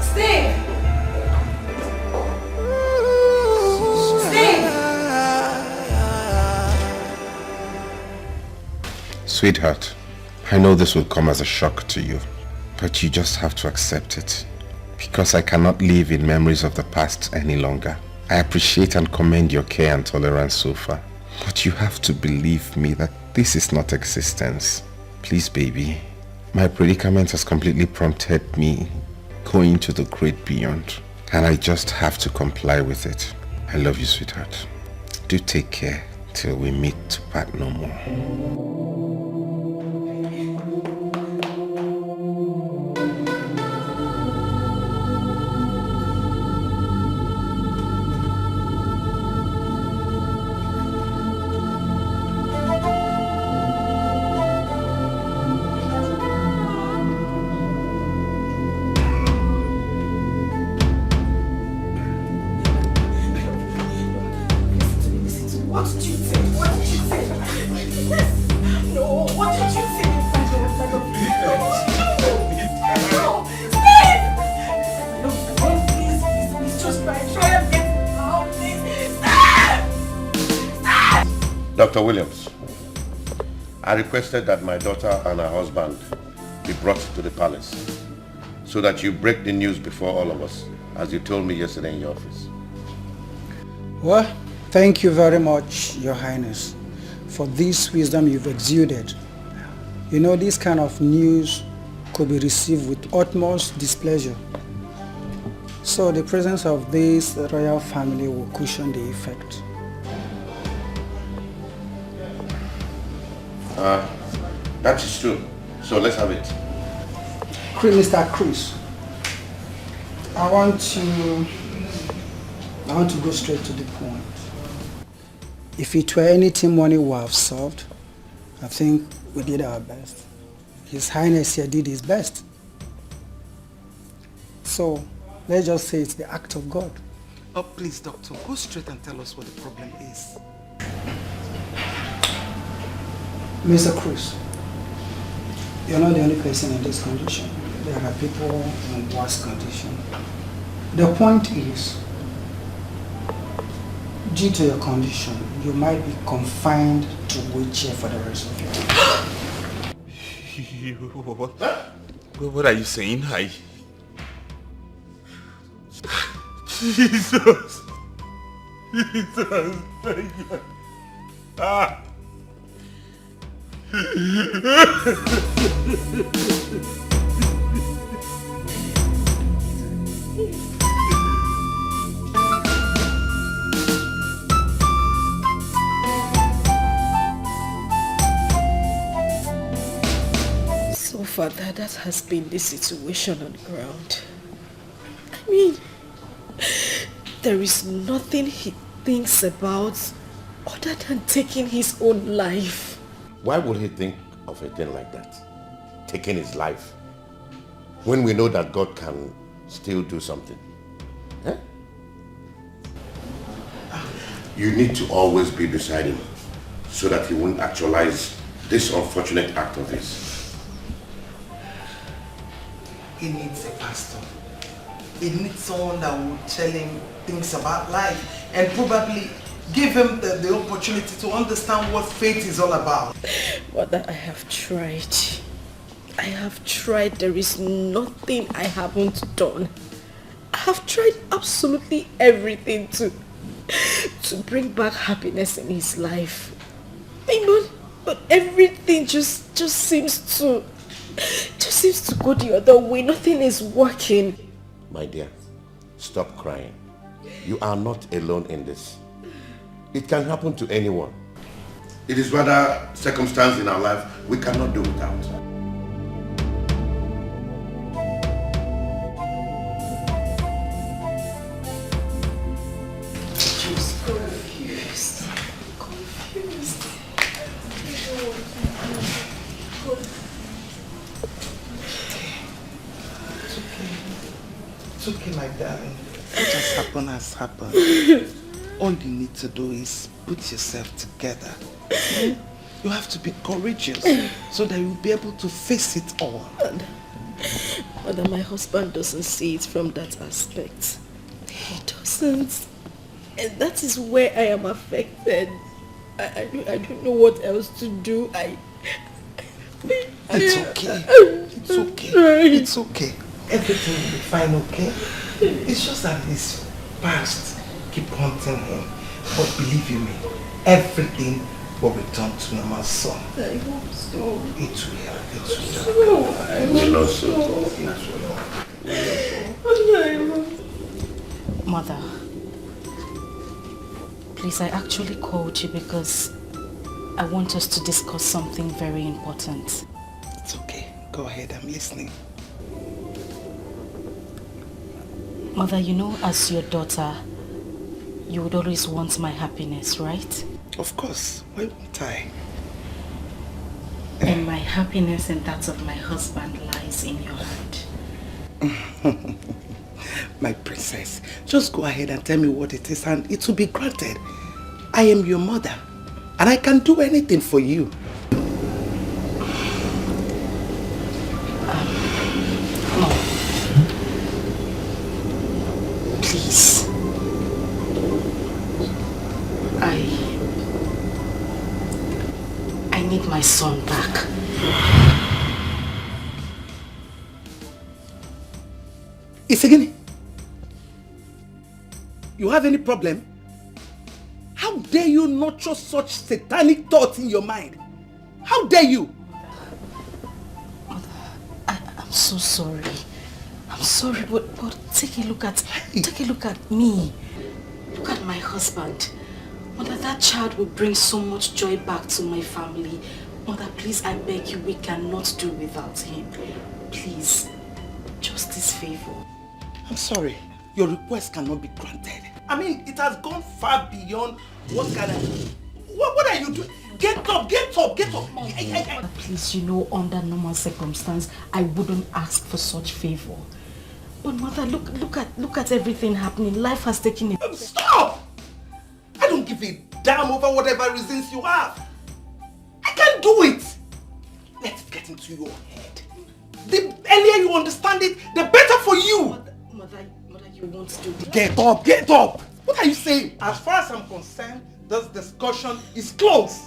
Steve! Steve! Sweetheart, I know this will come as a shock to you, but you just have to accept it. Because I cannot live in memories of the past any longer. I appreciate and commend your care and tolerance so far. But you have to believe me that this is not existence. Please, baby. My predicament has completely prompted me going to the great beyond. And I just have to comply with it. I love you, sweetheart. Do take care till we meet to part no more. Dr. Williams, I requested that my daughter and her husband be brought to the palace so that you break the news before all of us, as you told me yesterday in your office. Well, thank you very much, Your Highness, for this wisdom you've exuded. You know, this kind of news could be received with utmost displeasure. So the presence of this royal family will cushion the effect. That is true. So let's have it. Mr. Chris, I want to go straight to the point. If it were anything money would have solved, I think we did our best. His Highness here did his best. So let's just say it's the act of God. Oh, please, doctor, go straight and tell us what the problem is. Mr. Cruz, you're not the only person in this condition. There are people in worse condition. The point is, due to your condition, you might be confined to wheelchair for the rest of your life. What are you saying? Jesus! Jesus! Thank you. Ah! So far, that has been the situation on ground. I mean, there is nothing he thinks about other than taking his own life. Why would he think of a thing like that? Taking his life. When we know that God can still do something. Eh? You need to always be beside him so that he won't actualize this unfortunate act of his. He needs a pastor. He needs someone that will tell him things about life and probably give him the opportunity to understand what faith is all about. Mother, I have tried. I have tried. There is nothing I haven't done. I have tried absolutely everything to bring back happiness in his life. But everything just seems to go the other way. Nothing is working. My dear, stop crying. You are not alone in this. It can happen to anyone. It is rather circumstance in our life we cannot do without. Just confused. It's okay, my darling. What has happened has happened. All you need to do is put yourself together. You have to be courageous so that you'll be able to face it all. Mother, my husband doesn't see it from that aspect. He doesn't. And that is where I am affected. I don't know what else to do. It's okay. It's okay. It's okay. Everything will be fine, okay? It's just that his past keep haunting him. But believe you me, everything will return to normal soon. I hope so. It will. I will also. Mother, please, I actually called you because I want us to discuss something very important. It's okay. Go ahead, I'm listening. Mother, you know, as your daughter, you would always want my happiness, right? Of course. Why won't I? And my happiness and that of my husband lies in your hand. My princess, just go ahead and tell me what it is and it will be granted. I am your mother and I can do anything for you. No. Please. I need my son back. Ifegini, you have any problem? How dare you nurture such satanic thoughts in your mind? How dare you? I'm so sorry. I'm sorry, but take a look at me. Look at my husband. Mother, that child will bring so much joy back to my family. Mother, please, I beg you, we cannot do without him. Please, just this favor. I'm sorry, your request cannot be granted. I mean, it has gone far beyond what can I... What are you doing? Get up! Mother, please, you know, under normal circumstance, I wouldn't ask for such favor. But Mother, look at everything happening. Life has taken it. Stop! I don't give a damn over whatever reasons you have. I can't do it. Let it get into your head. The earlier you understand it, the better for you. Mother, you won't do this. Get up! What are you saying? As far as I'm concerned, this discussion is closed.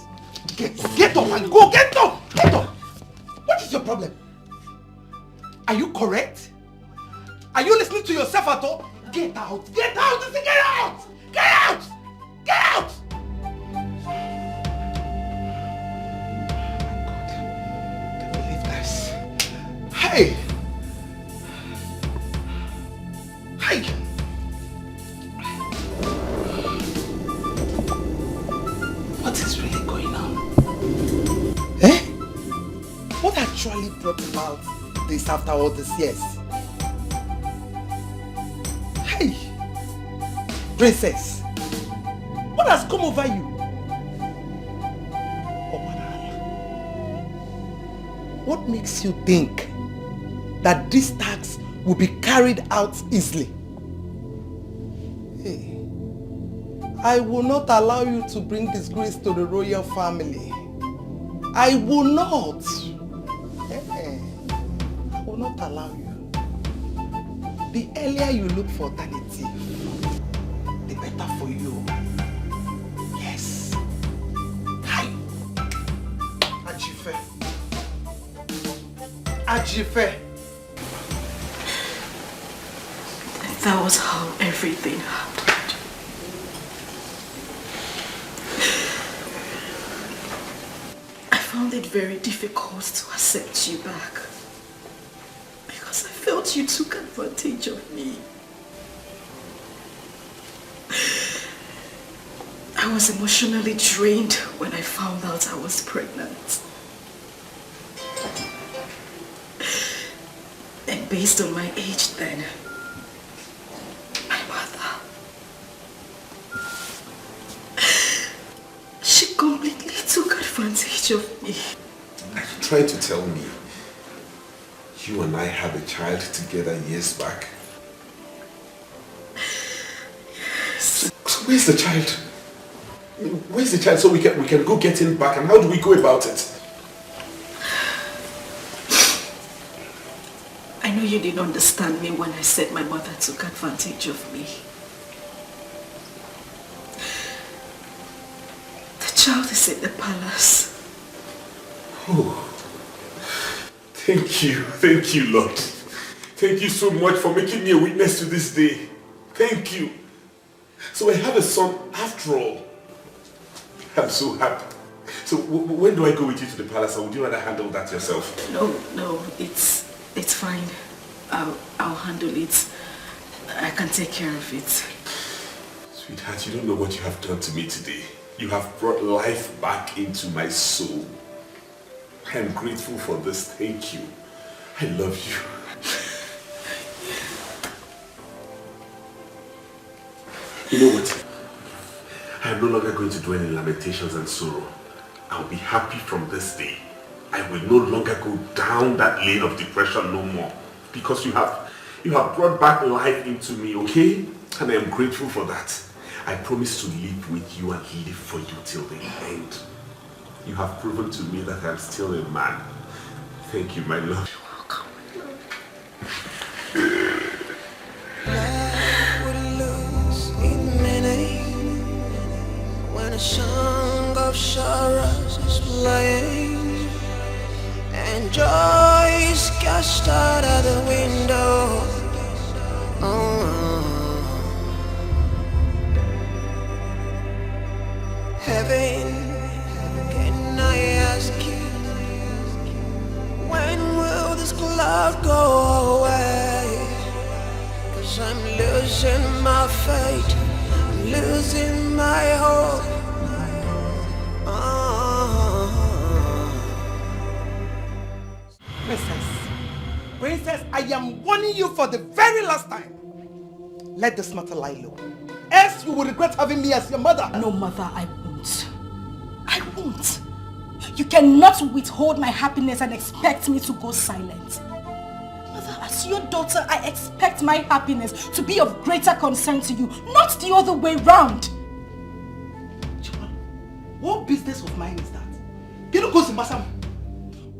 Get up and go. Get up. What is your problem? Are you correct? Are you listening to yourself at all? Get out! Get out! Can't believe this. Hey! What is really going on? What actually brought about this after all these years? Hey! Princess! What has come over you? What makes you think that this tax will be carried out easily? Hey, I will not allow you to bring disgrace to the royal family. I will not. I will not allow you. The earlier you look for alternative, the better for you. Yes. Hi. Ajife. That was how everything happened. I found it very difficult to accept you back because I felt you took advantage of me. I was emotionally drained when I found out I was pregnant. And based on my age then, my mother, she completely took advantage of me. Are you trying to tell me you and I had a child together years back? Yes. So where's the child? Where's the child so we can go get him back, and how do we go about it? I know you didn't understand me when I said my mother took advantage of me. The child is in the palace. Oh, thank you, Lord. Thank you so much for making me a witness to this day. Thank you. So I have a son after all. I'm so happy. So when do I go with you to the palace, or would you rather handle that yourself? No, it's fine. I'll handle it. I can take care of it. Sweetheart, you don't know what you have done to me today. You have brought life back into my soul. I am grateful for this. Thank you. I love you. You know what? I am no longer going to dwell in lamentations and sorrow. I'll be happy from this day. I will no longer go down that lane of depression no more. Because you have brought back life into me, okay? And I am grateful for that. I promise to live with you and live for you till the end. You have proven to me that I am still a man. Thank you, my love. You're welcome. Life would lose its meaning when a song of sorrows is playing and joy is cast out of the window. Heaven, can I ask you, when will this cloud go away? losing my faith, I'm losing my hope. Princess, I am warning you for the very last time. Let this matter lie low. Else you will regret having me as your mother. No, mother, I won't. I won't. You cannot withhold my happiness and expect me to go silent. Mother, as your daughter, I expect my happiness to be of greater concern to you, not the other way round. What business of mine is that? You don't go to Masam.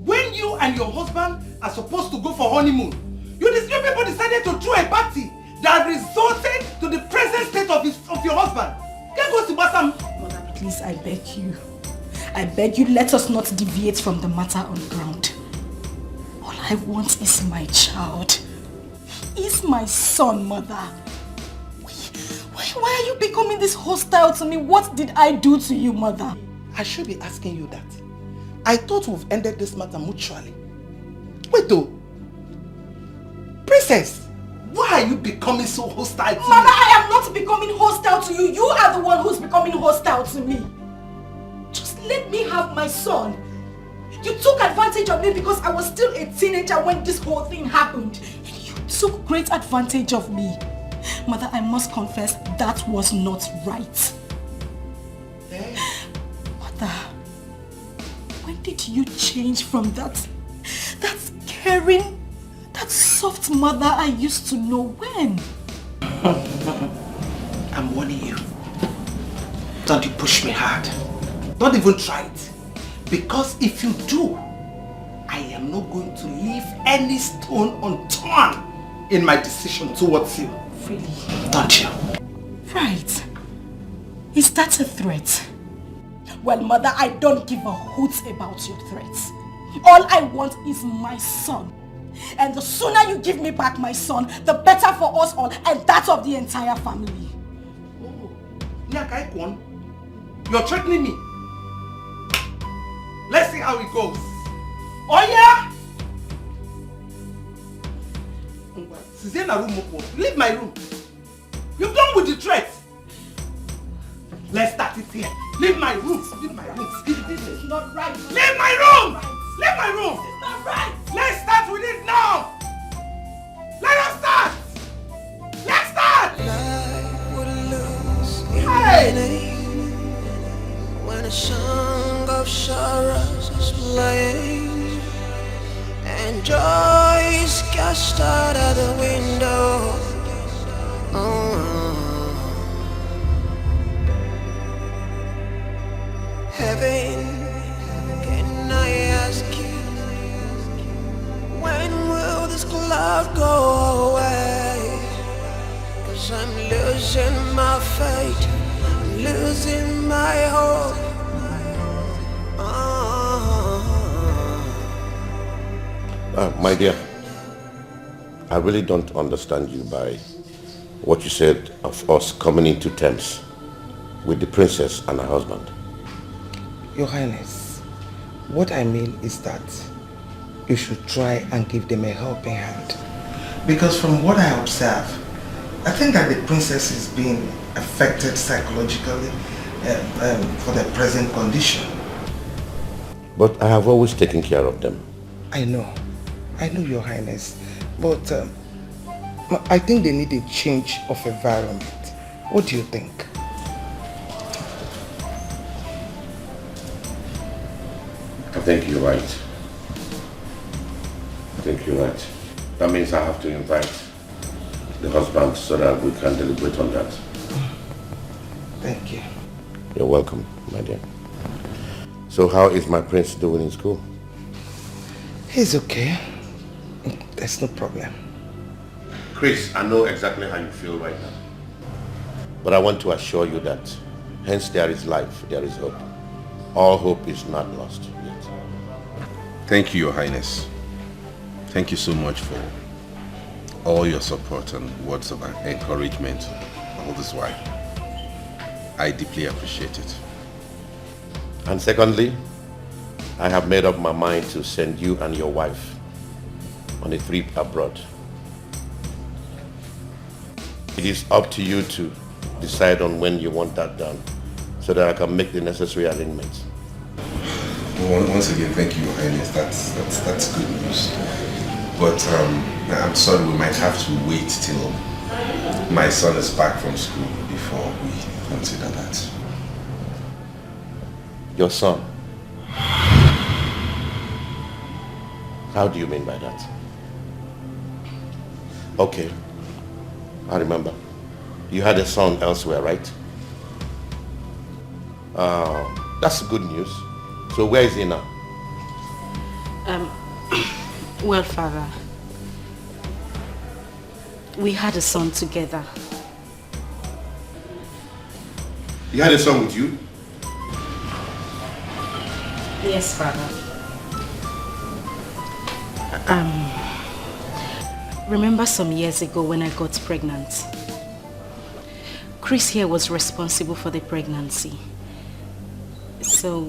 When you and your husband are supposed to go for honeymoon, you people decided to throw a party that resulted to the present state of your husband. Can't go to Masam. Mother, please, I beg you. I beg you, let us not deviate from the matter on ground. All I want is my child. He is my son, Mother. Why are you becoming this hostile to me? What did I do to you, Mother? I should be asking you that. I thought we've ended this matter mutually. Wait though. Princess, why are you becoming so hostile to me? Mother, I am not becoming hostile to you. You are the one who's becoming hostile to me. Just let me have my son. You took advantage of me because I was still a teenager when this whole thing happened. You took great advantage of me. Mother, I must confess that was not right. Hey. Mother, when did you change from that caring, that soft mother I used to know? When? I'm warning you. Don't you push me hard. Don't even try it. Because if you do, I am not going to leave any stone unturned in my decision towards you. Really? Don't you? Right. Is that a threat? Well, Mother, I don't give a hoot about your threats. All I want is my son. And the sooner you give me back my son, the better for us all and that of the entire family. Oh, you're threatening me. Let's see how it goes. Oh yeah? Leave my room. You're done with the threat. Let's start it here. Leave my room. Leave my room. This is not right. Leave my room. Leave my room. This is not right. Let's start with it now. Let us start. Let's start. Hey. When a song of sorrows is playing and joy is cast out of the window. Heaven, can I ask you, when will this cloud go away? 'Cause I'm losing my faith, I'm losing my hope. My dear, I really don't understand you by what you said of us coming into terms with the princess and her husband. Your Highness, what I mean is that you should try and give them a helping hand. Because from what I observe, I think that the princess is being affected psychologically for the present condition. But I have always taken care of them. I know, Your Highness, but I think they need a change of environment. What do you think? I think you're right. That means I have to invite the husband so that we can deliberate on that. Thank you. You're welcome, my dear. So how is my prince doing in school? He's okay. There's no problem. Chris, I know exactly how you feel right now. But I want to assure you that hence there is life, there is hope. All hope is not lost yet. Thank you, Your Highness. Thank you so much for all your support and words of encouragement all this while. I deeply appreciate it. And secondly, I have made up my mind to send you and your wife on a trip abroad. It is up to you to decide on when you want that done so that I can make the necessary arrangements. Well, once again, thank you, Your Highness. That's good news. But I'm sorry, we might have to wait till my son is back from school before we consider that. Your son? How do you mean by that? Okay, I remember. You had a son elsewhere, right? That's good news. So where is he now? Well, Father, we had a son together. You had a son with you? Yes, Father. Remember some years ago when I got pregnant? Chris here was responsible for the pregnancy. So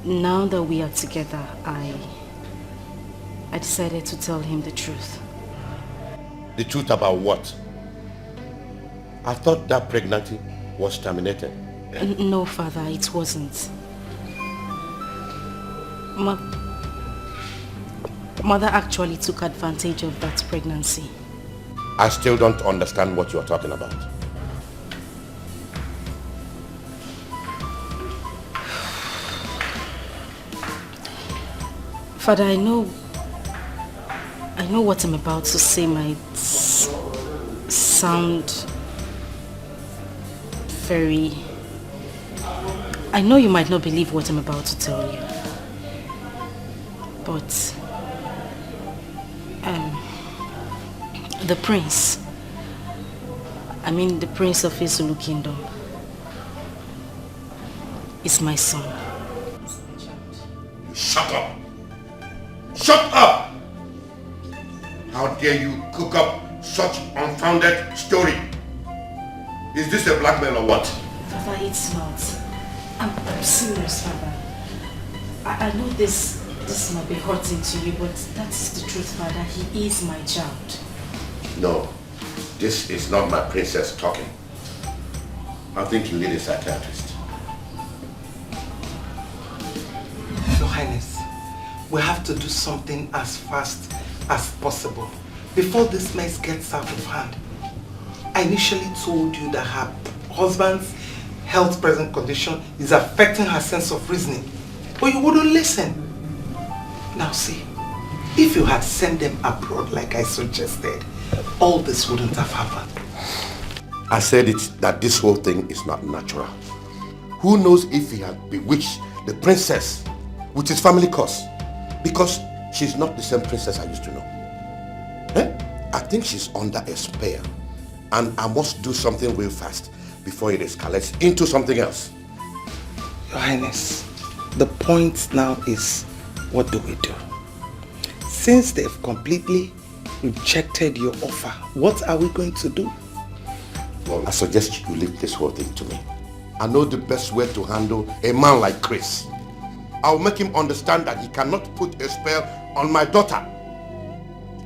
now that we are together, I decided to tell him the truth. The truth about what? I thought that pregnancy was terminated. No, Father, it wasn't. Mother actually took advantage of that pregnancy. I still don't understand what you are talking about. Father, I know what I'm about to say might sound very... I know you might not believe what I'm about to tell you. But... the prince... the prince of Isulu Kingdom is my son. Shut up! Shut up! How dare you cook up such unfounded story? Is this a blackmail or what? Father, it's not. I'm serious, Father. I know this might be hurting to you, but that's the truth, Father. He is my child. No, this is not my princess talking. I think you need a psychiatrist. Your Highness, we have to do something as fast as possible before this mess gets out of hand. I initially told you that her husband's health present condition is affecting her sense of reasoning, but you wouldn't listen. Now see, if you had sent them abroad like I suggested, all this wouldn't have happened. I said it that this whole thing is not natural. Who knows if he had bewitched the princess with his family curse, because she's not the same princess I used to know. I think she's under a spell, and I must do something real fast before it escalates into something else. Your Highness, the point now is, what do we do? Since they've completely rejected your offer, what are we going to do? Well, I suggest you leave this whole thing to me. I know the best way to handle a man like Chris. I'll make him understand that he cannot put a spell on my daughter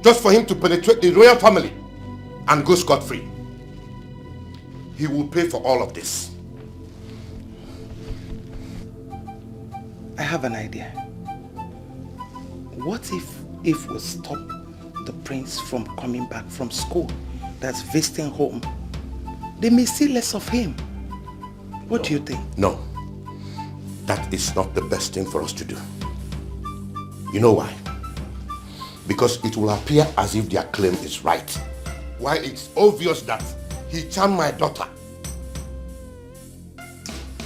just for him to penetrate the royal family and go scot-free. He will pay for all of this. I have an idea. What if we stop the prince from coming back from school, that's visiting home? They may see less of him. What do you think? No, that is not the best thing for us to do. You know why? Because it will appear as if their claim is right. Why it's obvious that he charmed my daughter.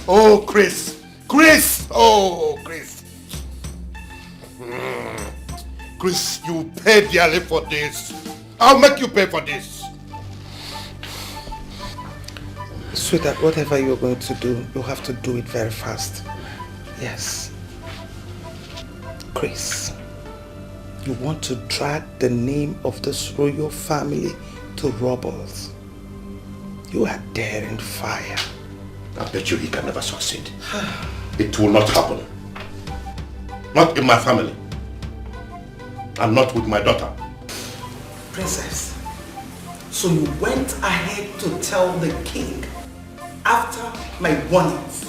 Oh, Chris! Chris! Oh, Chris! Chris, you pay dearly for this. I'll make you pay for this. Sweetheart, whatever you're going to do, you have to do it very fast. Yes. Chris, you want to drag the name of this royal family to rubbles. You are daring fire. I bet you he can never succeed. It will not happen. Not in my family. And not with my daughter. Princess, So you went ahead to tell the king after my warnings.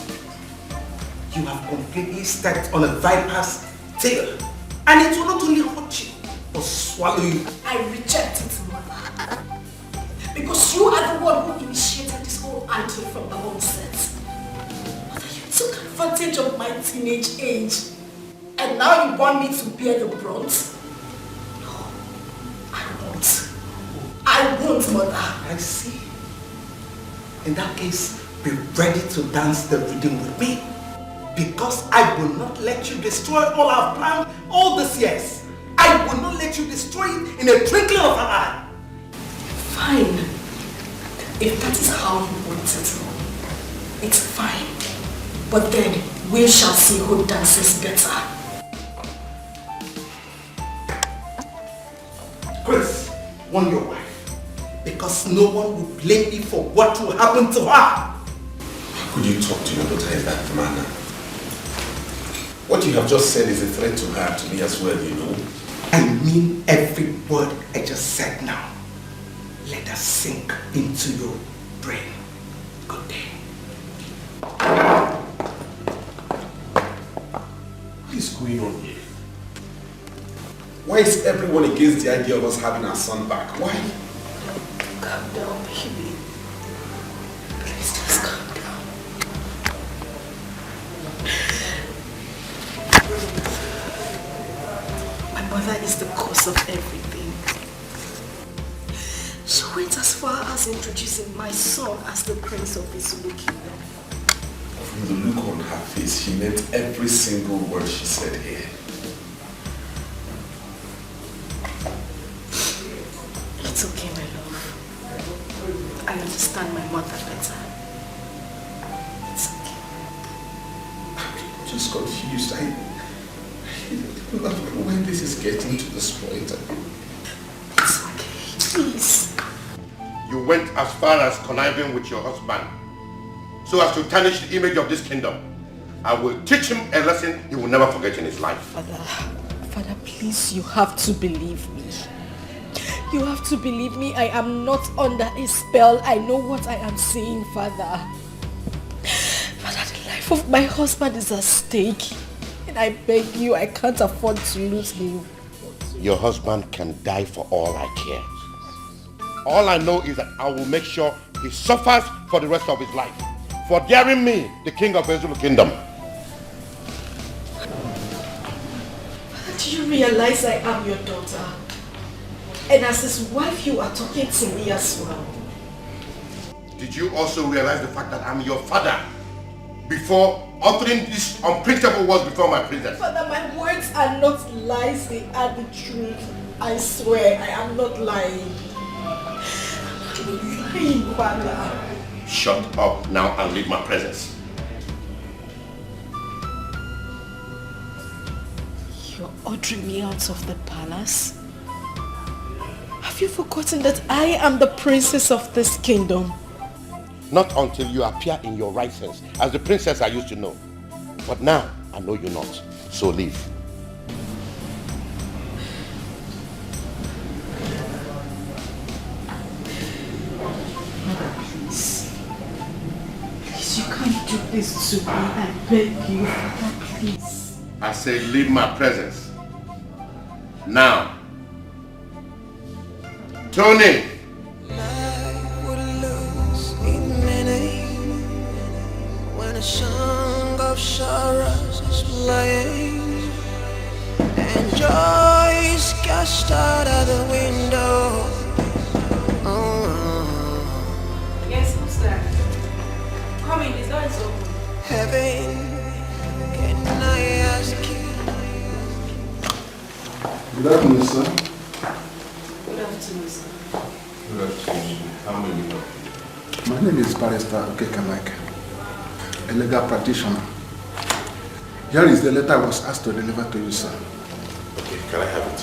You have completely stepped on a viper's tail, and it will not only hurt you, but swallow you. I reject it, Mother. Because you are the one who initiated this whole angle from the onset. Mother, you took advantage of my teenage age, and now you want me to bear the brunt? No, I won't, Mother. I see. In that case, be ready to dance the rhythm with me. Because I will not let you destroy all I've planned all these years. I will not let you destroy it in a twinkling of an eye. Fine. If that is how you want it, it's fine. But then we shall see who dances better. Chris, warn your wife. Because no one will blame me for what will happen to her. Could you talk to your daughter in that manner? What you have just said is a threat to her, to me as well, you know. I mean every word I just said now. Let us sink into your brain. Good day. What is going on here? Why is everyone against the idea of us having our son back? Why? Calm down, baby. Please just calm down. My mother is the cause of everything. She went as far as introducing my son as the prince of the Zulu kingdom. From the look on her face, she meant every single word she said here. It's okay, my love. I understand my mother better. It's okay. I'm just confused. I don't know when this is getting to this point. It's okay, please. You went as far as conniving with your husband so as to tarnish the image of this kingdom. I will teach him a lesson he will never forget in his life. Father, please, you have to believe me. You have to believe me. I am not under a spell. I know what I am saying, Father. Father, the life of my husband is at stake. And I beg you, I can't afford to lose him. Your husband can die for all I care. All I know is that I will make sure he suffers for the rest of his life for daring me, the king of the Zulu kingdom. Do you realize I am your daughter? And as his wife, you are talking to me as well. Did you also realize the fact that I'm your father before uttering these unprintable words before my princess? Father, my words are not lies, they are the truth. I swear, I am not lying. I'm not lying, Father. Shut up now and leave my presence. You're ordering me out of the palace? Have you forgotten that I am the princess of this kingdom? Not until you appear in your right sense as the princess I used to know. But now I know you not. So leave. Please. Please, you can't do this to me. I beg you, Father, please. I say leave my presence. Now. Tony! When a song of sorrows is playing and joy is cast out of the window. Yes, who's that? Come in, the door is open. Heaven, can I ask you? Good afternoon, sir. Good afternoon, sir. Good afternoon. How may we help you? My name is Barrister Okekamak, a legal practitioner. Here is the letter I was asked to deliver to you, sir. Okay, can I have it?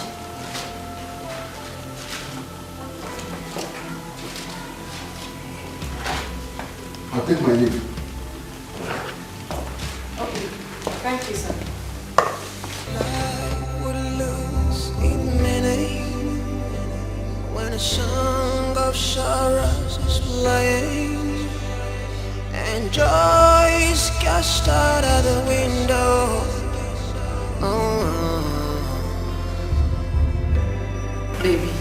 I'll take my leave. Okay, thank you, sir. When a song of sorrow complain, and joys cast out of the window. Baby.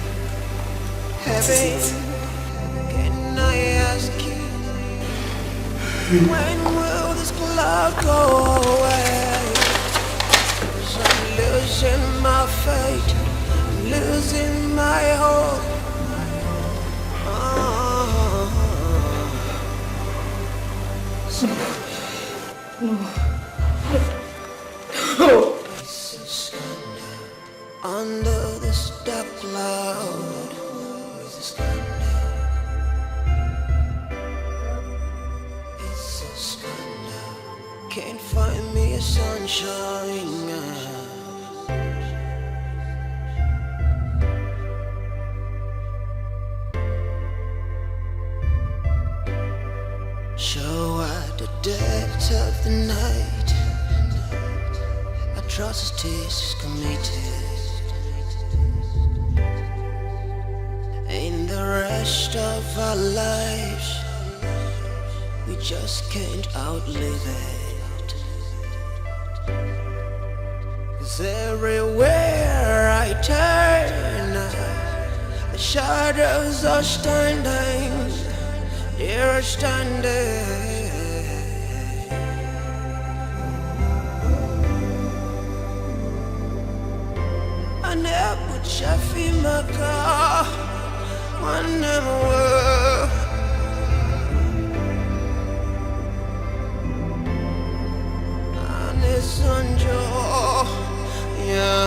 Heaven, can I ask you, when will this cloud go away? 'Cause I'm losing my faith, losing my hope. Under this dark cloud, it's a scandal. Can't find me a sunshine. So at the depth of the night, atrocities committed. In the rest of our lives, we just can't outlive it. 'Cause everywhere I turn, the shadows are standing, they're standing. I never chaffy my car. One more. And it's on Joe, yeah.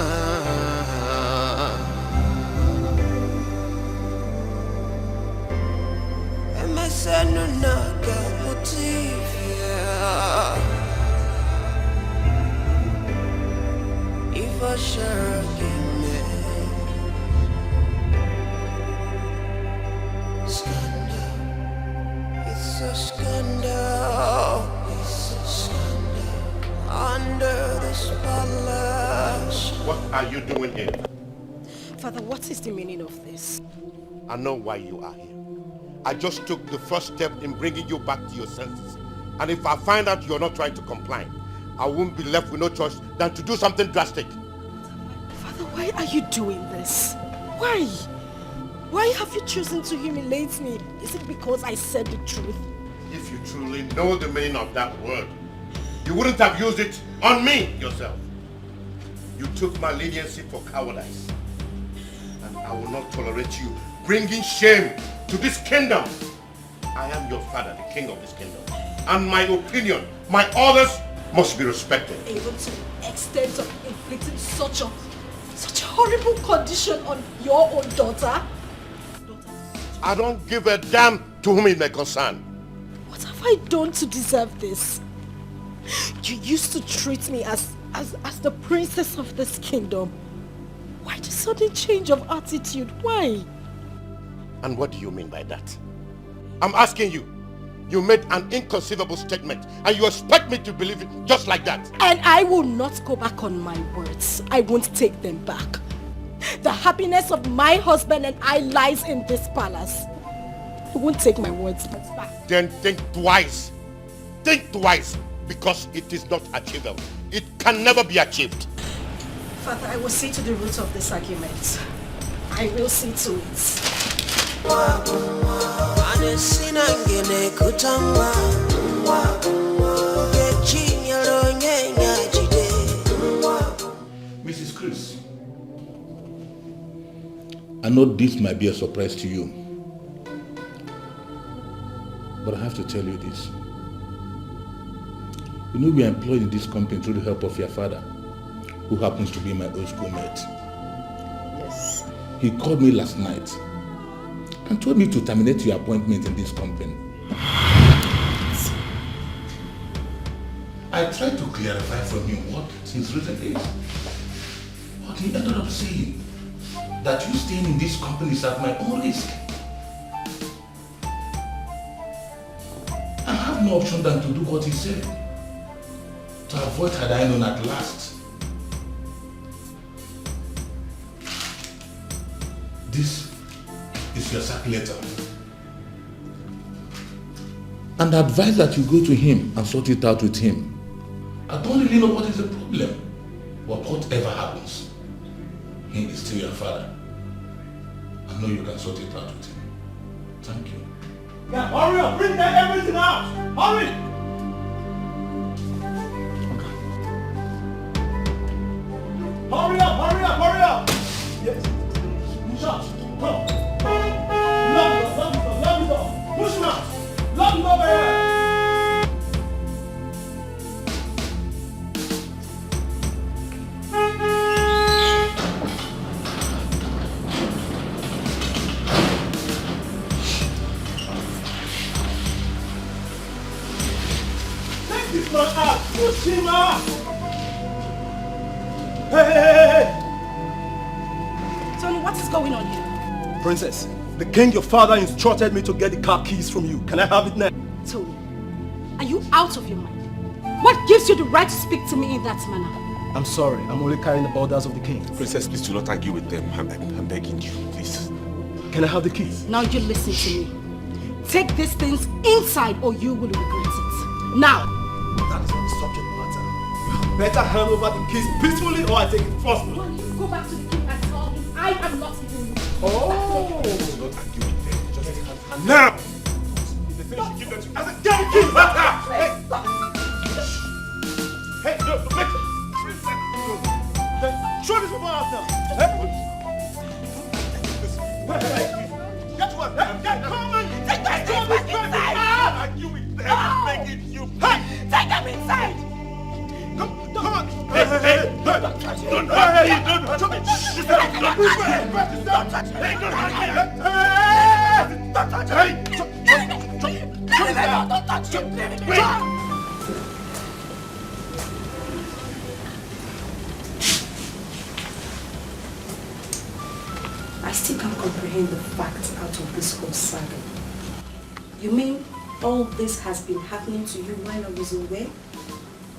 And my son no naga putifia. If I share it's a scandal, it's a scandal, under this palace. What are you doing here? Father, what is the meaning of this? I know why you are here. I just took the first step in bringing you back to your senses. And if I find out you're not trying to comply, I won't be left with no choice than to do something drastic. Father, why are you doing this? Why? Why have you chosen to humiliate me? Is it because I said the truth? If you truly know the meaning of that word, you wouldn't have used it on me yourself. You took my leniency for cowardice. And I will not tolerate you bringing shame to this kingdom. I am your father, the king of this kingdom. And my opinion, my orders must be respected. Able to the extent of inflicting such a horrible condition on your own daughter? I don't give a damn to whom it may concern. What have I done to deserve this? You used to treat me as the princess of this kingdom. Why the sudden change of attitude? Why? And what do you mean by that? I'm asking you. You made an inconceivable statement and you expect me to believe it just like that. And I will not go back on my words. I won't take them back. The happiness of my husband and I lies in this palace. I won't take my words back. Then think twice. Think twice, because it is not achievable. It can never be achieved. Father, I will see to the root of this argument. I will see to it. Mrs. Chris, I know this might be a surprise to you, but I have to tell you this. You know we are employed in this company through the help of your father, who happens to be my old schoolmate. Yes. He called me last night and told me to terminate your appointment in this company. I tried to clarify from him what his reason is, but he ended up saying that you staying in this company is at my own risk. I have no option than to do what he said, to avoid had I known at last. This is your sack letter. and advise that you go to him and sort it out with him. I don't really know what is the problem, but whatever happens, he is still your father. I know you can sort it out with him. Thank you. Yeah, hurry up! Bring everything out! Hurry! Hurry up! Hurry up! Hurry up! Yes. Shut. Come. Lock it up. Push him out. Lock it up here. Take this man out. Push him out. Hey! Tony, what is going on here? Princess, the king, your father, instructed me to get the car keys from you. Can I have it now? Tony, are you out of your mind? What gives you the right to speak to me in that manner? I'm sorry. I'm only carrying the orders of the king. Princess, please do not argue with them. I'm begging you, please. Can I have the keys? Now you listen to me. Take these things inside or you will regret it. Now! That is not the subject matter. Better hand over the keys peacefully or I take it forcefully. When you go back to the king and tell him I am not giving you. Oh! Do not argue with them. Just hand now! If they finish, you give them to me. I said, get the keys back now! Hey, no, make it! Show this people out now! Hey! Get one! Get come on! Take those things back inside! Argue with them! Make it you! Hey! Take them inside! Come on! Hey! Don't touch me! Don't touch me! Don't touch me! Don't touch me! Hey! Don't touch me! Hey! Don't touch him! I still can't comprehend the facts out of this whole saga. You mean all this has been happening to you while I was away?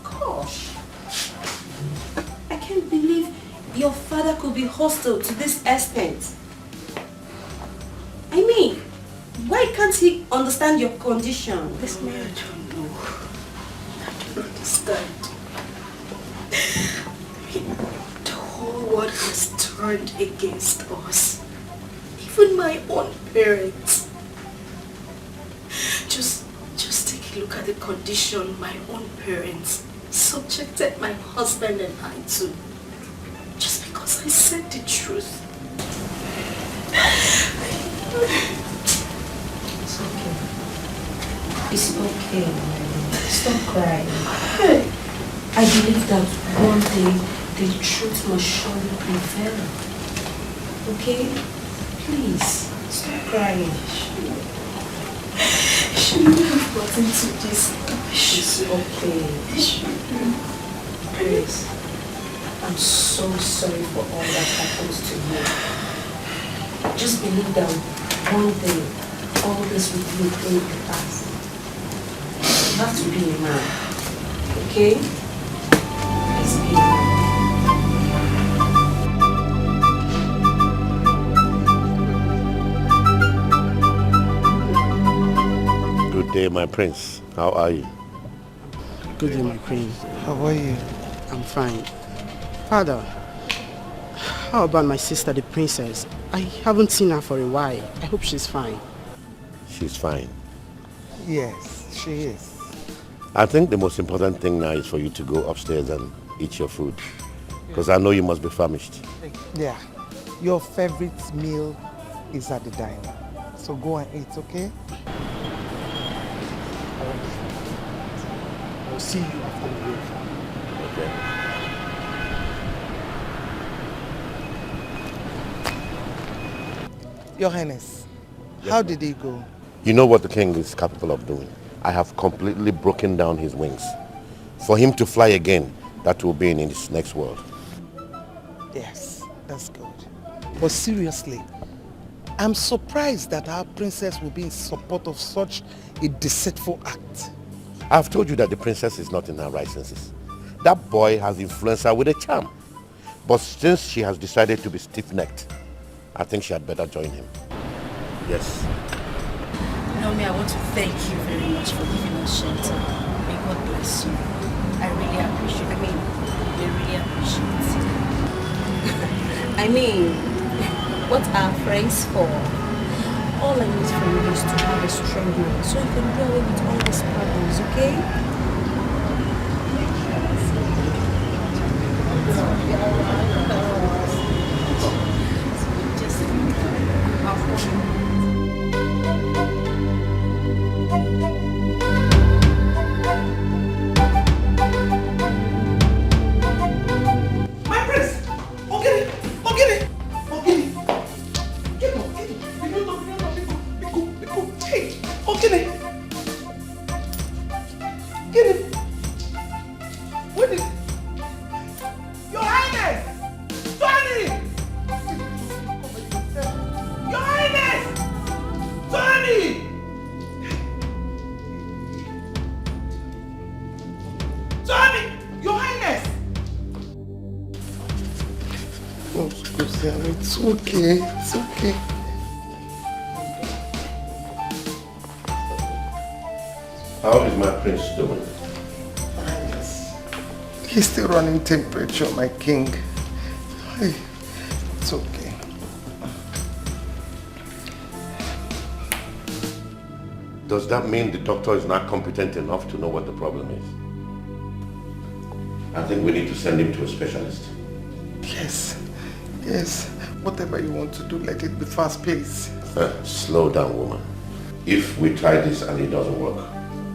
Gosh! I can't believe your father could be hostile to this extent. I mean, why can't he understand your condition? This man, I don't know. I don't understand. The whole world has turned against us. Even my own parents. Just take a look at the condition my own parents subjected my husband and I to. Just because I said the truth. It's okay. It's okay. Stop crying. I believe that one day the truth must surely prevail. Okay? Please, stop crying. Shouldn't have gotten to this. It's okay. Grace, I'm so sorry for all that happens to you. Just believe that one day all this will be a thing in the past. You have to be a man. Okay? Please be a man. Good day, my prince. How are you? Good day, my queen. How are you? I'm fine. Father, how about my sister, the princess? I haven't seen her for a while. I hope she's fine. She's fine. Yes, she is. I think the most important thing now is for you to go upstairs and eat your food. Because I know you must be famished. Yeah. Your favorite meal is at the diner. So go and eat, okay? I'll see you after the meal. Okay. Your Highness, how did it go? You know what the king is capable of doing. I have completely broken down his wings. For him to fly again, that will be in his next world. Yes, that's good. But seriously, I'm surprised that our princess will be in support of such a deceitful act. I've told you that the princess is not in her right senses. That boy has influenced her with a charm. But since she has decided to be stiff-necked, I think she had better join him. Yes. Naomi, I want to thank you very much for giving us shelter. May God bless you. I really appreciate it. We really appreciate it. I mean, what are friends for? All I need from you is to have a strong mind so you can do away with all these problems, okay? It's okay. It's okay. How is my prince doing? He's still running temperature, my king. It's okay. Does that mean the doctor is not competent enough to know what the problem is? I think we need to send him to a specialist. Yes. Whatever you want to do, let it be fast paced. Slow down, woman. If we try this and it doesn't work,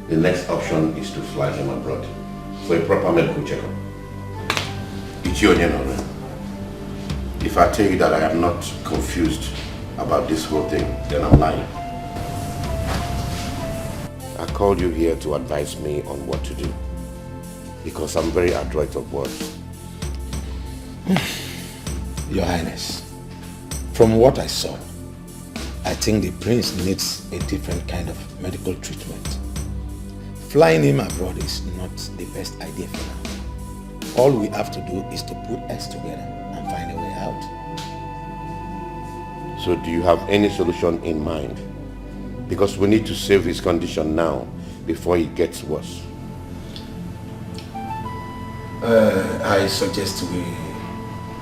the next option is to fly him abroad for a proper medical checkup. It's your general. If I tell you that I am not confused about this whole thing, then I'm lying. I called you here to advise me on what to do, because I'm very adroit of words. Your Highness, from what I saw, I think the prince needs a different kind of medical treatment. Flying him abroad is not the best idea for now. All we have to do is to put heads together and find a way out. So do you have any solution in mind? Because we need to save his condition now before it gets worse. I suggest we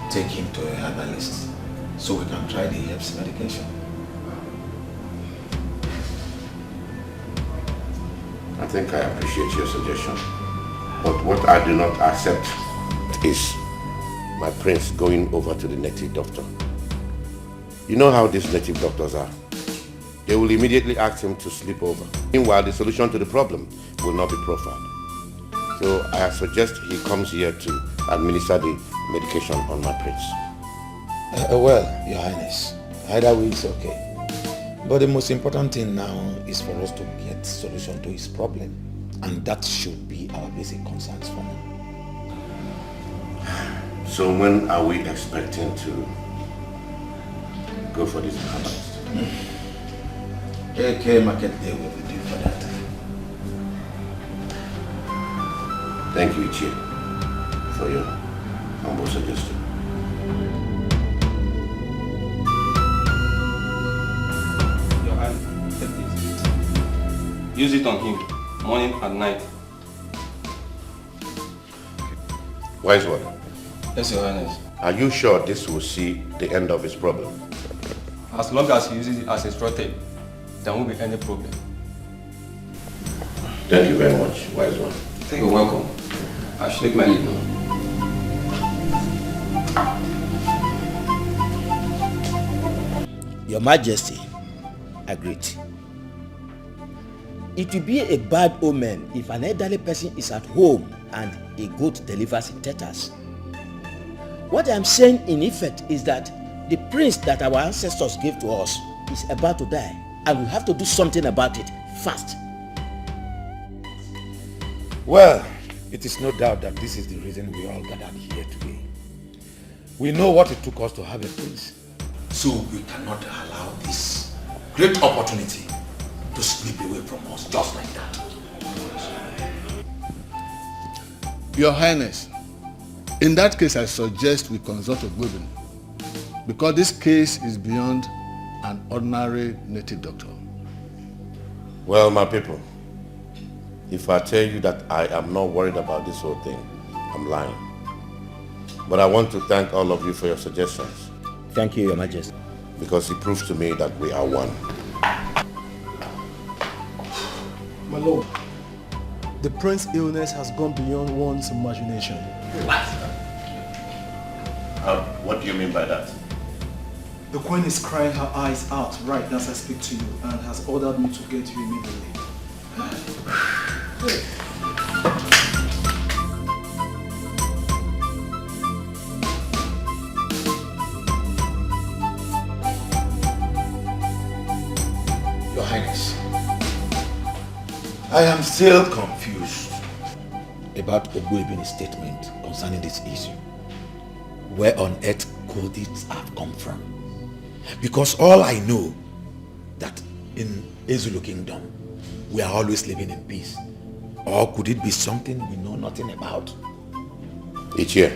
take him to a herbalist so we can try the herbs medication. I think I appreciate your suggestion. But what I do not accept is my prince going over to the native doctor. You know how these native doctors are. They will immediately ask him to sleep over. Meanwhile, the solution to the problem will not be profiled. So I suggest he comes here to administer the medication on my prince. Well, Your Highness, either way is okay. But the most important thing now is for us to get solution to his problem. And that should be our basic concerns for now. So when are we expecting to go for this herbalist? AK Market Day will be due for that. Thank you, Ichie, for your humble suggestion. Your hand, take this. Use it on him, morning and night. Wise one. Yes, Your Highness. Are you sure this will see the end of his problem? As long as he uses it as a straw tape, there won't be any problem. Thank you very much, wise one. You're welcome. I should take my leave now. Your Majesty, agreed. It will be a bad omen if an elderly person is at home and a goat delivers in tatters. What I am saying in effect is that the prince that our ancestors gave to us is about to die, and we have to do something about it fast. Well, it is no doubt that this is the reason we all gathered here today. We know what it took us to have a prince. So we cannot allow this great opportunity to slip away from us just like that. Your Highness, in that case I suggest we consult a woman, because this case is beyond an ordinary native doctor. Well, my people, if I tell you that I am not worried about this whole thing, I'm lying. But I want to thank all of you for your suggestions. Thank you, Your Majesty. Because it proves to me that we are one. My lord, the prince's illness has gone beyond one's imagination. What? What do you mean by that? The queen is crying her eyes out right as I speak to you and has ordered me to get you immediately. Your Highness, I am still confused about Ogbuebi's statement concerning this issue. Where on earth could it have come from? Because all I know that in Ezulu Kingdom, we are always living in peace. Or could it be something we know nothing about? Ichie,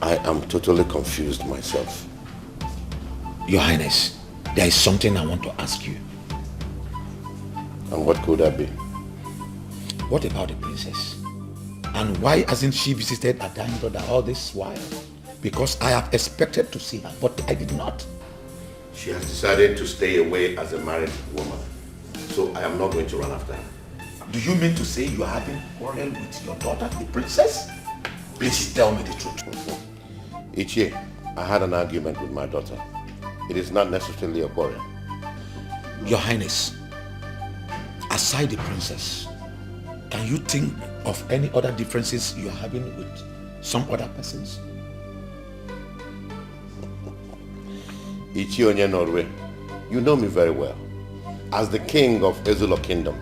I am totally confused myself. Your Highness, there is something I want to ask you. And what could that be? What about the princess? And why hasn't she visited her dying brother all this while? Because I have expected to see her, but I did not. She has decided to stay away as a married woman. So I am not going to run after her. Do you mean to say you are having a quarrel with your daughter, the princess? Please tell me the truth. Ichie, I had an argument with my daughter. It is not necessarily a quarrel. Your Highness, aside the princess, can you think of any other differences you are having with some other persons? Ichie Onye Norway, you know me very well. As the king of Ezulu Kingdom,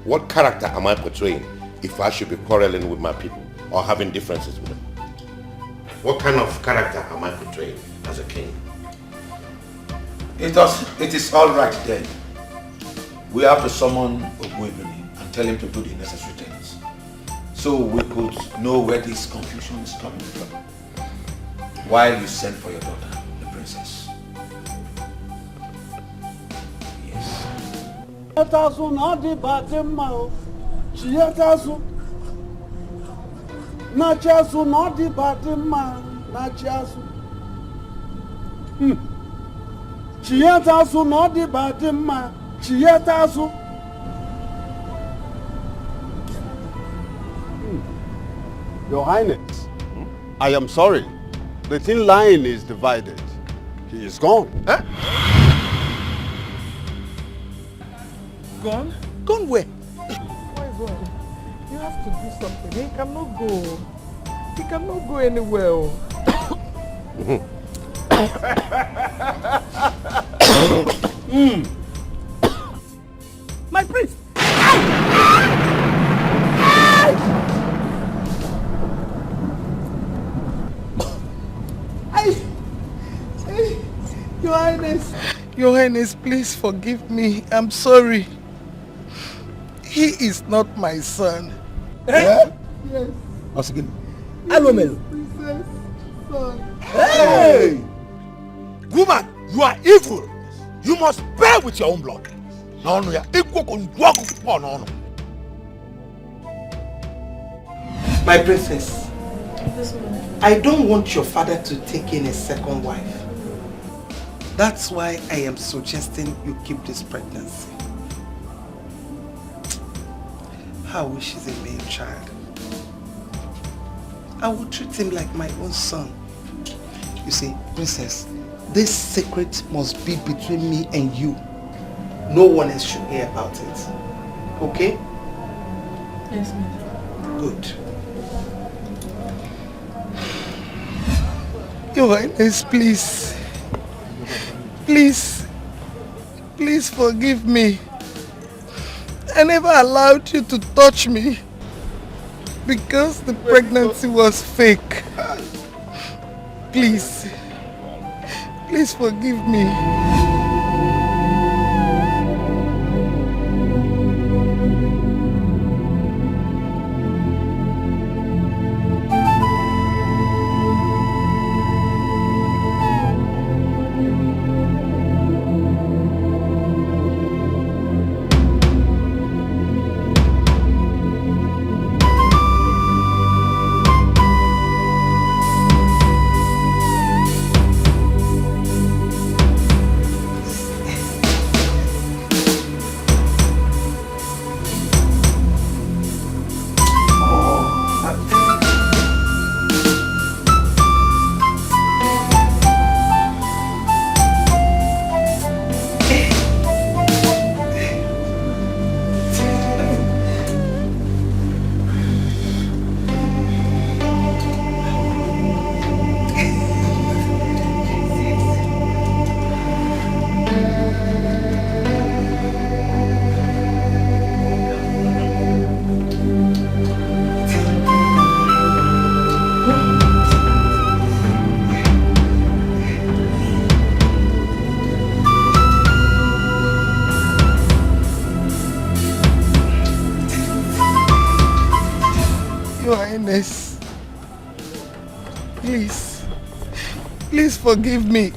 what character am I portraying if I should be quarreling with my people or having differences with them? What kind of character am I portraying as a king? It is all right then. We have to summon Ogbuebi and tell him to do the necessary things, so we could know where this confusion is coming from, while you send for your daughter, the princess. Chietazu na dị bade mma o. Chietazu. Na chiazu na dị bade mma na chiazu. Chietazu na dị bade mma. Chietazu. Your Highness, I am sorry. The thin line is divided. He is gone. Huh? Gone? Gone where? My God, you have to do something. He cannot go. He cannot go anywhere. My prince! Your Highness, please forgive me. I'm sorry. He is not my son. Yes. Once again, Alomelo. Princess, son. Hey! Woman, you are evil. You must bear with your own blood. No, no, yeah. My princess, I don't want your father to take in a second wife. That's why I am suggesting you keep this pregnancy. I wish he's a male child. I will treat him like my own son. You see, princess, this secret must be between me and you. No one else should hear about it. Okay? Yes, ma'am. Good. Your Highness, please. Please. Please forgive me. I never allowed you to touch me because the pregnancy was fake. Please. Please forgive me. Highness. Please forgive me.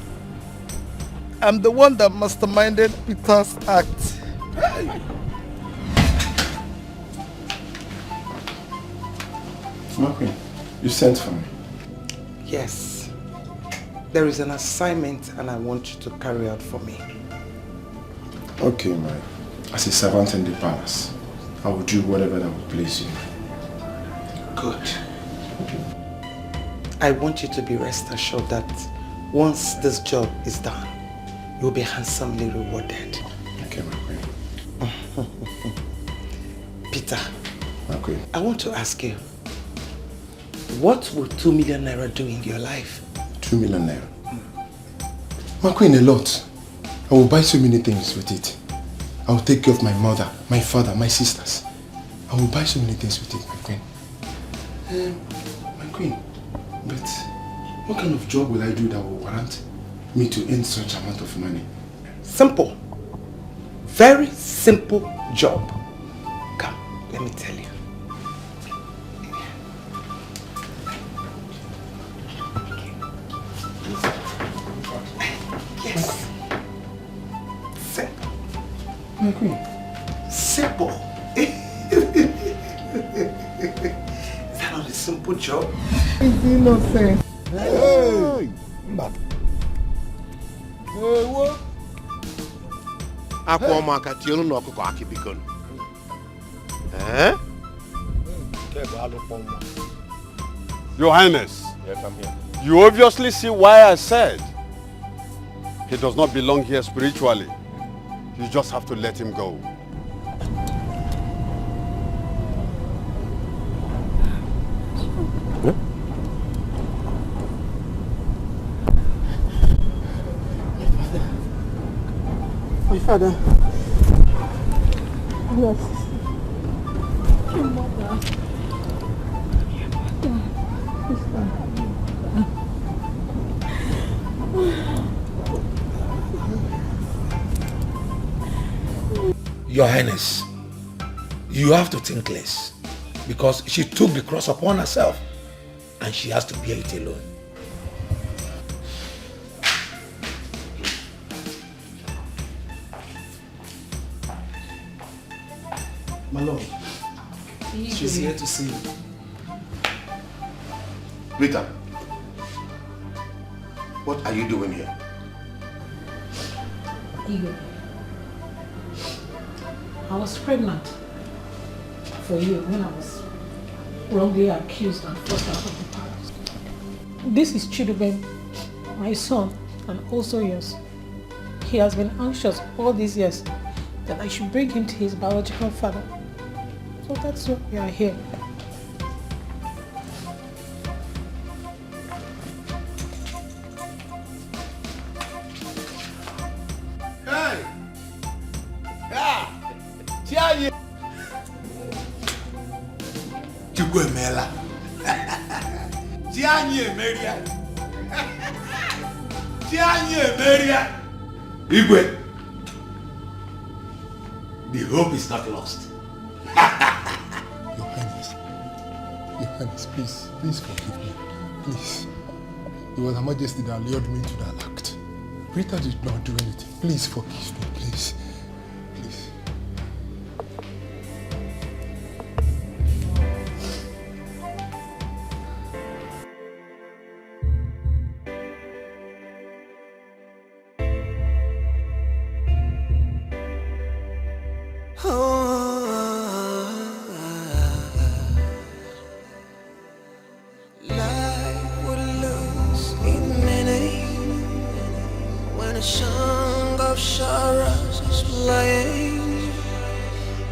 I'm the one that masterminded Peter's act. My queen, you sent for me. Yes. There is an assignment and I want you to carry out for me. Okay, as a servant in the palace, I will do whatever that will please you. Good. I want you to be rest assured that once this job is done, you'll be handsomely rewarded. Okay, my queen. Peter, my queen, I want to ask you, what will 2 million naira do in your life? 2 million naira? My queen, a lot. I will buy so many things with it. I will take care of my mother, my father, my sisters. I will buy so many things with it, my queen. My queen, but what kind of job will I do that will warrant me to earn such amount of money? Simple. Very simple job. Come, let me tell you. Yes. Simple. My queen. Simple. Is that not a simple job? It's innocent. Hey! What? Your Highness. Yes, I'm here. You obviously see why I said he does not belong here spiritually. You just have to let him go. My father. Yes. Your mother. Your Highness, you have to think less because she took the cross upon herself and she has to bear it alone. My lord, she's here to see you. Rita, what are you doing here? Igor, I was pregnant for you when I was wrongly accused and forced out of the palace. This is Chidubem, my son, and also yours. He has been anxious all these years that I should bring him to his biological father. So that's why we are here. Hey! Ah! Chiaye! Chukwemela! Chianye Maria! Chianye Maria! Igwe! The hope is not lost. Your Highness, please forgive me. Please. It was Her Majesty that lured me to that act. Rita did not do anything. Please forgive me, please. Please. Life would lose its meaning when a song of sorrows is playing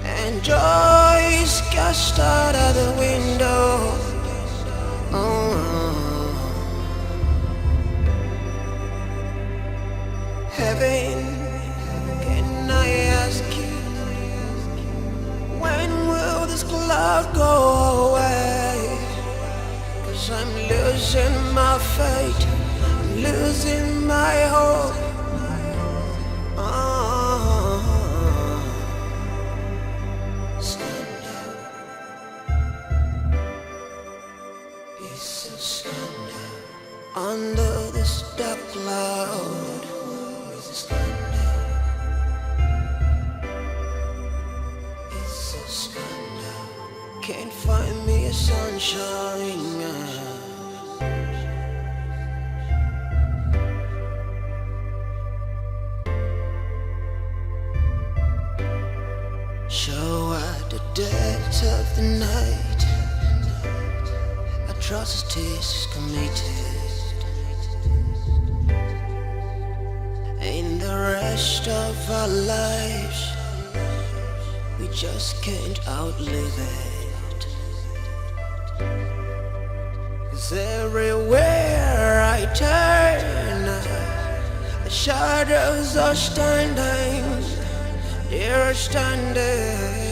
and joy is cast out of the window. Heaven, can I ask you, when will this cloud go away? 'Cause I'm losing my faith, I'm losing my hope. Stand up. world is a scandal. It's a scandal. Can't find me a sunshine. So at the depth of the night, atrocities committed. In the rest of our lives, we just can't outlive it. 'Cause everywhere I turn, the shadows are standing. They're standing.